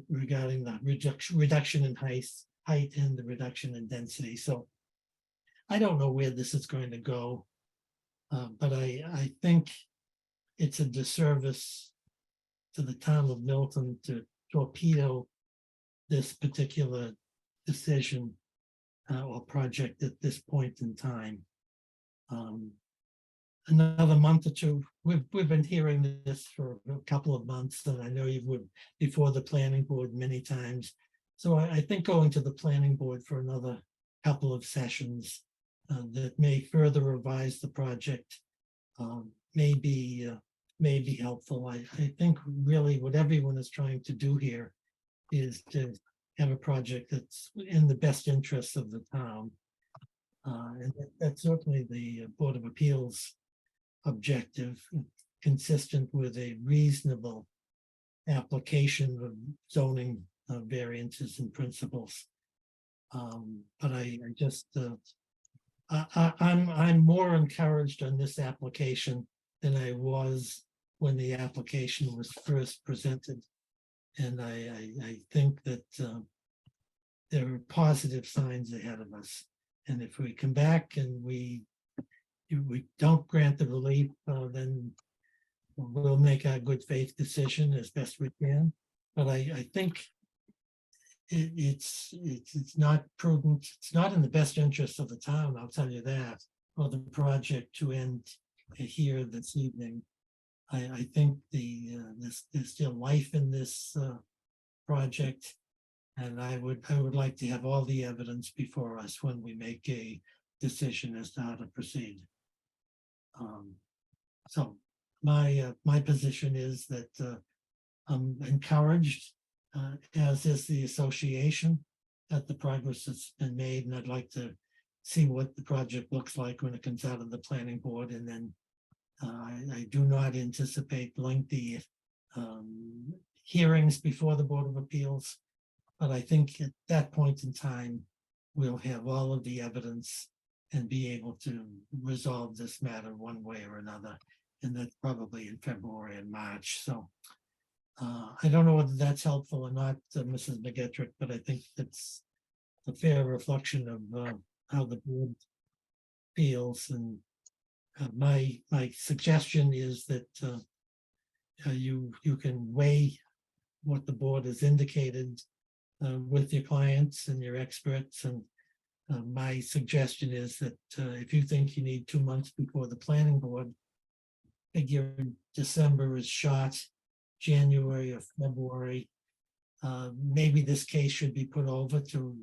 regarding the reduction in height and the reduction in density. So I don't know where this is going to go, but I think it's a disservice to the town of Milton to torpedo this particular decision or project at this point in time. Another month or two, we've been hearing this for a couple of months, and I know you would before the planning board many times. So I think going to the planning board for another couple of sessions that may further revise the project may be helpful. I think really what everyone is trying to do here is to have a project that's in the best interests of the town. And that's certainly the Board of Appeals objective, consistent with a reasonable application of zoning variances and principles. But I just, I'm more encouraged on this application than I was when the application was first presented. And I think that there are positive signs ahead of us. And if we come back and we don't grant the relief, then we'll make our good faith decision as best we can. But I think it's not prudent. It's not in the best interest of the town, I'll tell you that, or the project to end here this evening. I think there's still life in this project, and I would like to have all the evidence before us when we make a decision as to how to proceed. So my position is that I'm encouraged, as is the association, at the progress that's been made, and I'd like to see what the project looks like when it comes out of the planning board, and then I do not anticipate lengthy hearings before the Board of Appeals, but I think at that point in time, we'll have all of the evidence and be able to resolve this matter one way or another, and that's probably in February and March. So I don't know whether that's helpful or not, Mrs. McGettrick, but I think that's a fair reflection of how the board feels. And my suggestion is that you can weigh what the board has indicated with your clients and your experts, and my suggestion is that if you think you need 2 months before the planning board, figure December is shot, January or February. Maybe this case should be put over to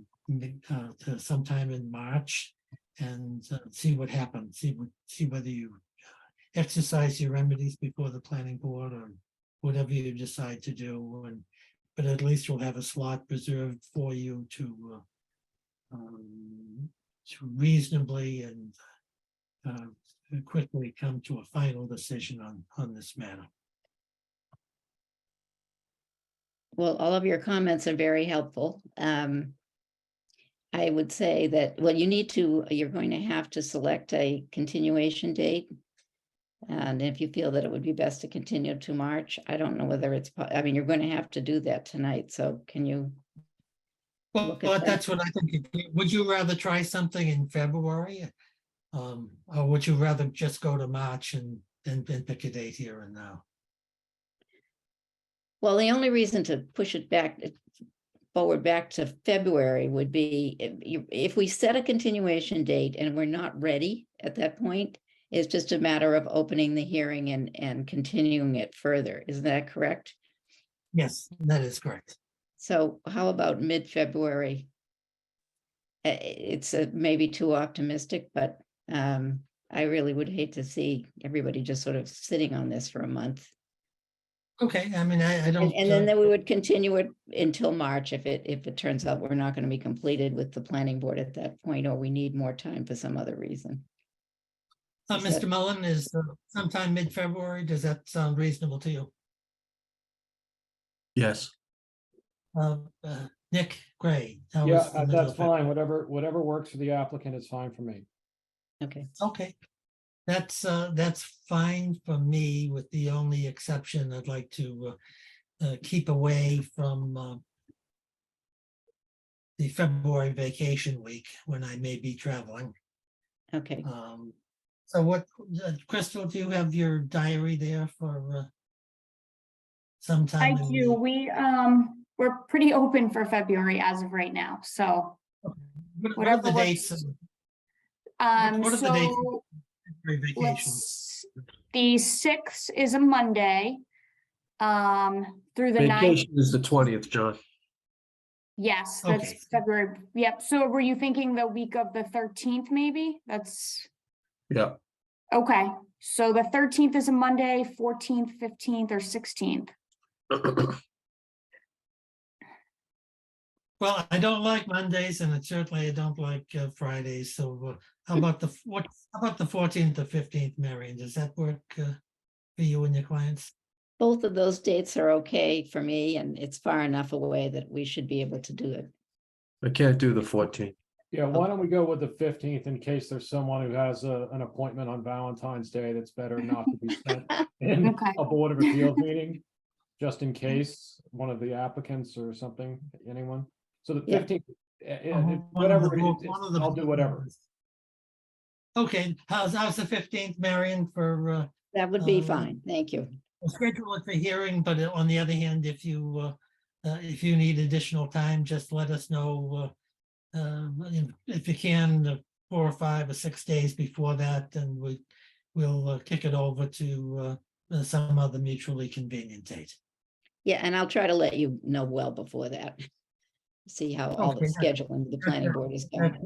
sometime in March and see what happens, see whether you exercise your remedies before the planning board or whatever you decide to do. But at least you'll have a slot reserved for you to reasonably and quickly come to a final decision on this matter. Well, all of your comments are very helpful. I would say that, well, you're going to have to select a continuation date. And if you feel that it would be best to continue to March, I don't know whether I mean, you're going to have to do that tonight. So can you? Well, that's what I think. Would you rather try something in February? Or would you rather just go to March and pick a date here and now? Well, the only reason to push it forward back to February would be if we set a continuation date and we're not ready at that point, it's just a matter of opening the hearing and continuing it further. Is that correct? Yes, that is correct. So how about mid-February? It's maybe too optimistic, but I really would hate to see everybody just sort of sitting on this for a month. Okay, I mean, I don't. And then we would continue it until March if it turns out we're not going to be completed with the planning board at that point, or we need more time for some other reason. Mr. Mullen, is sometime mid-February, does that sound reasonable to you? Yes. Nick Gray? how Yeah, is the middle that's of February? fine. Whatever works for the applicant is fine for me. Okay. Okay, that's fine for me, with the only exception I'd like to keep away from the February vacation week when I may be traveling. Okay. So what, Crystal, do you have your diary there for sometime? I do. We're pretty open for February as of right now, so. What are whatever the works. dates? What are the dates? So For vacation. the 6th is a Monday. Through the 9th. Vacation is the 20th, John. Yes, that's Okay. February. Yep. So were you thinking the week of the 13th, maybe? That's Yeah. okay. So the 13th is a Monday, 14th, 15th, or 16th. Well, I don't like Mondays, and certainly I don't like Fridays. So how about the 14th or 15th, Marion? Does that work for you and your clients? Both of those dates are okay for me, and it's far enough away that we should be able to do it. I can't do the 14th. Yeah, why don't we go with the 15th in case there's someone who has an appointment on Valentine's Day that's better not to be sent in Okay. a Board of Appeals meeting, just in case one of the applicants or something, anyone. So the Yeah. 15th, One of the whatever, one of the- I'll do whatever. Okay, how's the 15th, Marion, for That would be Uh, fine. Thank you. we'll schedule it for hearing, but on the other hand, if you need additional time, just let us know. If you can, 4 or 5 or 6 days before that, then we'll kick it over to some other mutually convenient date. Yeah, and I'll try to let you know well before that. See how all the Okay, scheduling of the planning board is going.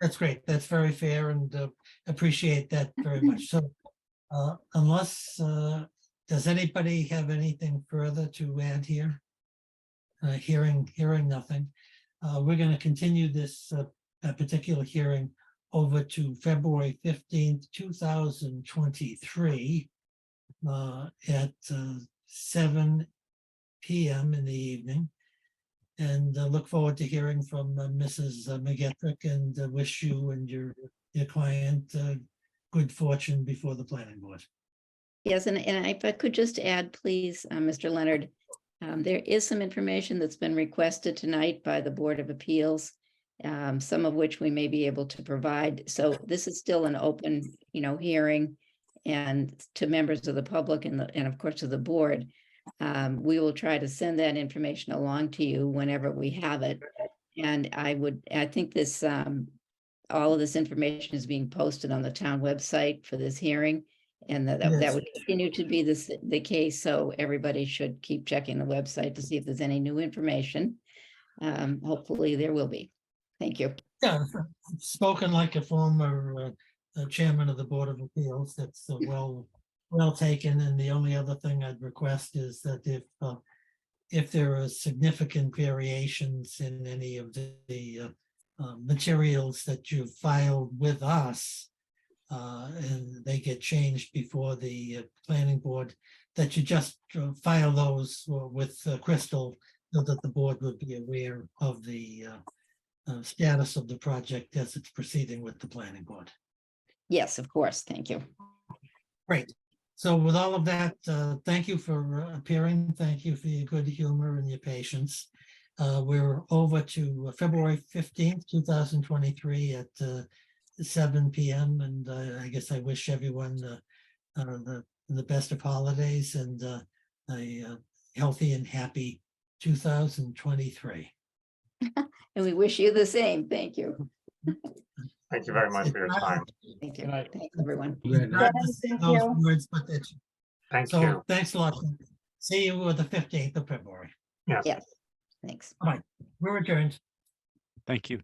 That's great. That's very fair, and appreciate that very much. So unless, does anybody have anything further to add here? Hearing nothing. We're going to continue this particular hearing over to February 15th, 2023 at 7 p.m. in the evening. And look forward to hearing from Mrs. McGettrick, and wish you and your client good fortune before the planning board. Yes, and if I could just add, please, Mr. Leonard, there is some information that's been requested tonight by the Board of Appeals, some of which we may be able to provide. So this is still an open, hearing, and to members of the public and of course to the board. We will try to send that information along to you whenever we have it. And I think this, all of this information is being posted on the town website for this hearing. And that Yes. would continue to be the case, so everybody should keep checking the website to see if there's any new information. Hopefully there will be. Thank you. Yeah, spoken like a former chairman of the Board of Appeals. That's well taken. And the only other thing I'd request is that if there are significant variations in any of the materials that you've filed with us, and they get changed before the planning board, that you just file those with Crystal so that the board would be aware of the status of the project as it's proceeding with the planning board. Yes, of course. Thank you. Great. So with all of that, thank you for appearing. Thank you for your good humor and your patience. We're over to February 15th, 2023 at 7 p.m. And I guess I wish everyone the best of holidays and a healthy and happy 2023. And we wish you the same. Thank you. Thank you very much for your time. Thank you. Good night. Thanks, everyone. Good Hard to say Thank those you. words, but it's- Thank So you. thanks a lot. See you on the 15th of February. Yes. Yes, thanks. We're adjourned. Thank you.